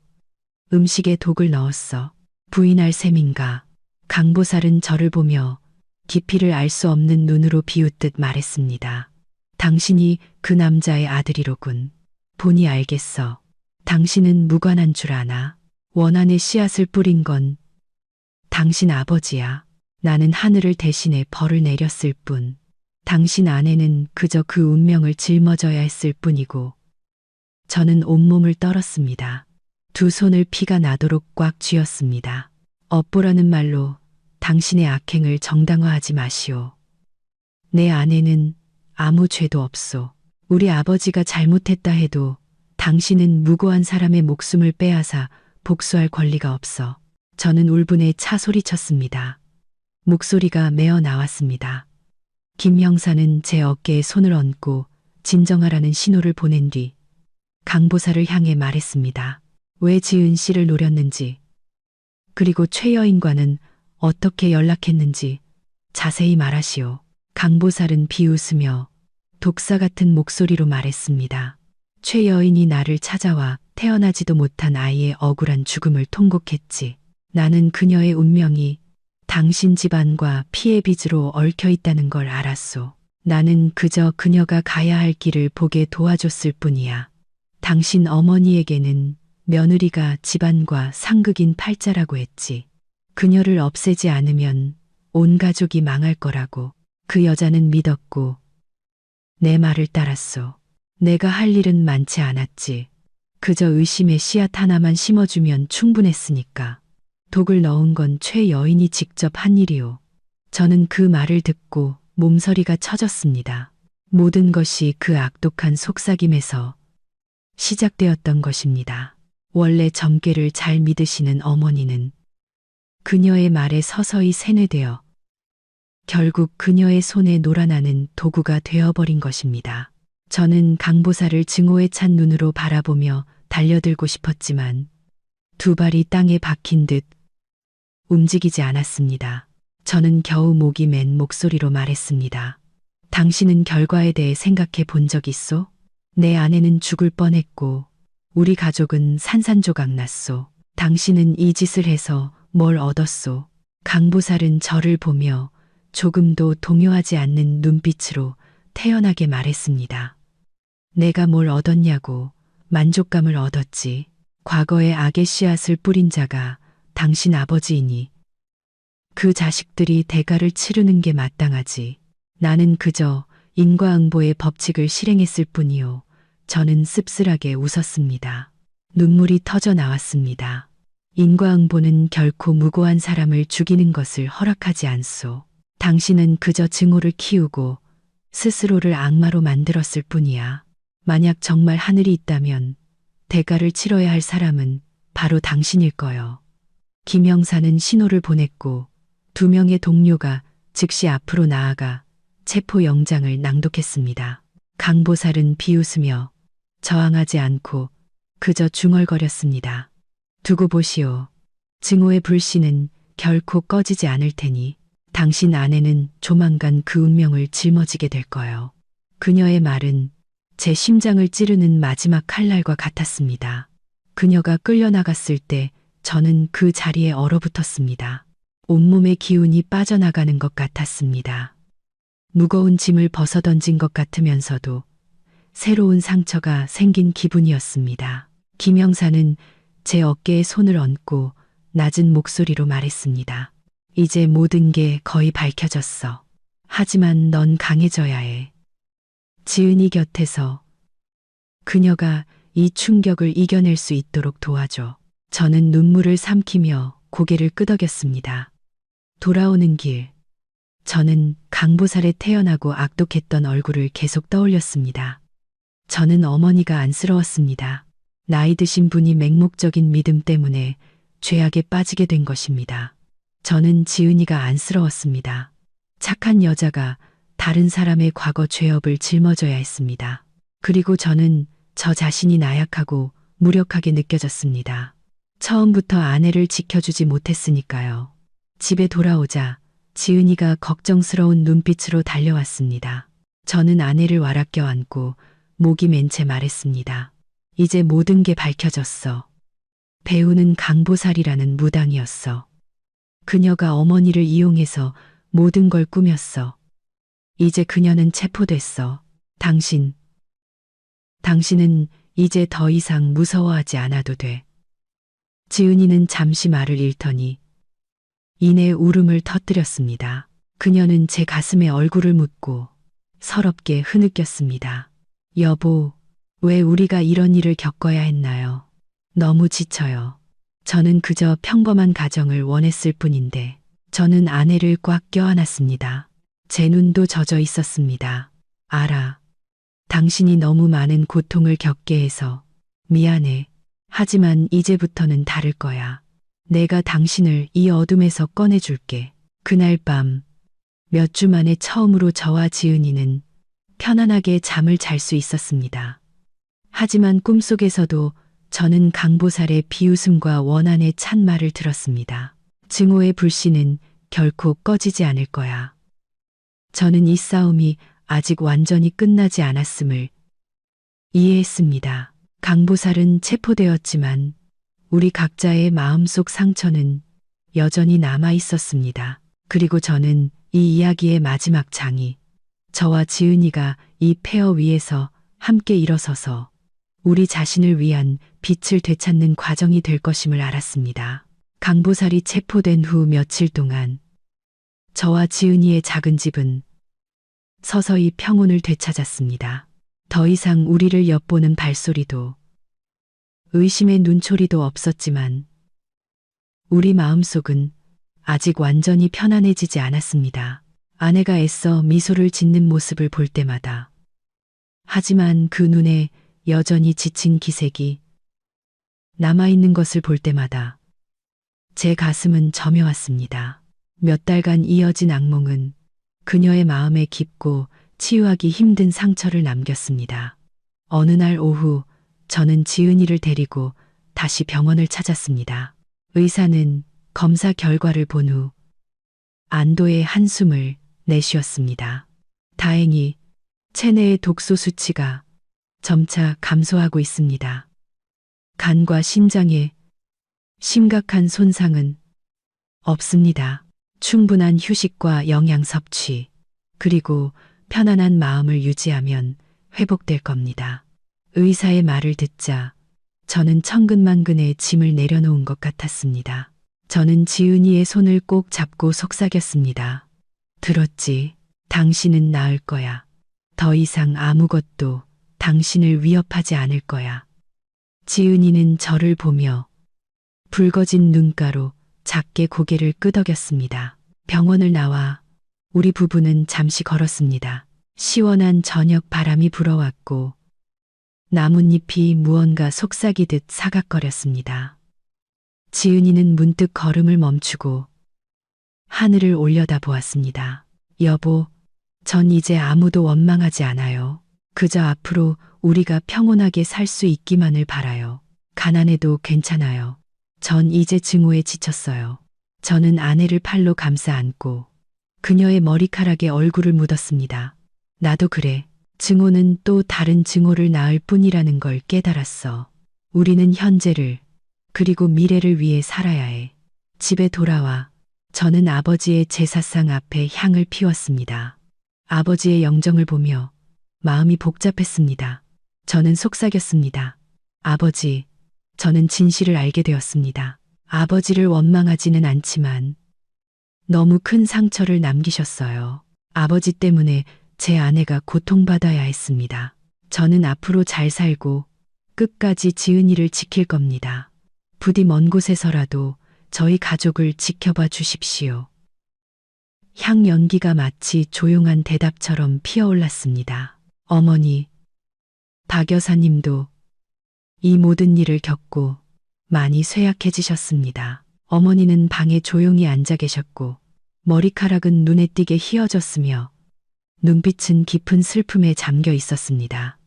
음식에 독을 넣었어. 부인할 셈인가. 강보살은 저를 보며 깊이를 알 수 없는 눈으로 비웃듯 말했습니다. 당신이 그 남자의 아들이로군. 보니 알겠어. 당신은 무관한 줄 아나? 원한의 씨앗을 뿌린 건 당신 아버지야. 나는 하늘을 대신해 벌을 내렸을 뿐. 당신 아내는 그저 그 운명을 짊어져야 했을 뿐이고. 저는 온몸을 떨었습니다. 두 손을 피가 나도록 꽉 쥐었습니다. 업보라는 말로 당신의 악행을 정당화하지 마시오. 내 아내는 아무 죄도 없소. 우리 아버지가 잘못했다 해도 당신은 무고한 사람의 목숨을 빼앗아 복수할 권리가 없어. 저는 울분에 차 소리쳤습니다. 목소리가 메어 나왔습니다. 김 형사는 제 어깨에 손을 얹고 진정하라는 신호를 보낸 뒤 강보사를 향해 말했습니다. 왜 지은 씨를 노렸는지, 그리고 최 여인과는 어떻게 연락했는지 자세히 말하시오. 강보살은 비웃으며 독사 같은 목소리로 말했습니다. 최 여인이 나를 찾아와 태어나지도 못한 아이의 억울한 죽음을 통곡했지. 나는 그녀의 운명이 당신 집안과 피해 빚으로 얽혀 있다는 걸 알았소. 나는 그저 그녀가 가야 할 길을 보게 도와줬을 뿐이야. 당신 어머니에게는 며느리가 집안과 상극인 팔자라고 했지. 그녀를 없애지 않으면 온 가족이 망할 거라고. 그 여자는 믿었고 내 말을 따랐소. 내가 할 일은 많지 않았지. 그저 의심의 씨앗 하나만 심어주면 충분했으니까. 독을 넣은 건 최 여인이 직접 한 일이오. 저는 그 말을 듣고 몸서리가 쳐졌습니다. 모든 것이 그 악독한 속삭임에서 시작되었던 것입니다. 원래 점괘를 잘 믿으시는 어머니는 그녀의 말에 서서히 세뇌되어 결국 그녀의 손에 놀아나는 도구가 되어버린 것입니다. 저는 강보사를 증오에 찬 눈으로 바라보며 달려들고 싶었지만 두 발이 땅에 박힌 듯 움직이지 않았습니다. 저는 겨우 목이 맨 목소리로 말했습니다. 당신은 결과에 대해 생각해 본 적 있소? 내 아내는 죽을 뻔했고 우리 가족은 산산조각 났소. 당신은 이 짓을 해서 뭘 얻었소? 강보살은 저를 보며 조금도 동요하지 않는 눈빛으로 태연하게 말했습니다. 내가 뭘 얻었냐고. 만족감을 얻었지. 과거의 악의 씨앗을 뿌린 자가 당신 아버지이니 그 자식들이 대가를 치르는 게 마땅하지. 나는 그저 인과응보의 법칙을 실행했을 뿐이요. 저는 씁쓸하게 웃었습니다. 눈물이 터져 나왔습니다. 인과응보는 결코 무고한 사람을 죽이는 것을 허락하지 않소. 당신은 그저 증오를 키우고 스스로를 악마로 만들었을 뿐이야. 만약 정말 하늘이 있다면 대가를 치러야 할 사람은 바로 당신일 거요. 김 형사는 신호를 보냈고 두 명의 동료가 즉시 앞으로 나아가 체포영장을 낭독했습니다. 강보살은 비웃으며 저항하지 않고 그저 중얼거렸습니다. 두고 보시오. 증오의 불씨는 결코 꺼지지 않을 테니 당신 아내는 조만간 그 운명을 짊어지게 될 거요. 그녀의 말은 제 심장을 찌르는 마지막 칼날과 같았습니다. 그녀가 끌려나갔을 때 저는 그 자리에 얼어붙었습니다. 온몸의 기운이 빠져나가는 것 같았습니다. 무거운 짐을 벗어던진 것 같으면서도 새로운 상처가 생긴 기분이었습니다. 김 형사는 제 어깨에 손을 얹고 낮은 목소리로 말했습니다. 이제 모든 게 거의 밝혀졌어. 하지만 넌 강해져야 해. 지은이 곁에서 그녀가 이 충격을 이겨낼 수 있도록 도와줘. 저는 눈물을 삼키며 고개를 끄덕였습니다. 돌아오는 길, 저는 강보살에 태어나고 악독했던 얼굴을 계속 떠올렸습니다. 저는 어머니가 안쓰러웠습니다. 나이 드신 분이 맹목적인 믿음 때문에 죄악에 빠지게 된 것입니다. 저는 지은이가 안쓰러웠습니다. 착한 여자가 다른 사람의 과거 죄업을 짊어져야 했습니다. 그리고 저는 저 자신이 나약하고 무력하게 느껴졌습니다. 처음부터 아내를 지켜주지 못했으니까요. 집에 돌아오자 지은이가 걱정스러운 눈빛으로 달려왔습니다. 저는 아내를 와락 껴안고 목이 맨 채 말했습니다. 이제 모든 게 밝혀졌어. 배우는 강보살이라는 무당이었어. 그녀가 어머니를 이용해서 모든 걸 꾸몄어. 이제 그녀는 체포됐어. 당신은 이제 더 이상 무서워하지 않아도 돼. 지은이는 잠시 말을 잃더니 이내 울음을 터뜨렸습니다. 그녀는 제 가슴에 얼굴을 묻고 서럽게 흐느꼈습니다. 여보, 왜 우리가 이런 일을 겪어야 했나요? 너무 지쳐요. 저는 그저 평범한 가정을 원했을 뿐인데. 저는 아내를 꽉 껴안았습니다. 제 눈도 젖어 있었습니다. 알아. 당신이 너무 많은 고통을 겪게 해서 미안해. 하지만 이제부터는 다를 거야. 내가 당신을 이 어둠에서 꺼내줄게. 그날 밤, 몇 주 만에 처음으로 저와 지은이는 편안하게 잠을 잘 수 있었습니다. 하지만 꿈속에서도 저는 강보살의 비웃음과 원한의 찬말을 들었습니다. 증오의 불씨는 결코 꺼지지 않을 거야. 저는 이 싸움이 아직 완전히 끝나지 않았음을 이해했습니다. 강보살은 체포되었지만 우리 각자의 마음속 상처는 여전히 남아 있었습니다. 그리고 저는 이 이야기의 마지막 장이 저와 지은이가 이 폐허 위에서 함께 일어서서 우리 자신을 위한 빛을 되찾는 과정이 될 것임을 알았습니다. 강보살이 체포된 후 며칠 동안 저와 지은이의 작은 집은 서서히 평온을 되찾았습니다. 더 이상 우리를 엿보는 발소리도 의심의 눈초리도 없었지만 우리 마음속은 아직 완전히 편안해지지 않았습니다. 아내가 애써 미소를 짓는 모습을 볼 때마다 하지만 그 눈에 여전히 지친 기색이 남아있는 것을 볼 때마다 제 가슴은 저며왔습니다. 몇 달간 이어진 악몽은 그녀의 마음에 깊고 치유하기 힘든 상처를 남겼습니다. 어느 날 오후 저는 지은이를 데리고 다시 병원을 찾았습니다. 의사는 검사 결과를 본 후 안도의 한숨을 내쉬었습니다. 다행히 체내의 독소 수치가 점차 감소하고 있습니다. 간과 심장에 심각한 손상은 없습니다. 충분한 휴식과 영양 섭취, 그리고 편안한 마음을 유지하면 회복될 겁니다. 의사의 말을 듣자 저는 천근만근의 짐을 내려놓은 것 같았습니다. 저는 지은이의 손을 꼭 잡고 속삭였습니다. 들었지? 당신은 나을 거야. 더 이상 아무것도 당신을 위협하지 않을 거야. 지은이는 저를 보며 붉어진 눈가로 작게 고개를 끄덕였습니다. 병원을 나와 우리 부부는 잠시 걸었습니다. 시원한 저녁 바람이 불어왔고 나뭇잎이 무언가 속삭이듯 사각거렸습니다. 지은이는 문득 걸음을 멈추고 하늘을 올려다 보았습니다. 여보, 전 이제 아무도 원망하지 않아요. 그저 앞으로 우리가 평온하게 살 수 있기만을 바라요. 가난해도 괜찮아요. 전 이제 증오에 지쳤어요. 저는 아내를 팔로 감싸 안고 그녀의 머리카락에 얼굴을 묻었습니다. 나도 그래. 증오는 또 다른 증오를 낳을 뿐이라는 걸 깨달았어. 우리는 현재를 그리고 미래를 위해 살아야 해. 집에 돌아와 저는 아버지의 제사상 앞에 향을 피웠습니다. 아버지의 영정을 보며 마음이 복잡했습니다. 저는 속삭였습니다. 아버지, 저는 진실을 알게 되었습니다. 아버지를 원망하지는 않지만 너무 큰 상처를 남기셨어요. 아버지 때문에 제 아내가 고통받아야 했습니다. 저는 앞으로 잘 살고 끝까지 지은이를 지킬 겁니다. 부디 먼 곳에서라도 저희 가족을 지켜봐 주십시오. 향 연기가 마치 조용한 대답처럼 피어올랐습니다. 어머니, 박 여사님도 이 모든 일을 겪고 많이 쇠약해지셨습니다. 어머니는 방에 조용히 앉아 계셨고 머리카락은 눈에 띄게 휘어졌으며 눈빛은 깊은 슬픔에 잠겨 있었습니다.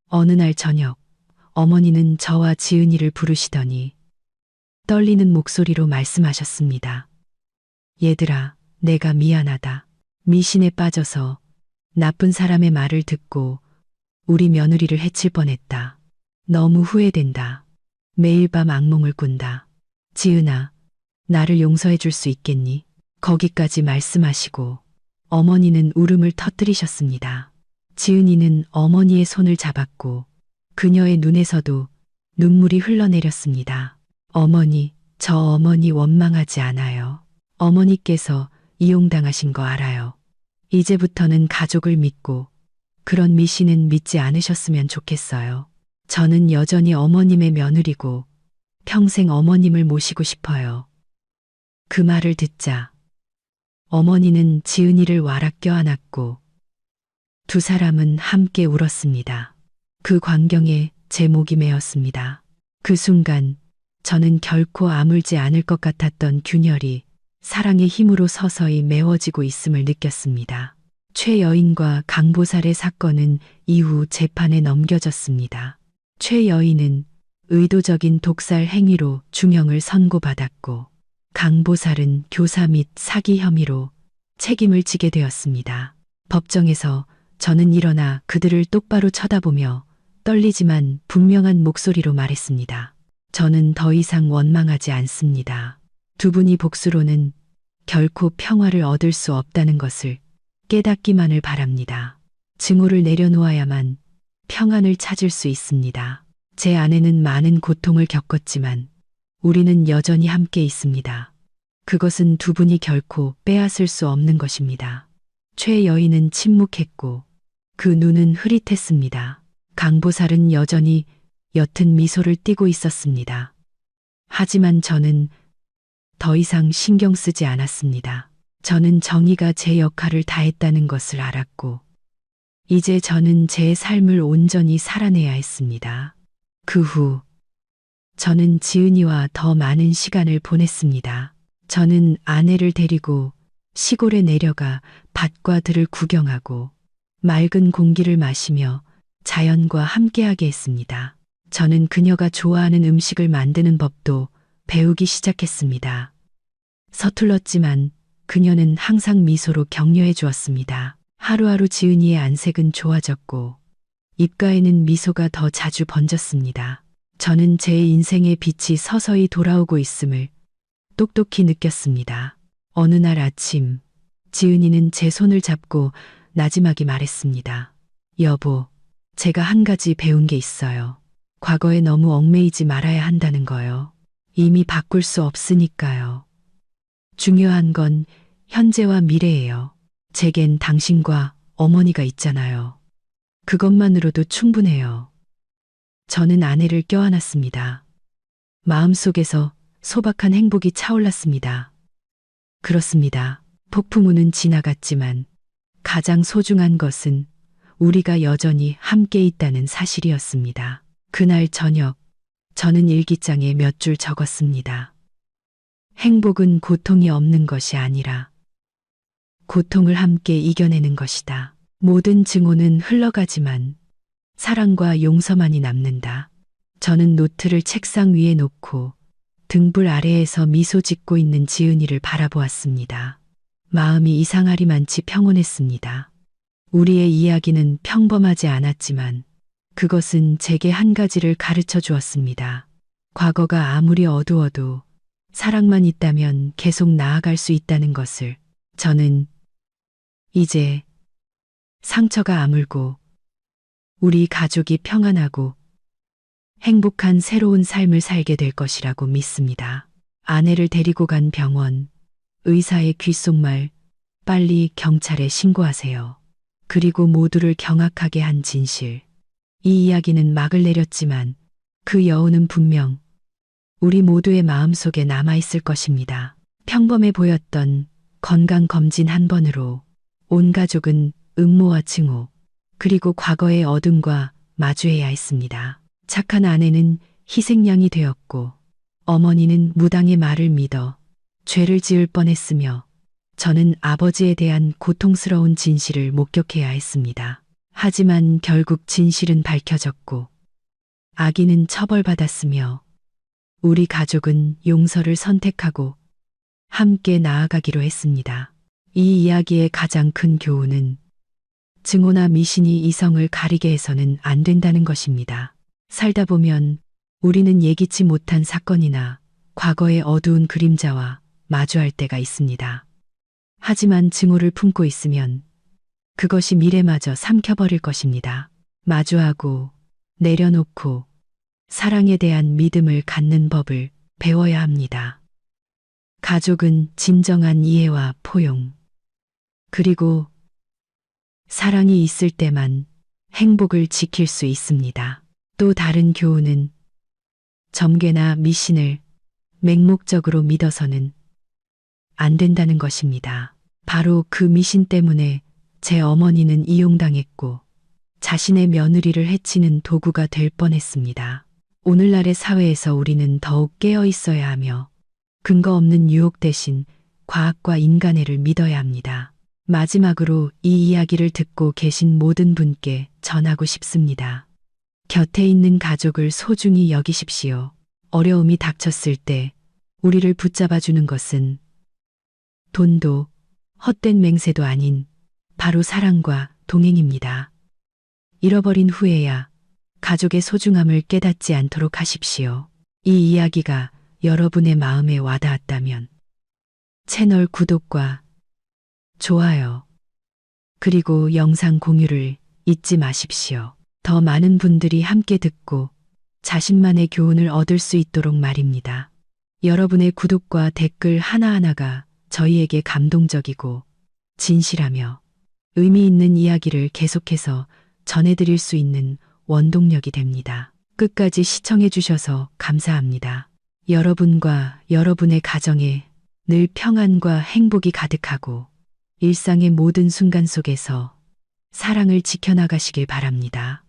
어느 날 저녁 어머니는 저와 지은이를 부르시더니 떨리는 목소리로 말씀하셨습니다. 얘들아, 내가 미안하다. 미신에 빠져서 나쁜 사람의 말을 듣고 우리 며느리를 해칠 뻔했다. 너무 후회된다. 매일 밤 악몽을 꾼다. 지은아, 나를 용서해 줄 수 있겠니? 거기까지 말씀하시고 어머니는 울음을 터뜨리셨습니다. 지은이는 어머니의 손을 잡았고 그녀의 눈에서도 눈물이 흘러내렸습니다. 어머니, 저 어머니 원망하지 않아요. 어머니께서 이용당하신 거 알아요. 이제부터는 가족을 믿고 그런 미신은 믿지 않으셨으면 좋겠어요. 저는 여전히 어머님의 며느리고 평생 어머님을 모시고 싶어요. 그 말을 듣자 어머니는 지은이를 와락 껴안았고 두 사람은 함께 울었습니다. 그 광경에 제 목이 메었습니다. 그 순간 저는 결코 아물지 않을 것 같았던 균열이 사랑의 힘으로 서서히 메워지고 있음을 느꼈습니다. 최 여인과 강보살의 사건은 이후 재판에 넘겨졌습니다. 최 여인은 의도적인 독살 행위로 중형을 선고받았고 강보살은 교사 및 사기 혐의로 책임을 지게 되었습니다. 법정에서 저는 일어나 그들을 똑바로 쳐다보며 떨리지만 분명한 목소리로 말했습니다. 저는 더 이상 원망하지 않습니다. 두 분이 복수로는 결코 평화를 얻을 수 없다는 것을 깨닫기만을 바랍니다. 증오를 내려놓아야만 평안을 찾을 수 있습니다. 제 아내는 많은 고통을 겪었지만 우리는 여전히 함께 있습니다. 그것은 두 분이 결코 빼앗을 수 없는 것입니다. 최 여인은 침묵했고 그 눈은 흐릿했습니다. 강보살은 여전히 옅은 미소를 띠고 있었습니다. 하지만 저는 더 이상 신경 쓰지 않았습니다. 저는 정의가 제 역할을 다했다는 것을 알았고 이제 저는 제 삶을 온전히 살아내야 했습니다. 그 후 저는 지은이와 더 많은 시간을 보냈습니다. 저는 아내를 데리고 시골에 내려가 밭과 들을 구경하고 맑은 공기를 마시며 자연과 함께하게 했습니다. 저는 그녀가 좋아하는 음식을 만드는 법도 배우기 시작했습니다. 서툴렀지만 그녀는 항상 미소로 격려해 주었습니다. 하루하루 지은이의 안색은 좋아졌고 입가에는 미소가 더 자주 번졌습니다. 저는 제 인생의 빛이 서서히 돌아오고 있음을 똑똑히 느꼈습니다. 어느 날 아침 지은이는 제 손을 잡고 나지막이 말했습니다. 여보, 제가 한 가지 배운 게 있어요. 과거에 너무 얽매이지 말아야 한다는 거요. 이미 바꿀 수 없으니까요. 중요한 건 현재와 미래예요. 제겐 당신과 어머니가 있잖아요. 그것만으로도 충분해요. 저는 아내를 껴안았습니다. 마음속에서 소박한 행복이 차올랐습니다. 그렇습니다. 폭풍우는 지나갔지만 가장 소중한 것은 우리가 여전히 함께 있다는 사실이었습니다. 그날 저녁, 저는 일기장에 몇 줄 적었습니다. 행복은 고통이 없는 것이 아니라 고통을 함께 이겨내는 것이다. 모든 증오는 흘러가지만 사랑과 용서만이 남는다. 저는 노트를 책상 위에 놓고 등불 아래에서 미소 짓고 있는 지은이를 바라보았습니다. 마음이 이상하리만치 평온했습니다. 우리의 이야기는 평범하지 않았지만 그것은 제게 한 가지를 가르쳐 주었습니다. 과거가 아무리 어두워도 사랑만 있다면 계속 나아갈 수 있다는 것을. 저는 이제 상처가 아물고 우리 가족이 평안하고 행복한 새로운 삶을 살게 될 것이라고 믿습니다. 아내를 데리고 간 병원, 의사의 귓속말, 빨리 경찰에 신고하세요. 그리고 모두를 경악하게 한 진실. 이 이야기는 막을 내렸지만 그 여운은 분명 우리 모두의 마음속에 남아있을 것입니다. 평범해 보였던 건강검진 한 번으로 온 가족은 음모와 증오, 그리고 과거의 어둠과 마주해야 했습니다. 착한 아내는 희생양이 되었고 어머니는 무당의 말을 믿어 죄를 지을 뻔했으며 저는 아버지에 대한 고통스러운 진실을 목격해야 했습니다. 하지만 결국 진실은 밝혀졌고 악인은 처벌받았으며 우리 가족은 용서를 선택하고 함께 나아가기로 했습니다. 이 이야기의 가장 큰 교훈은 증오나 미신이 이성을 가리게 해서는 안 된다는 것입니다. 살다 보면 우리는 예기치 못한 사건이나 과거의 어두운 그림자와 마주할 때가 있습니다. 하지만 증오를 품고 있으면 그것이 미래마저 삼켜버릴 것입니다. 마주하고 내려놓고 사랑에 대한 믿음을 갖는 법을 배워야 합니다. 가족은 진정한 이해와 포용, 그리고 사랑이 있을 때만 행복을 지킬 수 있습니다. 또 다른 교훈은 점괘나 미신을 맹목적으로 믿어서는 안 된다는 것입니다. 바로 그 미신 때문에 제 어머니는 이용당했고 자신의 며느리를 해치는 도구가 될 뻔했습니다. 오늘날의 사회에서 우리는 더욱 깨어 있어야 하며 근거 없는 유혹 대신 과학과 인간애를 믿어야 합니다. 마지막으로 이 이야기를 듣고 계신 모든 분께 전하고 싶습니다. 곁에 있는 가족을 소중히 여기십시오. 어려움이 닥쳤을 때 우리를 붙잡아 주는 것은 돈도 헛된 맹세도 아닌 바로 사랑과 동행입니다. 잃어버린 후에야 가족의 소중함을 깨닫지 않도록 하십시오. 이 이야기가 여러분의 마음에 와닿았다면 채널 구독과 좋아요, 그리고 영상 공유를 잊지 마십시오. 더 많은 분들이 함께 듣고 자신만의 교훈을 얻을 수 있도록 말입니다. 여러분의 구독과 댓글 하나하나가 저희에게 감동적이고 진실하며 의미 있는 이야기를 계속해서 전해드릴 수 있는 원동력이 됩니다. 끝까지 시청해 주셔서 감사합니다. 여러분과 여러분의 가정에 늘 평안과 행복이 가득하고 일상의 모든 순간 속에서 사랑을 지켜나가시길 바랍니다.